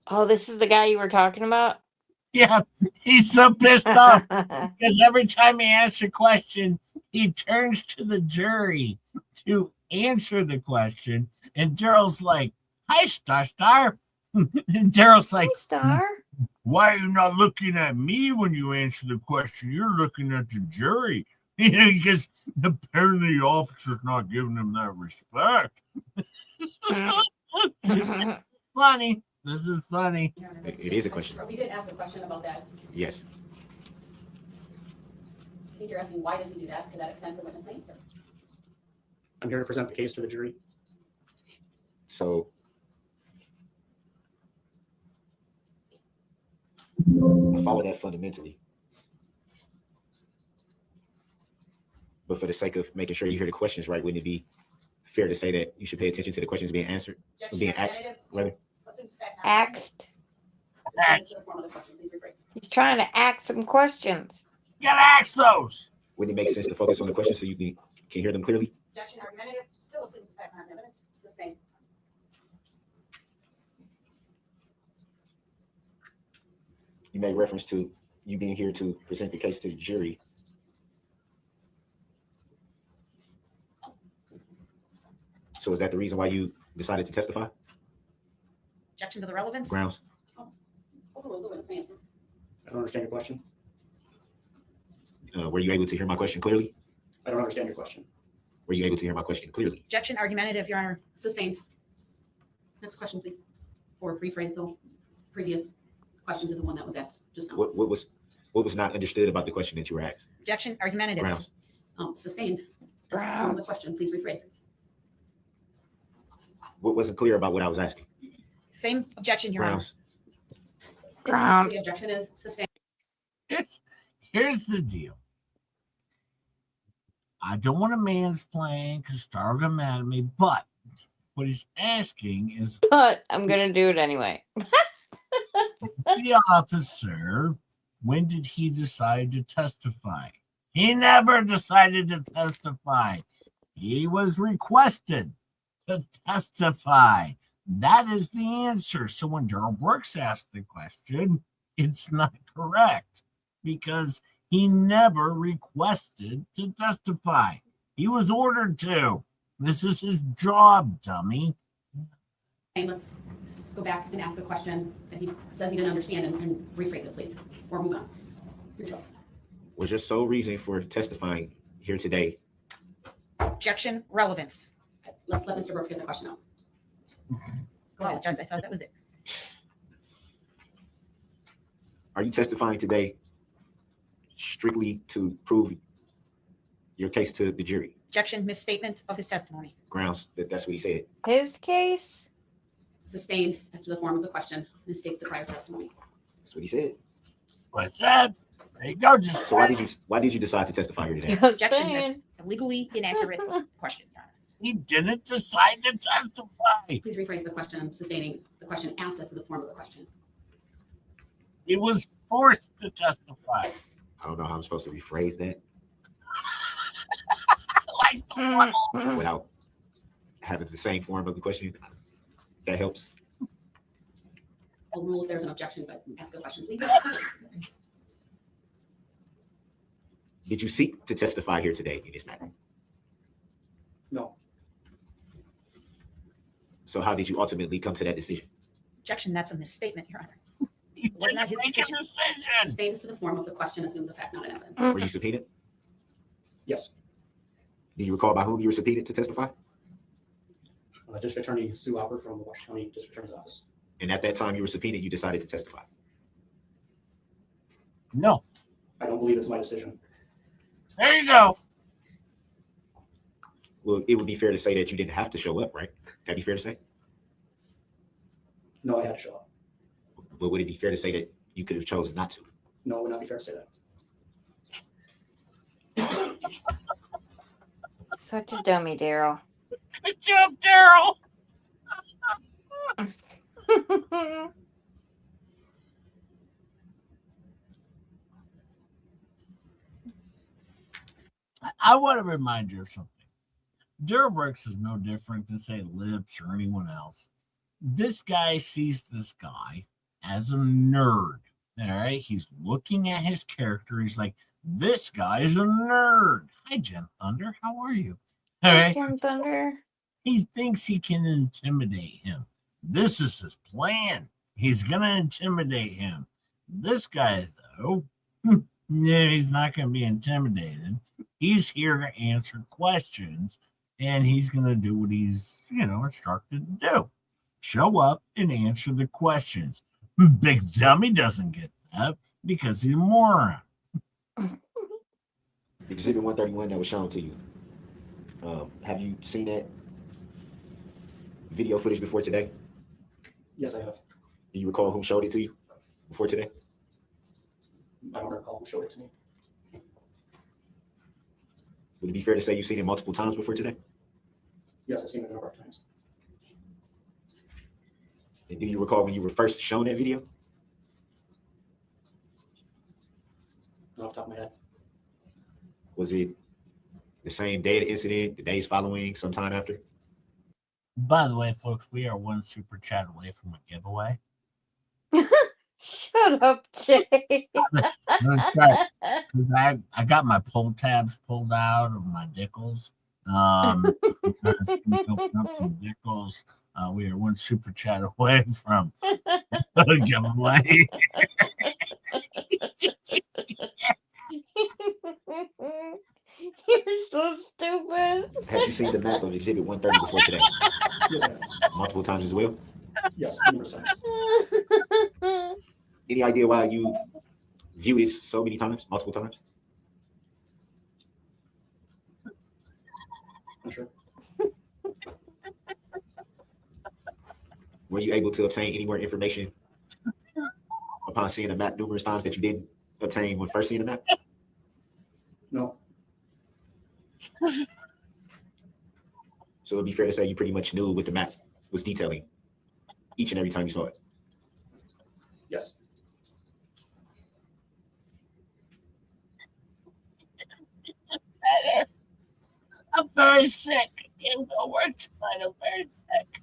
Oh, this is the guy you were talking about? Yeah, he's so pissed off because every time he asks a question, he turns to the jury to answer the question. And Daryl's like, "Hi, Star." And Daryl's like, Hey, Star. "Why are you not looking at me when you answer the question? You're looking at the jury." Because apparently the officer's not giving him that respect. Funny. This is funny. It is a question. We did ask a question about that. Yes. I think you're asking why does he do that to that extent, the witness may answer. I'm here to present the case to the jury. So I follow that fundamentally. But for the sake of making sure you hear the questions right, wouldn't it be fair to say that you should pay attention to the questions being answered, or being asked, rather? Axed. He's trying to ask some questions. You gotta ask those. Wouldn't it make sense to focus on the questions so you can hear them clearly? Objection argumentative, still assumes the fact on evidence. Sustained. You made reference to you being here to present the case to the jury. So is that the reason why you decided to testify? Objection to the relevance? Grounds? The witness may answer. I don't understand your question. Were you able to hear my question clearly? I don't understand your question. Were you able to hear my question clearly? Objection argumentative, Your Honor. Sustained. Next question, please. Or rephrase the previous question to the one that was asked just now. What was not understood about the question that you were asked? Objection argumentative. Grounds? Sustained. That's the form of the question. Please rephrase. What wasn't clear about what I was asking? Same objection, Your Honor. Grounds? The objection is sustained. Here's the deal. I don't want a mansplain because Star will get mad at me, but what he's asking is But I'm gonna do it anyway. the officer, when did he decide to testify? He never decided to testify. He was requested to testify. That is the answer. So when Daryl Brooks asked the question, it's not correct because he never requested to testify. He was ordered to. This is his job, dummy. Okay, let's go back and ask the question that he says he didn't understand and rephrase it, please, or move on. Your choice. Was your sole reason for testifying here today? Objection relevance. Let's let Mr. Brooks get the question out. Go ahead, Judge. I thought that was it. Are you testifying today strictly to prove your case to the jury? Objection misstatement of his testimony. Grounds that that's what he said. His case? Sustained as to the form of the question. Misstates the prior testimony. That's what he said. What I said. There you go. Just So why did you decide to testify here today? Objection. That's a legally inaccurate question, Your Honor. he didn't decide to testify. Please rephrase the question, sustaining the question asked as to the form of the question. He was forced to testify. I don't know how I'm supposed to rephrase that Like the one. without having the same form of the question. That helps. I'll rule if there's an objection, but ask a question, please. Did you seek to testify here today in this matter? No. So how did you ultimately come to that decision? Objection. That's a misstatement, Your Honor. He Was not didn't his make a decision. decision. Sustained as to the form of the question assumes a fact, not an evidence. Were you subpoenaed? Yes. Do you recall by whom you were subpoenaed to testify? District Attorney Sue Opper from the Washington County District Attorney's Office. And at that time you were subpoenaed, you decided to testify. No. I don't believe it's my decision. There you go. Well, it would be fair to say that you didn't have to show up, right? That'd be fair to say? No, I had to show up. But would it be fair to say that you could have chosen not to? No, it would not be fair to say that. Such a dummy, Daryl. Good job, Daryl. I want to remind you of something. Daryl Brooks is no different than, say, Lips or anyone else. This guy sees this guy as a nerd. All right. He's looking at his character. He's like, this guy's a nerd. Hi, Jen Thunder. How are you? All right. Jim Thunder. He thinks he can intimidate him. This is his plan. He's going to intimidate him. This guy, though, yeah, he's not going to be intimidated. He's here to answer questions, and he's going to do what he's, instructed to do. Show up and answer the questions. Big Dummy doesn't get that because he's a moron. Exhibit 131 that was shown to you. Have you seen that video footage before today? Yes, I have. Do you recall who showed it to you before today? I don't recall who showed it to me. Would it be fair to say you've seen it multiple times before today? Yes, I've seen it a number of times. And do you recall when you were first shown that video? Not off the top of my head. Was it the same day of the incident, the days following, sometime after? By the way, folks, we are one super chat away from a giveaway. Shut up, Jay. That's right. 'Cause I got my pull tabs pulled out of my Dickles. Let's open up some Dickles. We are one super chat away from a giveaway. You're so stupid. Have you seen the map of Exhibit 130 before today? Yes, I have. Multiple times as well? Yes, numerous times. Any idea why you viewed it so many times, multiple times? I'm sure. Were you able to obtain any more information upon seeing the map numerous times that you didn't obtain when first seeing the map? No. So it'd be fair to say you pretty much knew what the map was detailing each and every time you saw it. Yes. I'm very sick. I can't go work tonight. I'm very sick.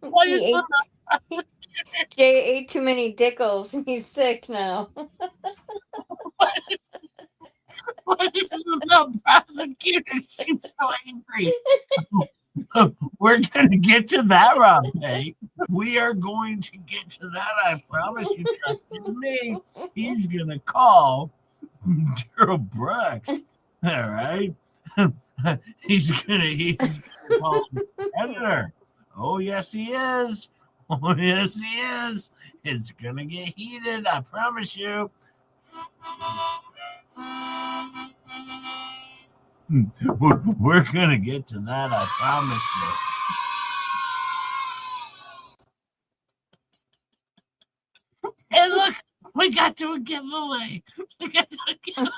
What is He the Jay ate too many Dickles. He's sick now. What is the prosecutor seems so angry? We're gonna get to that, Rob Pay. We are going to get to that. I promise you. Trust in me. He's gonna call Daryl Brooks. All right. he's gonna call the editor. Oh yes, he is. Oh yes, he is. It's gonna get heated. I promise you. We're gonna get to that. I promise you. Hey, look, we got to a giveaway. We got to a giveaway.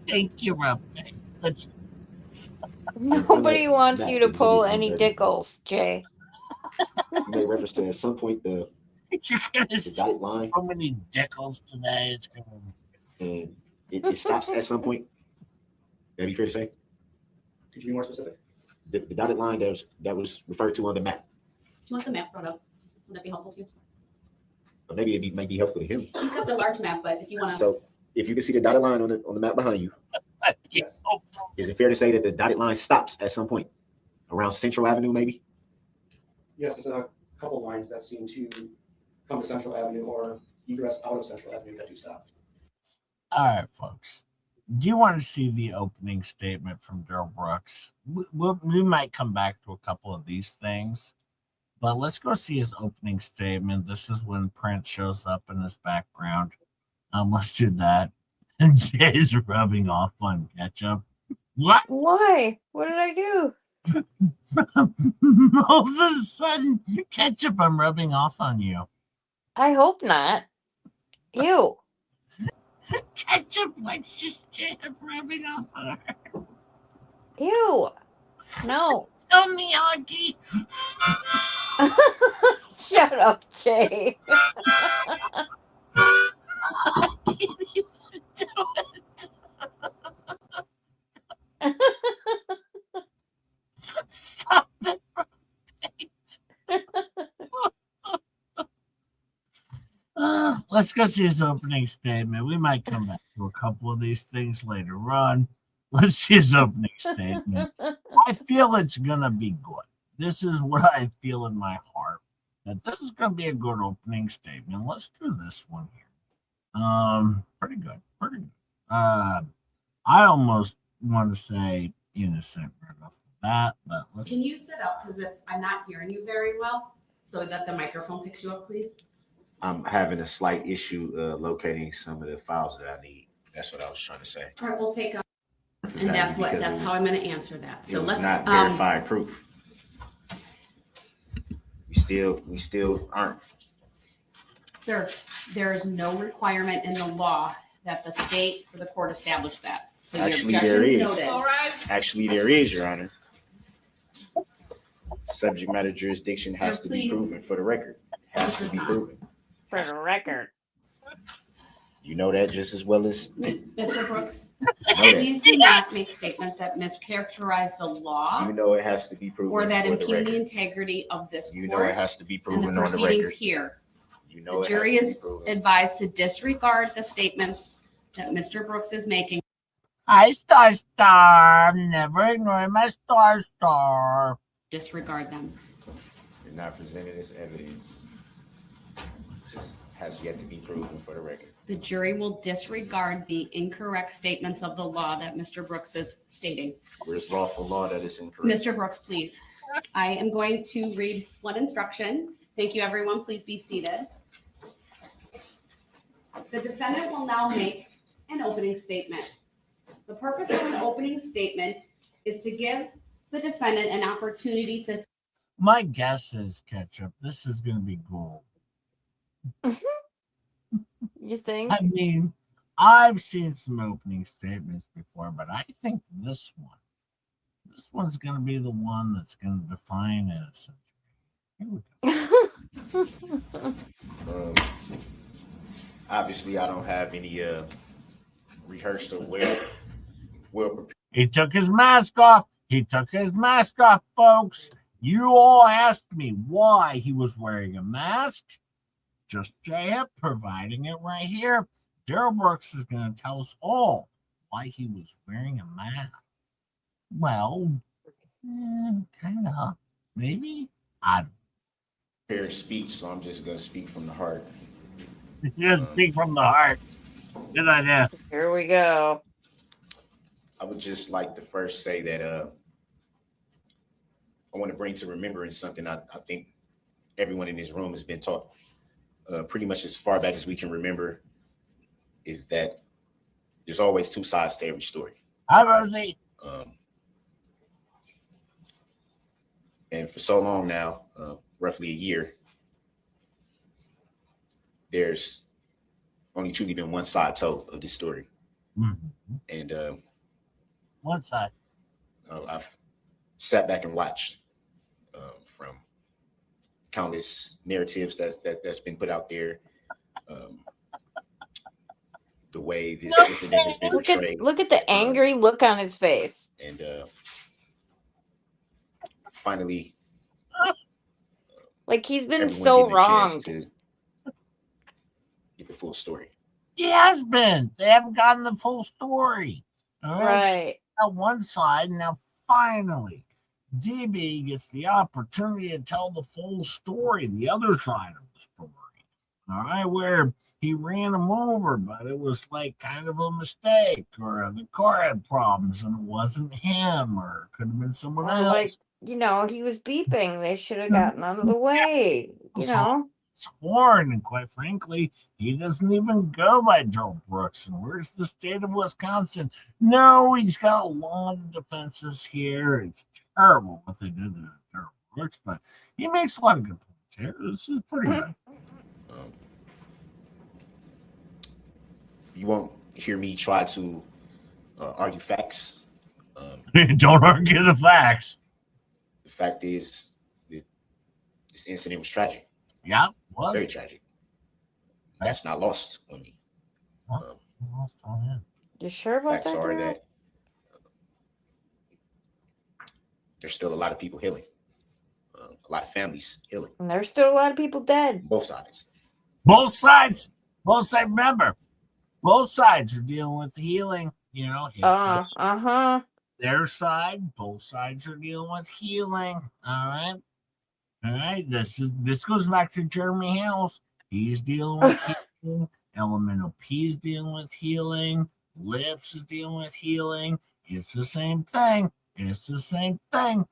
Thank you, Rob. Nobody wants you to pull any Dickles, Jay. You made reference to at some point the dotted line. So many Dickles today. It's gonna... And it stops at some point. That'd be fair to say. Could you be more specific? The dotted line that was referred to on the map. Do you want the map brought up? Would that be helpful to you? Or maybe it might be helpful to him. He's got the large map, but if you want to. So if you can see the dotted line on the map behind you, Yes. is it fair to say that the dotted line stops at some point around Central Avenue, maybe? Yes, there's a couple lines that seem to come to Central Avenue or egress out of Central Avenue that do stop. All right, folks. Do you want to see the opening statement from Daryl Brooks? We might come back to a couple of these things, but let's go see his opening statement. This is when Prince shows up in his background. Let's do that. And Jay's rubbing off on Ketchup. What? Why? What did I do? All of a sudden, Ketchup, I'm rubbing off on you. I hope not. Ew. Ketchup likes just Jay rubbing off on her. Ew. No. Tell me, Augie. Shut up, Jay. I can't even do it. Stop it, let's go see his opening statement. We might come back to a couple of these things later on. Let's see his opening statement. I feel it's gonna be good. This is what I feel in my heart. That this is gonna be a good opening statement. Let's do this one here. Pretty good. Pretty good. I almost want to say innocent right off the bat, but let's. Can you sit up because I'm not hearing you very well, so that the microphone picks you up, please. I'm having a slight issue locating some of the files that I need. That's what I was trying to say. All right, we'll take. And that's how I'm going to answer that. So let's. Not verified proof. We still aren't. Sir, there is no requirement in the law that the state or the court establish that. So Actually, your there is. noted. Actually, there is, Your Honor. Subject matter jurisdiction has to be proven for the record. Has to be proven. For the record. You know that just as well as Mr. Brooks, you know that. please do not make statements that mischaracterize the law You know it has to be proven or that for the impugn the record. integrity of this You know it court has to be and proven the on the proceedings record. here. You know The it jury has to is be proven. advised to disregard the statements that Mr. Brooks is making. I star, never ignore my star. Disregard them. You're not presented as evidence. Just has yet to be proven for the record. The jury will disregard the incorrect statements of the law that Mr. Brooks is stating. Where's lawful law that is incorrect? Mr. Brooks, please. I am going to read one instruction. Thank you, everyone. Please be seated. The defendant will now make an opening statement. The purpose of an opening statement is to give the defendant an opportunity to. My guess is, Ketchup, this is going to be gold. You think? I mean, I've seen some opening statements before, but I think this one's going to be the one that's going to define innocence. Here we go. Obviously, I don't have any rehearsed or well prepared. He took his mask off. He took his mask off, folks. You all asked me why he was wearing a mask. Just JF providing it right here. Daryl Brooks is going to tell us all why he was wearing a mask. Well, kind of. Maybe. I don't know. Fair speech, so I'm just going to speak from the heart. You speak from the heart. Good idea. Here we go. I would just like to first say that I want to bring to remembrance something I think everyone in this room has been taught pretty much as far back as we can remember, is that there's always two sides to every story. Hi, Rosie. And for so long now, roughly a year, there's only truly been one side told of this story. Mm-hmm. And one side. I've sat back and watched from countless narratives that's been put out there. The way this incident has been portrayed. Look at the angry look on his face. And finally, like he's been everyone so getting a chance wronged. to get the full story. He has been. They haven't gotten the full story. All right. Right. On one side, now finally, DB gets the opportunity to tell the full story, the other side of the story. All right, where he ran him over, but it was like kind of a mistake, or the car had problems and it wasn't him, or it could have been someone else. Like, you know, he was beeping. They should have gotten out of the way. You know? Sworn, and quite frankly, he doesn't even go by Daryl Brooks. And where's the state of Wisconsin? No, he's got a lot of defenses here. It's terrible what they did to Daryl Brooks, but he makes a lot of good points here. This is pretty good. You won't hear me try to argue facts. Don't argue the facts. The fact is, this incident was tragic. Yeah, what? Very tragic. That's not lost on me. You sure about Facts that? are Daryl? that there's still a lot of people healing, a lot of families healing. And there's still a lot of people dead. Both sides. Both sides. Both sides. Remember, both sides are dealing with healing. You know, their side. Both sides are dealing with healing. All right. All right, this goes back to Jeremy Hales. He's dealing with healing. Elemental P is dealing with healing. Lips is dealing with healing. It's the same thing. It's the same thing.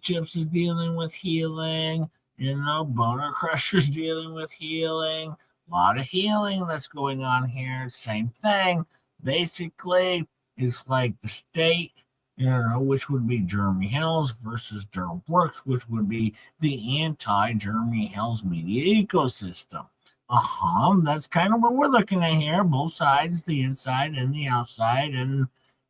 Chips is dealing with healing. You know, Boner Crusher's dealing with healing. A lot of healing that's going on here. Same thing. Basically, it's like the state, you know, which would be Jeremy Hales versus Daryl Brooks, which would be the anti-Jeremy Hales media ecosystem. That's kind of what we're looking at here. Both sides, the inside and the outside, and,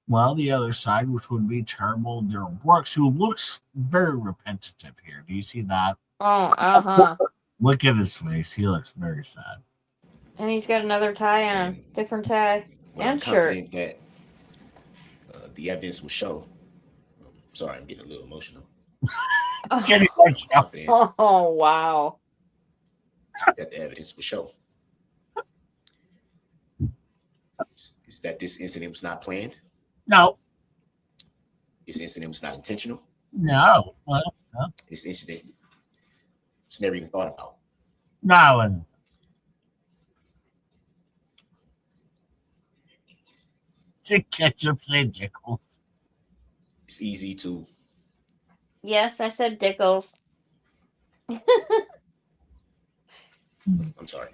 well, the other side, which would be terrible Daryl Brooks, who looks very repetitive here. Do you see that? Oh, Look at his face. He looks very sad. And he's got another tie on, different tie Well, I'm and shirt. confident that the evidence will show. Sorry, I'm getting a little emotional. Jenny, Confident Oh, wow. that the evidence will show is that this incident was not planned. No. This incident was not intentional. No. Well, no. This incident was never even thought about. No. And to Ketchup say Dickles. It's easy to. Yes, I said Dickles. I'm sorry.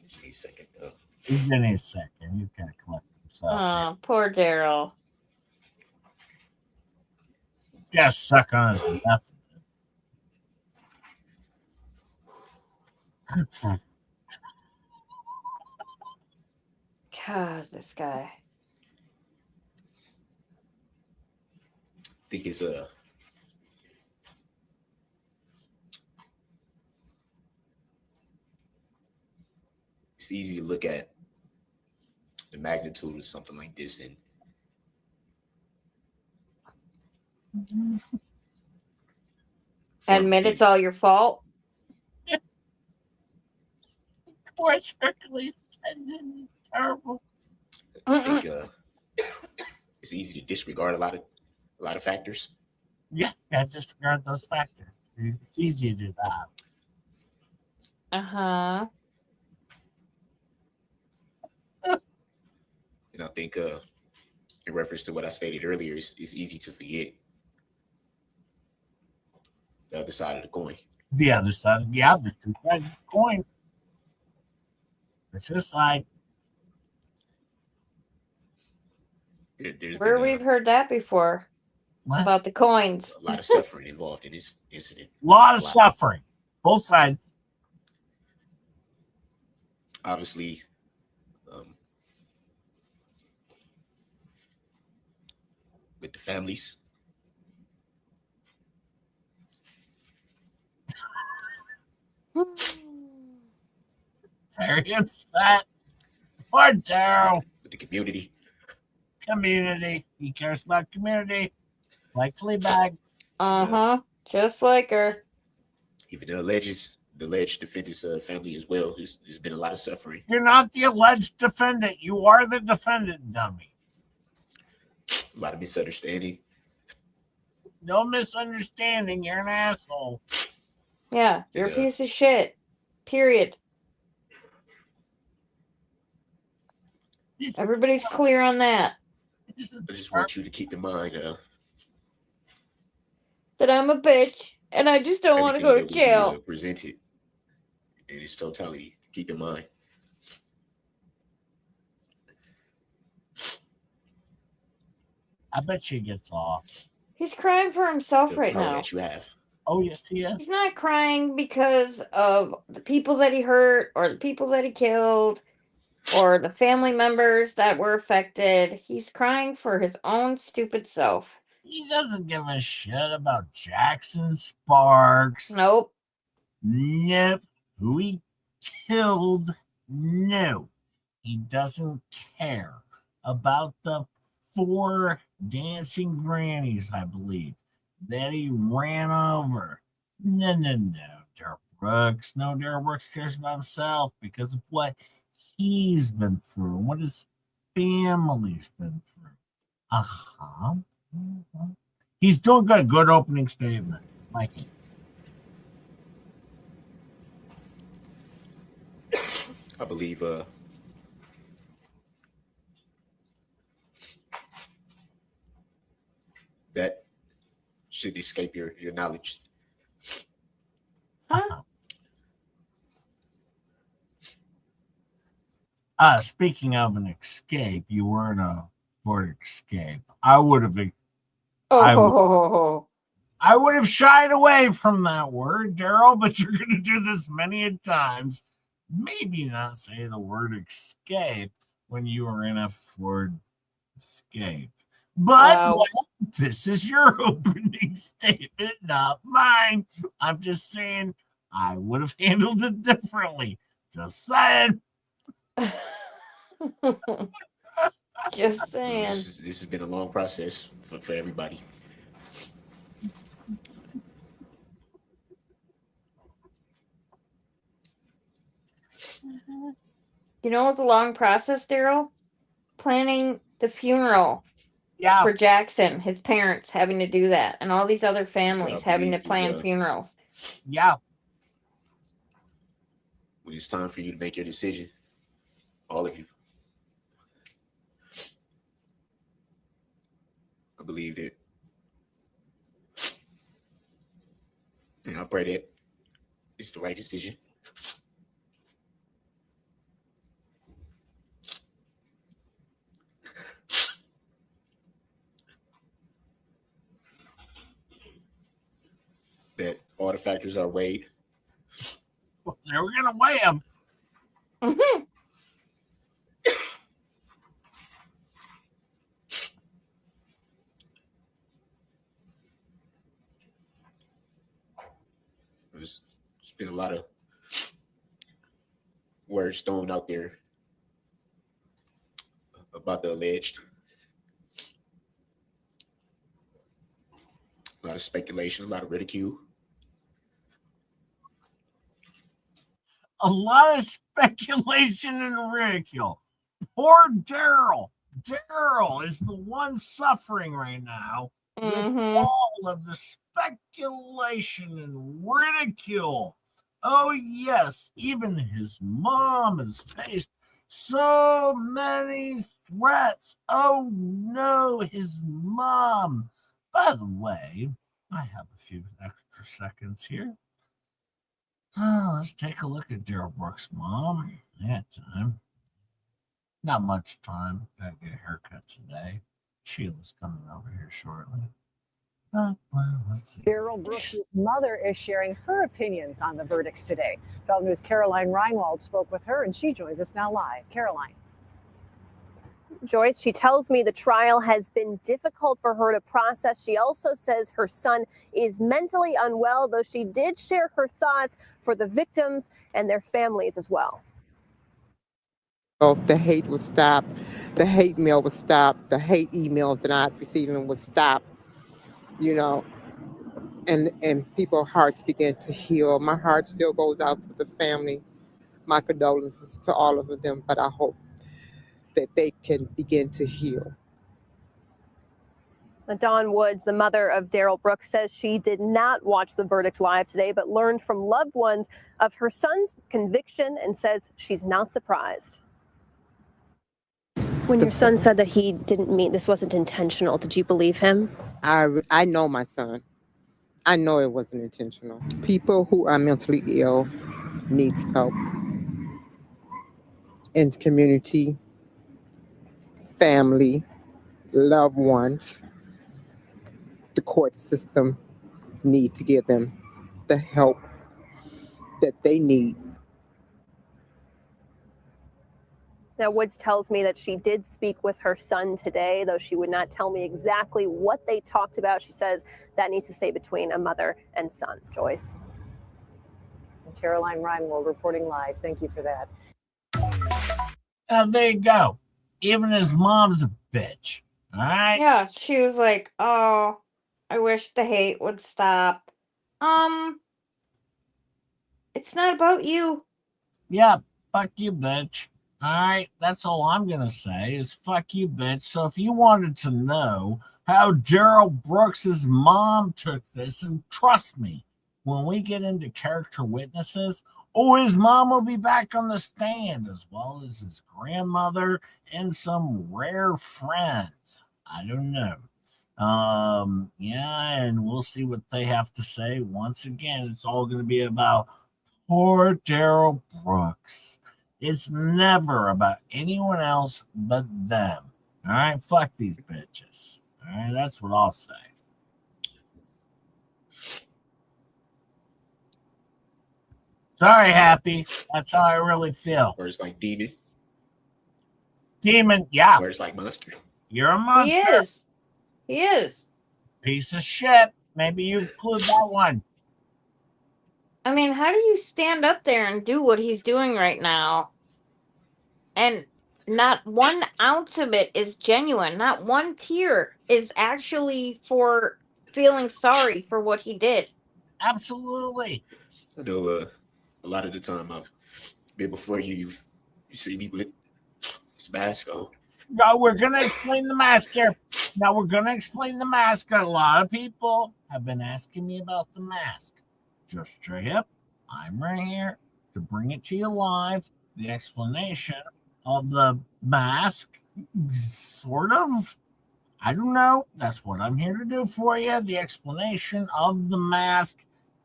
Just need a second. He's getting a second. He's got to collect himself. Oh, poor Daryl. Got to suck on his mouth. God, this guy. I think it's easy to look at the magnitude of something like this and Admit it's all your fault. Poor Hercules. Terrible. I think it's easy to disregard a lot of factors. Yeah, disregard those factors. It's easy to do that. Uh-huh. And I think in reference to what I stated earlier, it's easy to forget the other side of the coin. The other side, yeah, there's two sides of the coin. It's just like Where we've heard that before. What? About the coins. A lot of suffering involved in this incident. A lot of suffering. Both sides. Obviously, with the families. Very upset. Poor Daryl. With the community. Community. He cares about community. Like Fleabag. Uh-huh. Just like her. Even the alleged defendant's family as well. There's been a lot of suffering. You're not the alleged defendant. You are the defendant, dummy. A lot of misunderstanding. No misunderstanding. You're an asshole. Yeah, you're a piece of shit. Period. Everybody's clear on that. I just want you to keep in mind that I'm a bitch and I just don't want to go to jail. Presented in its totality. Keep in mind. I bet she gets off. He's crying for himself The right power now. that you have. Oh, yes, he is. He's not crying because of the people that he hurt or the people that he killed or the family members that were affected. He's crying for his own stupid self. He doesn't give a shit about Jackson Sparks. Nope. Nope. Who he killed? No. He doesn't care about the 4 dancing grannies, I believe, that he ran over. No, Daryl Brooks. No, Daryl Brooks cares about himself because of what he's been through and what his family's been through. Uh-huh. Mm-hmm. He's doing good. Good opening statement. Mikey. I believe that should escape your knowledge. Huh? Speaking of an escape, you were in a word escape. I would have shied away from that word, Daryl, but you're going to do this many times. Maybe not say the word escape when you were in a Ford Escape. But well, this is your opening statement, not mine. I'm just saying I would have handled it differently. Just saying. Just saying. This has been a long process for everybody. You know, it was a long process, Daryl. Planning the funeral Yeah. for Jackson, his parents having to do that, and all these other families having to believe plan he's, funerals. Yeah. When it's time for you to make your decision, all of you, I believe that, and I pray that it's the right decision. That all the factors are weighed. Well, they were going to weigh him. There's been a lot of words thrown out there about the alleged. A lot of speculation, a lot of ridicule. A lot of speculation and ridicule. Poor Daryl. Daryl is the one suffering right now with all of the speculation and ridicule. Oh, yes, even his mom has faced so many threats. Oh, no, his mom. By the way, I have a few extra seconds here. Let's take a look at Daryl Brooks' mom. Yeah, time. Not much time. Gotta get a haircut today. Sheila's coming over here shortly. Well, let's see. Daryl Brooks' mother is sharing her opinions on the verdicts today. 12 News' Caroline Reinwald spoke with her, and she joins us now live. Caroline. Joyce, she tells me the trial has been difficult for her to process. She also says her son is mentally unwell, though she did share her thoughts for the victims and their families as well. The hate was stopped, the hate mail was stopped, the hate emails that I'm receiving was stopped, and people's hearts began to heal. My heart still goes out to the family. My condolences to all of them, but I hope that they can begin to heal. Dawn Woods, the mother of Daryl Brooks, says she did not watch the verdict live today, but learned from loved ones of her son's conviction and says she's not surprised. When your son said that he didn't mean this wasn't intentional, did you believe him? I know my son. I know it wasn't intentional. People who are mentally ill need help. In the community, family, loved ones, the court system need to give them the help that they need. Now, Woods tells me that she did speak with her son today, though she would not tell me exactly what they talked about. She says that needs to stay between a mother and son. Joyce. Caroline Reinwald reporting live. Thank you for that. There you go. Even his mom's a bitch. All right? Yeah, she was like, oh, I wish the hate would stop. It's not about you. Yeah, fuck you, bitch. All right, that's all I'm going to say is fuck you, bitch. So if you wanted to know how Daryl Brooks' mom took this, and trust me, when we get into character witnesses, his mom will be back on the stand, as well as his grandmother and some rare friends. I don't know. Yeah, and we'll see what they have to say. Once again, it's all going to be about poor Daryl Brooks. It's never about anyone else but them. All right, fuck these bitches. All right, that's what I'll say. Sorry, Happy. That's how I really feel. Words like demon. Demon, yeah. Words like monster. You're a monster. He is. He is. Piece of shit. Maybe you include that one. I mean, how do you stand up there and do what he's doing right now? And not 1 ounce of it is genuine. Not one tear is actually for feeling sorry for what he did. Absolutely. I know a lot of the time I've been before you see me with this mask on. No, we're gonna explain the mask here. Now we're gonna explain the mask. A lot of people have been asking me about the mask. Just straight up, I'm right here to bring it to you live. The explanation of the mask, sort of. I don't know. That's what I'm here to do for you. The explanation of the mask.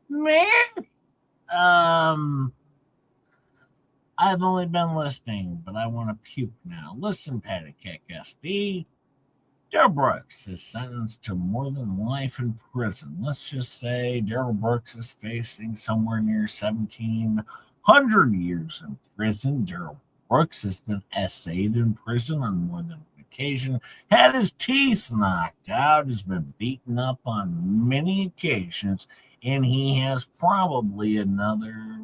Man, I've only been listening, but I want to puke now. Listen, Patty Cake SD. Daryl Brooks is sentenced to more than life in prison. Let's just say Daryl Brooks is facing somewhere near 1,700 years in prison. Daryl Brooks has been essayed in prison on more than one occasion, had his teeth knocked out, has been beaten up on many occasions, and he has probably another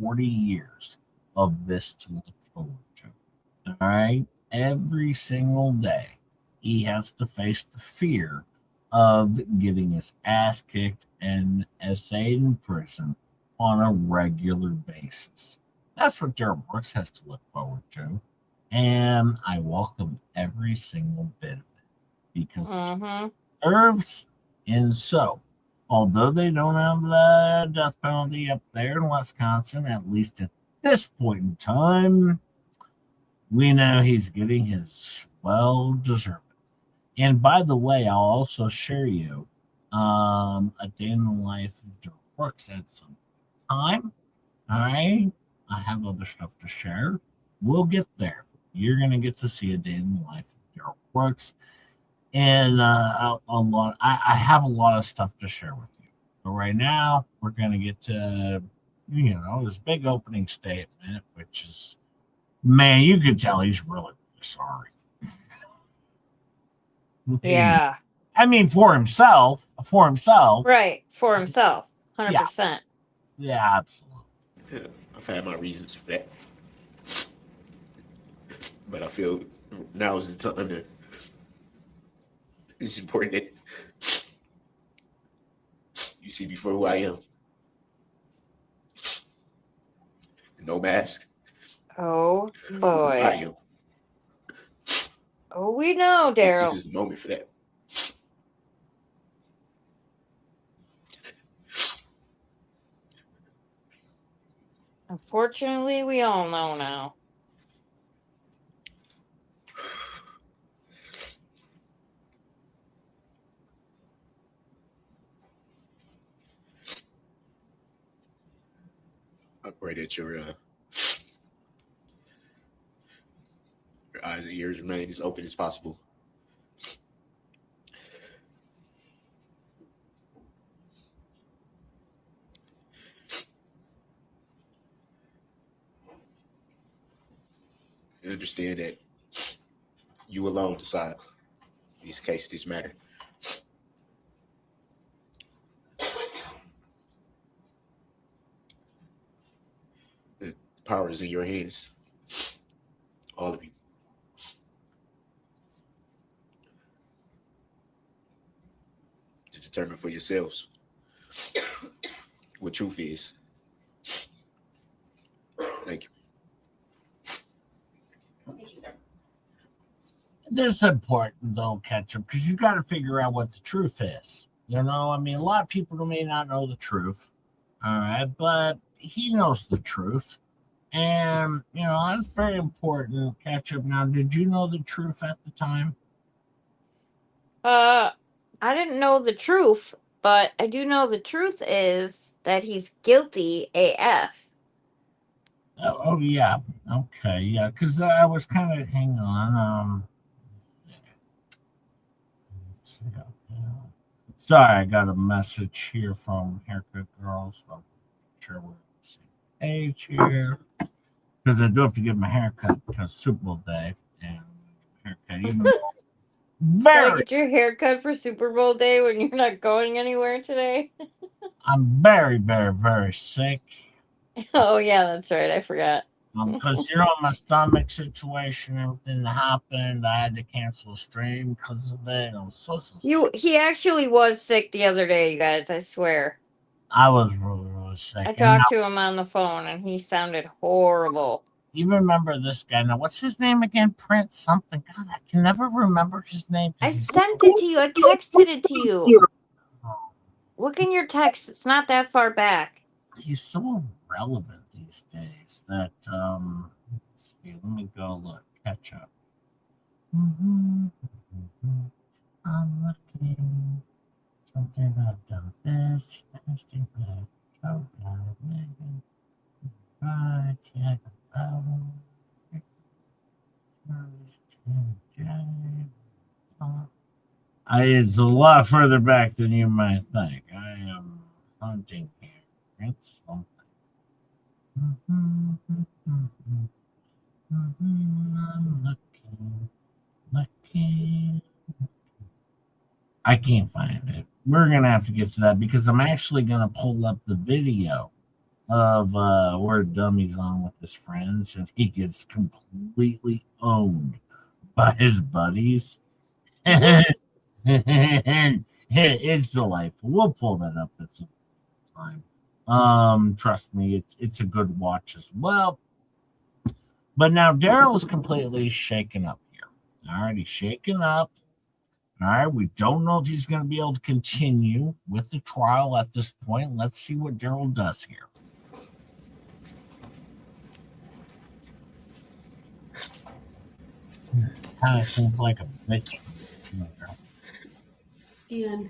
40 years of this to look forward to. All right? Every single day, he has to face the fear of getting his ass kicked and essayed in prison on a regular basis. That's what Daryl Brooks has to look forward to. And I welcome every single bit of it because it serves. And so, although they don't have the death penalty up there in Wisconsin, at least at this point in time, we know he's getting his well deserved. And by the way, I'll also share you a day in the life of Daryl Brooks at some time. All right. I have other stuff to share. We'll get there. You're going to get to see a day in the life of Daryl Brooks. And I have a lot of stuff to share with you. But right now, we're going to get to, this big opening statement, which is, man, you could tell he's really, really sorry. Yeah. I mean, for himself. Right. For himself. 100%. Yeah, absolutely. Yeah, I've had my reasons for that. But I feel now is the time that it's important that you see me for who I am. No mask. Oh, Who I boy. am. Oh, we know, This Daryl. is the moment for that. Unfortunately, we all know now. I pray that your eyes and ears remain as open as possible. And understand that you alone decide these cases, this matter. The power is in your hands. All of you. To determine for yourselves what truth is. Thank you. This is important, though, Ketchup, because you got to figure out what the truth is. A lot of people may not know the truth. All right, but he knows the truth. And, that's very important, Ketchup. Now, did you know the truth at the time? I didn't know the truth, but I do know the truth is that he's guilty AF. Oh yeah. Okay, yeah, because I was kind of, hang on. Sorry, I got a message here from Haircut Girls. So I'm sure we're on the same page here. Because I do have to get my haircut because Super Bowl day. And haircut, even Gotta get your haircut for Super Bowl day when you're not going anywhere today. I'm very, very, very sick. Oh, yeah, that's right. I forgot. Because my stomach situation, everything that happened, I had to cancel a stream because of it. I'm so He actually was sick the other day, you guys, I swear. I was really, really sick. I talked to him on the phone and he sounded horrible. You remember this guy now? What's his name again? Prince something. God, I can never remember his name. I sent it to you. I texted it to you. Look in your text. It's not that far back. He's so relevant these days that let's see, let me go look. Ketchup. I'm looking something about dumb fish, nasty bad, choke out, Megan. Right, yeah, it's a lot further back than you might think. I am hunting here. It's something. I'm looking. I can't find it. We're gonna have to get to that because I'm actually gonna pull up the video of where Dummy's on with his friends and he gets completely owned by his buddies. It's delightful. We'll pull that up at some time. Trust me, it's a good watch as well. But now Daryl's completely shaken up here. All right, he's shaken up. All right, we don't know if he's going to be able to continue with the trial at this point. Let's see what Daryl does here. Kind of seems like a bitch. And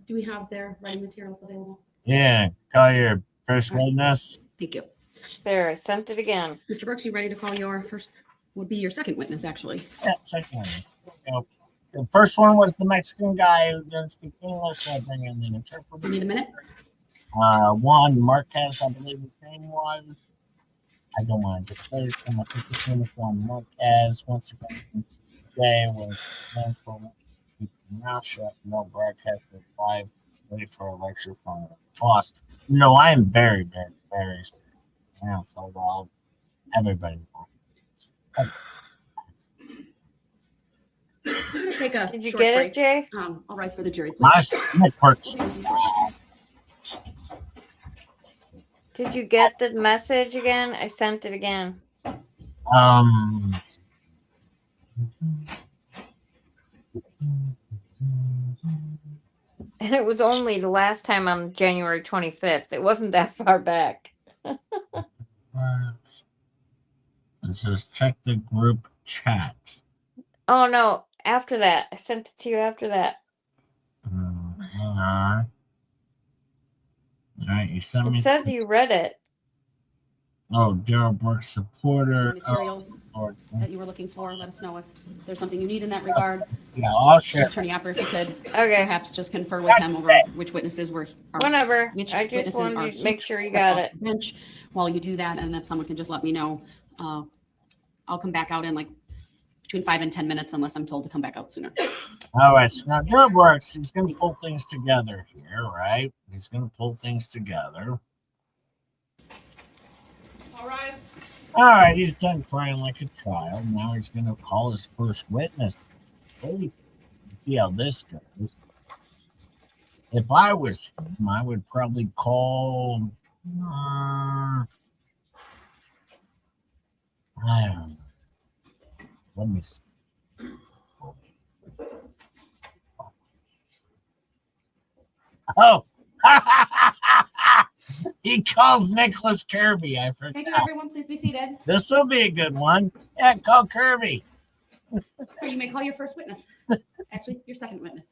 do we have their writing materials available? Yeah, call your first witness. Thank you. There, I sent it again. Mr. Brooks, you ready to call your first? Would be your second witness, actually. Yeah, second witness. The first one was the Mexican guy who didn't speak English. So I bring in the interpreter. You need a minute? Juan Marquez, I believe his name was. I don't want to disclose him. I think his name is Juan Marquez. Once again, today was known for now shut, no broadcast at 5, ready for a lecture from the boss. No, I am very, very, very so well. Everybody knows. I'm going to take a Did you short get break. it, Jay? I'll rise for the jury, please. My stomach hurts. Did you get the message again? I sent it again. And it was only the last time on January 25th. It wasn't that far back. It says check the group chat. Oh, no. After that. I sent it to you after that. All right, you sent me. It says you read it. Oh, Daryl Brooks supporter. Materials that you were looking for. Let us know if there's something you need in that regard. Yeah, I'll share. Attorney Opper, if you could Okay. perhaps just confer with him over which witnesses were. Whenever. Which I just witnesses are wanted to make sure you step got off it. the bench while you do that, and if someone can just let me know, I'll come back out in like between 5 and 10 minutes, unless I'm told to come back out sooner. All right, so now Daryl Brooks, he's going to pull things together here, right? He's going to pull things together. All right, he's done crying like a child. Now he's going to call his first witness. Holy, see how this goes. If I was him, I would probably call. I don't know. Let me see. Oh, he calls Nicholas Kirby. I forgot. Thank you, everyone. Please be seated. This will be a good one. Yeah, call Kirby. Or you may call your first witness. Actually, your second witness.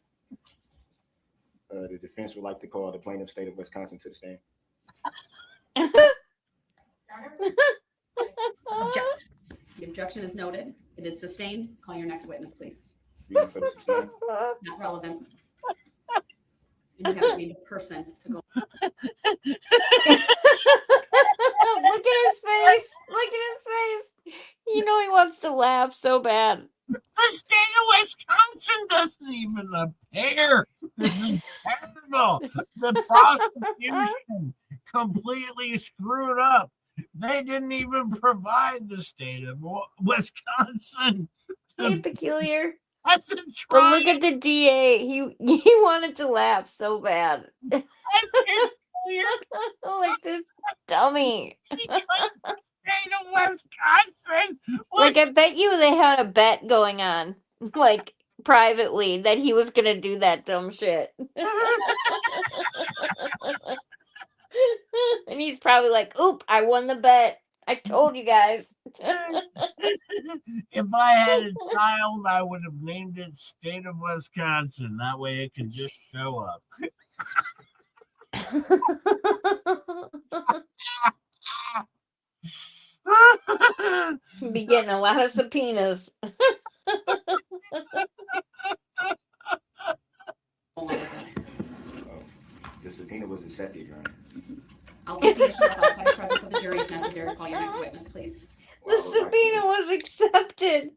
The defense would like to call the plaintiff state of Wisconsin to the stand. The objection is noted. It is sustained. Call your next witness, please. Reason for the sustain. Not relevant. And you have to be the person to go. Look at his face. Look at his face. You know he wants to laugh so bad. The state of Wisconsin doesn't even appear. This is terrible. The prosecution completely screwed up. They didn't even provide the state of Wisconsin. Hey, peculiar. That's a But trial. look at the DA. He wanted to laugh so bad. Like this dummy. State of Wisconsin. Like, I bet you they had a bet going on, like, privately, that he was gonna do that dumb shit. And he's probably like, oop, I won the bet. I told you guys. If I had a child, I would have named it State of Wisconsin. That way it could just show up. Be getting a lot of subpoenas. The subpoena was accepted, Your Honor. I'll take the issue up outside the presence of the jury if necessary. Call your next witness, please. The subpoena was accepted.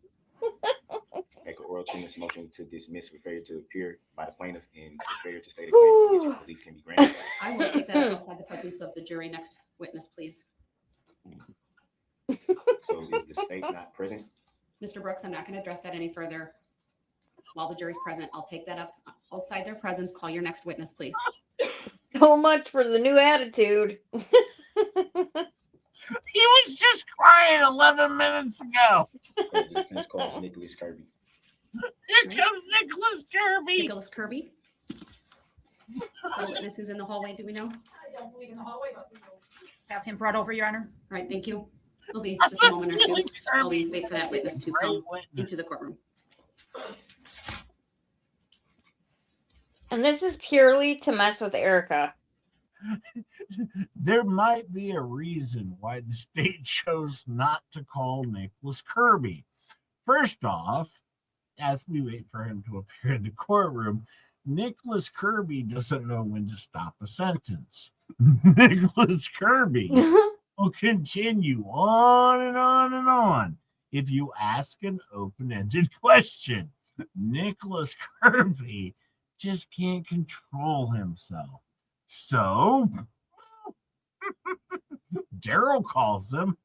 Echo oral chambers motion to dismiss for failure to appear by the plaintiff and for failure to state a claim for which relief can be granted. I will take that up outside the presence of the jury. Next witness, please. So is the state not present? Mr. Brooks, I'm not going to address that any further while the jury's present. I'll take that up outside their presence. Call your next witness, please. So much for the new attitude. He was just crying 11 minutes ago. The defense calls Nicholas Kirby. Here comes Nicholas Kirby. Nicholas Kirby. The witness who's in the hallway, do we know? I don't believe in the hallway, but we will have him brought over, Your Honor. All right, thank you. It'll be just a moment or two. I'll wait for that witness to come into the courtroom. And this is purely to mess with Erica. There might be a reason why the state chose not to call Nicholas Kirby. First off, as we wait for him to appear in the courtroom, Nicholas Kirby doesn't know when to stop a sentence. Nicholas Kirby will continue on and on and on if you ask an open-ended question. Nicholas Kirby just can't control himself. So, Daryl calls him.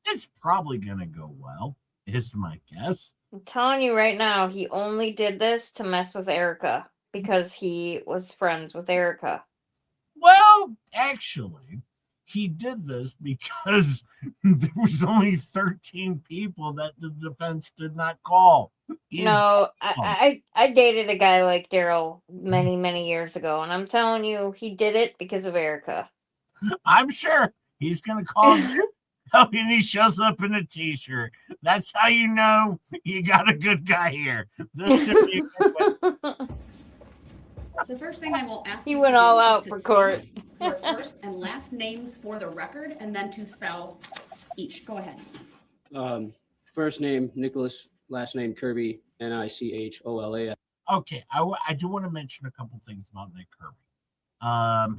It's probably going to go well, is my guess. I'm telling you right now, he only did this to mess with Erica because he was friends with Erica. Well, actually, he did this because there was only 13 people that the defense did not call. No, I dated a guy like Daryl many, many years ago, and I'm telling you, he did it because of Erica. I'm sure he's going to call him. Oh, and he shows up in a t-shirt. That's how you know you got a good guy here. This should be a good one. The first thing I will ask He you went to do all is out to for state court. Your first and last names for the record, and then to spell each. Go ahead. First name Nicholas, last name Kirby, Nicholas. Okay, I do want to mention a couple things about Nick Kirby.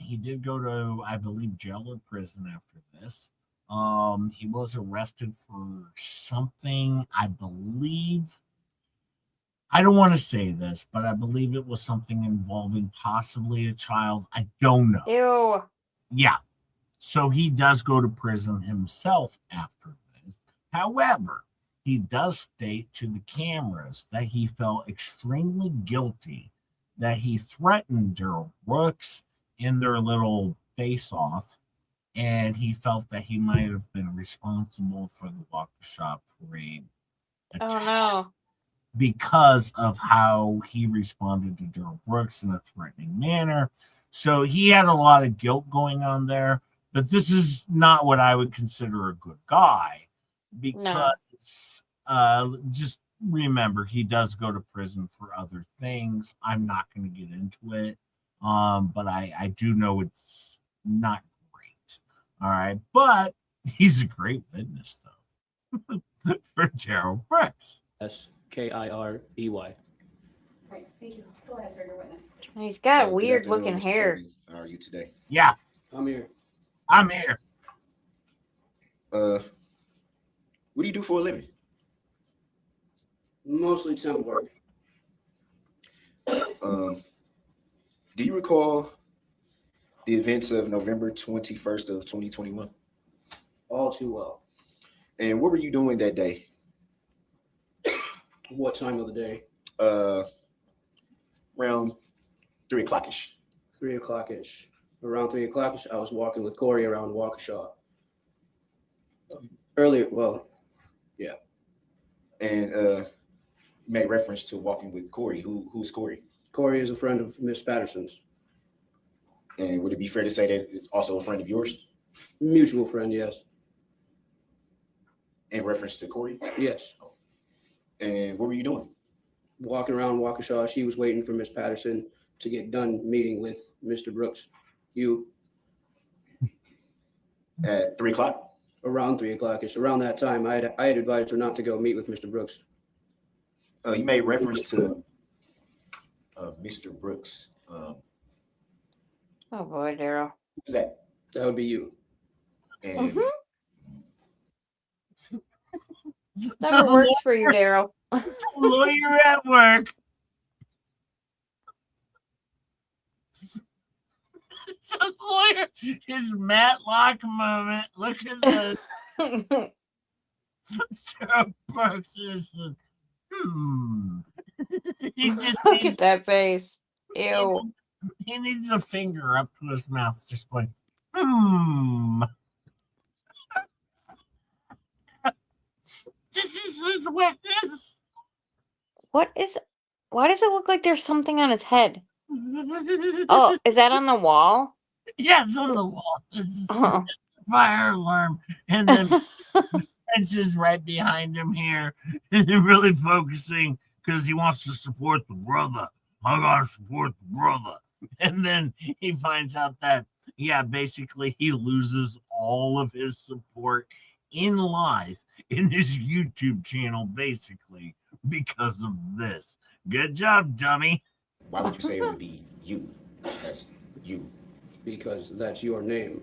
He did go to, I believe, jail or prison after this. He was arrested for something, I believe. I don't want to say this, but I believe it was something involving possibly a child. I don't know. Ew. Yeah. So he does go to prison himself after this. However, he does state to the cameras that he felt extremely guilty, that he threatened Daryl Brooks in their little face-off, and he felt that he might have been responsible for the Walk the Shop parade attack. Oh no. Because of how he responded to Daryl Brooks in a threatening manner. So he had a lot of guilt going on there, but this is not what I would consider a good guy because just remember, he does go to prison for other things. I'm not going to get into it, but I do know it's not great. All right, but he's a great witness, though, for Daryl Brooks. Kirby. Right, thank you. Go ahead, sir, your witness. He's got Good weird afternoon, looking Mr. hair. Kirby. How are you today? Yeah, I'm here. I'm here. What do you do for a living? Mostly temp work. Do you recall the events of November 21st of 2021? All too well. And what were you doing that day? What time of the day? Around 3 o'clock-ish. 3 o'clock-ish. Around 3 o'clock-ish, I was walking with Corey around Waukesha. Earlier, well, yeah. And made reference to walking with Corey. Who's Corey? Corey is a friend of Miss Patterson's. And would it be fair to say that it's also a friend of yours? Mutual friend, yes. In reference to Corey? Yes. And what were you doing? Walking around Waukesha. She was waiting for Miss Patterson to get done meeting with Mr. Brooks. You? At 3 o'clock? Around 3 o'clock-ish. Around that time, I had advised her not to go meet with Mr. Brooks. You made reference to Mr. Brooks. Oh boy, Daryl. Who's that? That would be you. And Never works for you, Daryl. Lawyer at work. The lawyer, his Matlock moment. Look at this. Sarah Brooks is He just Look needs, at that face. Ew. he needs a finger up to his mouth, just going, This is his witness. Why does it look like there's something on his head? Oh, is that on the wall? Yeah, it's on the wall. It's Oh. a fire alarm. And then Prince is right behind him here. And really focusing because he wants to support the brother. I gotta support the brother. And then he finds out that, yeah, basically he loses all of his support in life in his YouTube channel, basically, because of this. Good job, dummy. why would you say it would be you? That's you. Because that's your name.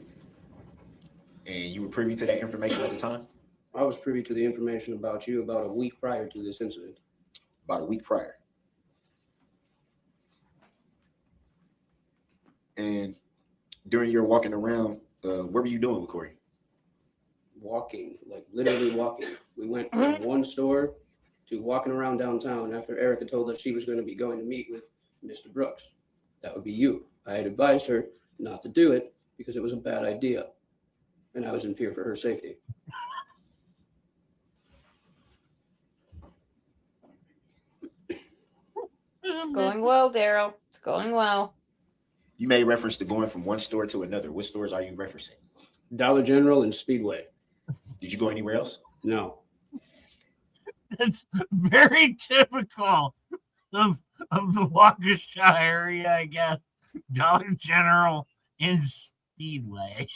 And you were privy to that information at the time? I was privy to the information about you about a week prior to this incident. About a week prior. And during your walking around, what were you doing with Corey? Walking, like literally walking. We went from one store to walking around downtown after Erica told us she was going to be going to meet with Mr. Brooks. That would be you. I had advised her not to do it because it was a bad idea. And I was in fear for her safety. It's going well, Daryl. It's going well. You made reference to going from one store to another. What stores are you referencing? Dollar General and Speedway. Did you go anywhere else? No. It's very typical of the Waukesha area, I guess. Dollar General and Speedway.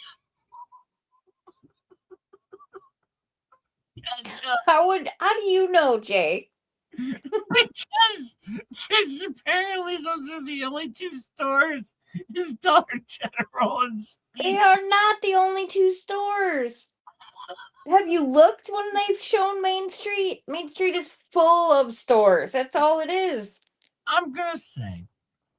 How do you know, Jay? because apparently those are the only two stores. Is Dollar General and Speedway. They are not the only two stores. Have you looked when they've shown Main Street? Main Street is full of stores. That's all it is. I'm gonna say,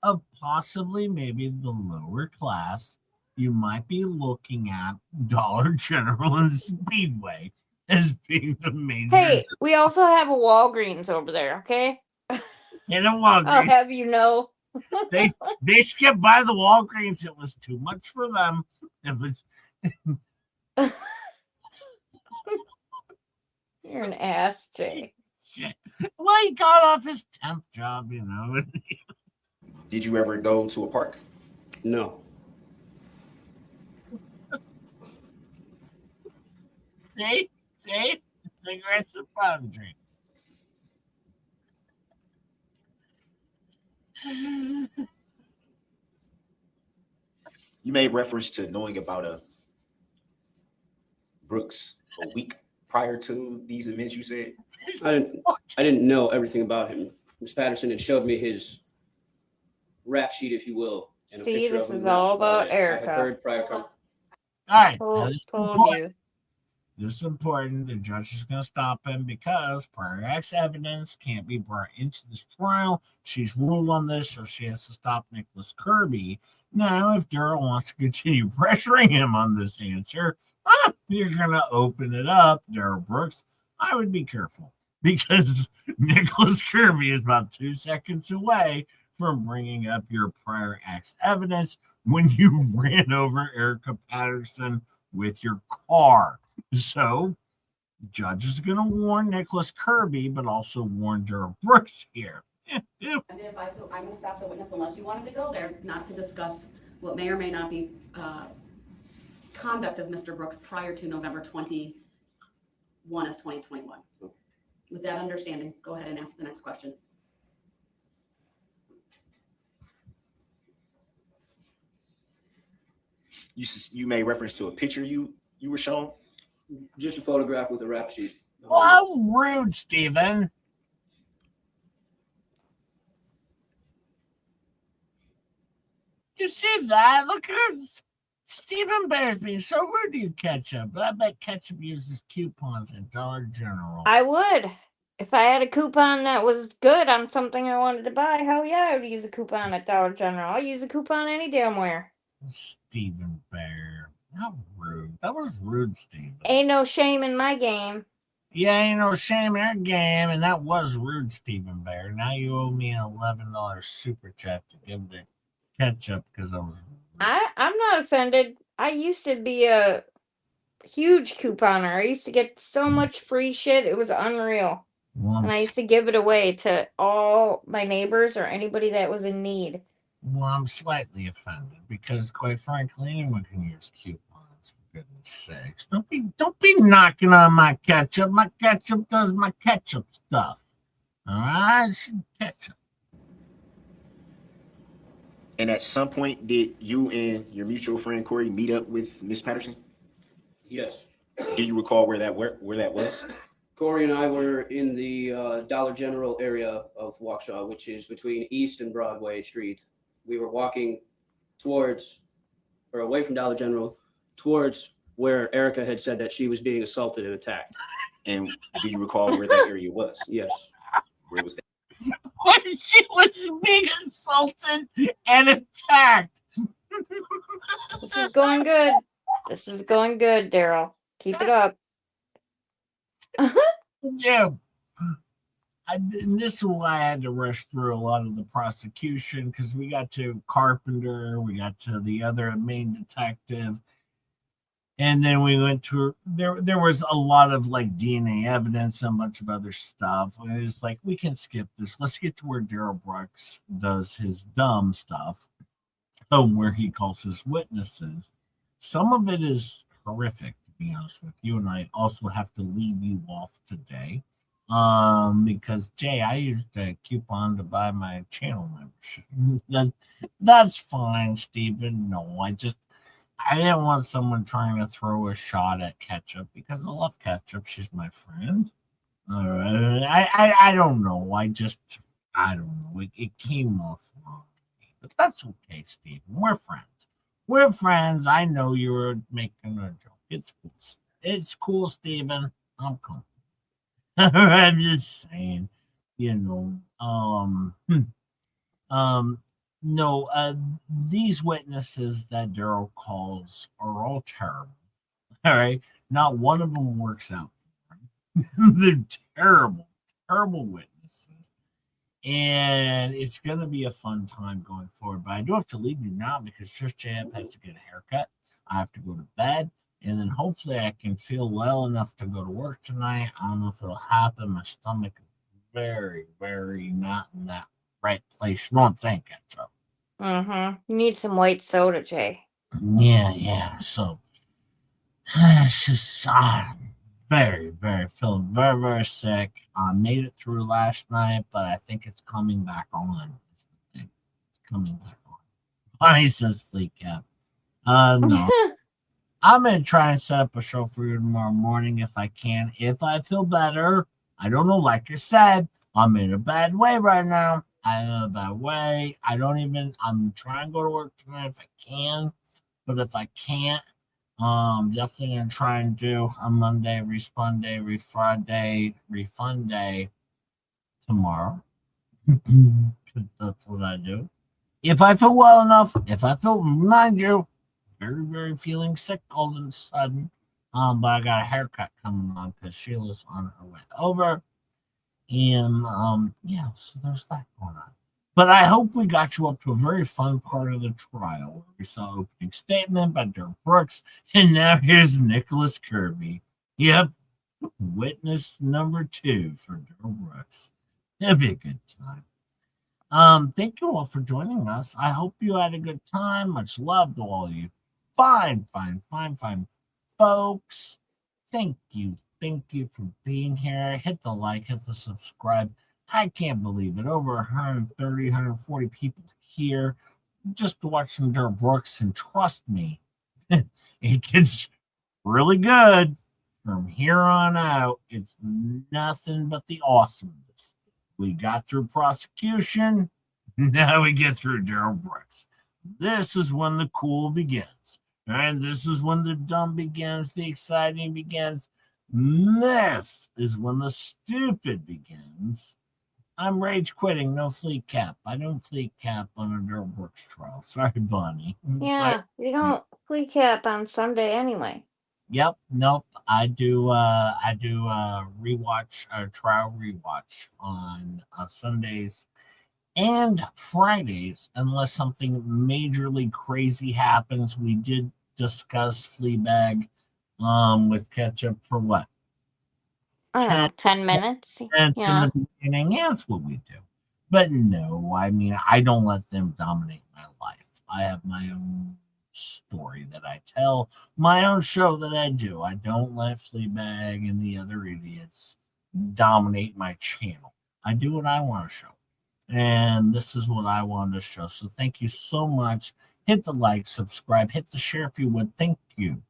of possibly maybe the lower class, you might be looking at Dollar General and Speedway as being the major. Hey, we also have a Walgreens over there, okay? In a Walgreens. I'll have you know. They skipped by the Walgreens. It was too much for them. It was. You're an ass, Jay. Shit. Well, he got off his temp job, you know. Did you ever go to a park? No. See? Cigarettes and bottom drinks. You made reference to knowing about Brooks a week prior to these events, you said? I didn't know everything about him. Miss Patterson had showed me his rap sheet, if you will. And a See, picture this of him. is That's all about it. I Erica. had heard prior All right. Told This is important. The judge is going to stop him because prior acts evidence can't be brought into this trial. She's ruled on this, so she has to stop Nicholas Kirby. Now, if Daryl wants to continue pressuring him on this answer, you're gonna open it up, Daryl Brooks, I would be careful because Nicholas Kirby is about 2 seconds away from bringing up your prior act's evidence when you ran over Erica Patterson with your car. So, judge is going to warn Nicholas Kirby, but also warn Daryl Brooks here. I mean, if I feel, I'm going to stop the witness unless you wanted to go there, not to discuss what may or may not be conduct of Mr. Brooks prior to November 21 of 2021. With that understanding, go ahead and ask the next question. You made reference to a picture you were shown. Just a photograph with a rap sheet. Well, how rude, Stephen. You see that? Look at Stephen Bear's being so rude to you, Ketchup. But I bet Ketchup uses coupons at Dollar General. I would. If I had a coupon that was good on something I wanted to buy, hell yeah, I would use a coupon at Dollar General. I'll use a coupon any damn where. Stephen Bear. How rude. That was rude, Stephen. Ain't no shame in my game. Yeah, ain't no shame in our game, and that was rude, Stephen Bear. Now you owe me an $11 super chat to give to Ketchup because I was rude. I'm not offended. I used to be a huge couponer. I used to get so much free shit. It was unreal. Well, and I used to give it away to all my neighbors or anybody that was in need. Well, I'm slightly offended because, quite frankly, anyone can use coupons. For goodness sakes, don't be knocking on my Ketchup. My Ketchup does my Ketchup stuff. All right, Ketchup. And at some point, did you and your mutual friend Corey meet up with Miss Patterson? Yes. Do you recall where that was? Corey and I were in the Dollar General area of Waukesha, which is between East and Broadway Street. We were walking away from Dollar General towards where Erica had said that she was being assaulted and attacked. And do you recall where that area was? Yes. Where was that? When she was being assaulted and attacked. This is going good. This is going good, Daryl. Keep it up. Jim, and this is why I had to rush through a lot of the prosecution because we got to Carpenter, we got to the other main detective, and then we went to there was a lot of like DNA evidence and a bunch of other stuff. And it's like, we can skip this. Let's get to where Daryl Brooks does his dumb stuff, where he calls his witnesses. Some of it is horrific, to be honest with you, and I also have to leave you off today. Because Jay, I used a coupon to buy my channel membership. That's fine, Stephen. No, I didn't want someone trying to throw a shot at Ketchup because I love Ketchup. She's my friend. I don't know. I don't know. It came off wrong. But that's okay, Stephen. We're friends. We're friends. I know you were making a joke. It's cool. It's cool, Stephen. I'm comfortable. I'm just saying, no, these witnesses that Daryl calls are all terrible. All right. Not one of them works out for him. They're terrible, terrible witnesses. And it's going to be a fun time going forward. But I do have to leave you now because Trish JF has to get a haircut. I have to go to bed. And then hopefully I can feel well enough to go to work tonight. I don't know if it'll happen. My stomach is very, very not in that right place. You know what I'm saying, Ketchup? You need some white soda, Jay. Yeah. So it's just very, very feeling very, very sick. I made it through last night, but I think it's coming back on. It's coming back on. Bonnie says Fleet Cap. No. I'm going to try and set up a show for you tomorrow morning if I can. If I feel better, I don't know. Like I said, I'm in a bad way right now. I'm in a bad way. I'm trying to go to work tonight if I can. But if I can't, definitely going to try and do a Monday, Respond Day, Refund Day tomorrow. That's what I do. If I feel well enough, mind you, very, very feeling sick all of a sudden. But I got a haircut coming on because Sheila's on her way over. And yeah, so there's that going on. But I hope we got you up to a very fun part of the trial where we saw opening statement by Derek Brooks, and now here's Nicholas Kirby. Yep, witness number 2 for Derek Brooks. It'll be a good time. Thank you all for joining us. I hope you had a good time. Much love to all you fine folks. Thank you for being here. Hit the like, hit the subscribe. I can't believe it. Over 130, 140 people here just to watch some Derek Brooks, and trust me, it gets really good from here on out. It's nothing but the awesomeness. We got through prosecution. Now we get through Derek Brooks. This is when the cool begins. And this is when the dumb begins, the exciting begins. This is when the stupid begins. I'm rage quitting, no fleet cap. I don't fleet cap on a Derek Brooks trial. Sorry, Bonnie. Yeah, you don't fleet cap on Sunday anyway. Yep, nope. I do rewatch, trial rewatch on Sundays and Fridays, unless something majorly crazy happens. We did discuss Fleabag with Ketchup for what? I don't know, 10 minutes. In Yeah. the beginning, yeah, that's what we do. But no, I mean, I don't let them dominate my life. I have my own story that I tell, my own show that I do. I don't let Fleabag and the other idiots dominate my channel. I do what I want to show. And this is what I wanted to show. So thank you so much. Hit the like, subscribe, hit the share if you would. Thank you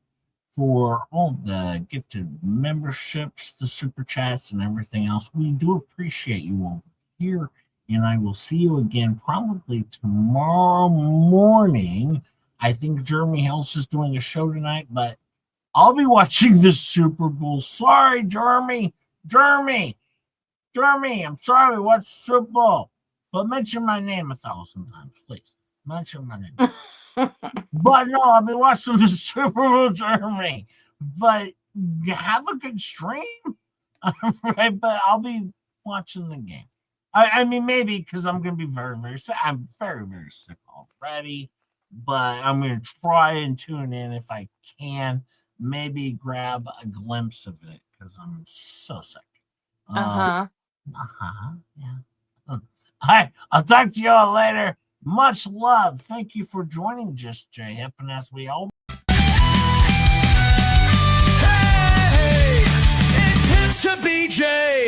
for all the gifted memberships, the super chats, and everything else. We do appreciate you all here. And I will see you again probably tomorrow morning. I think Jeremy Hills is doing a show tonight, but I'll be watching the Super Bowl. Sorry, Jeremy, I'm sorry, watch the Super Bowl. But mention my name 1,000 times, please. Mention my name. But no, I'll be watching the Super Bowl, Jeremy. But have a good stream. Right, but I'll be watching the game. I mean, maybe because I'm going to be very, very sick. I'm very, very sick already. But I'm going to try and tune in if I can. Maybe grab a glimpse of it because I'm so sick. Yeah. All right, I'll talk to you all later. Much love. Thank you for joining Just J Hip, and as we all. Hey, it's hip to BJ.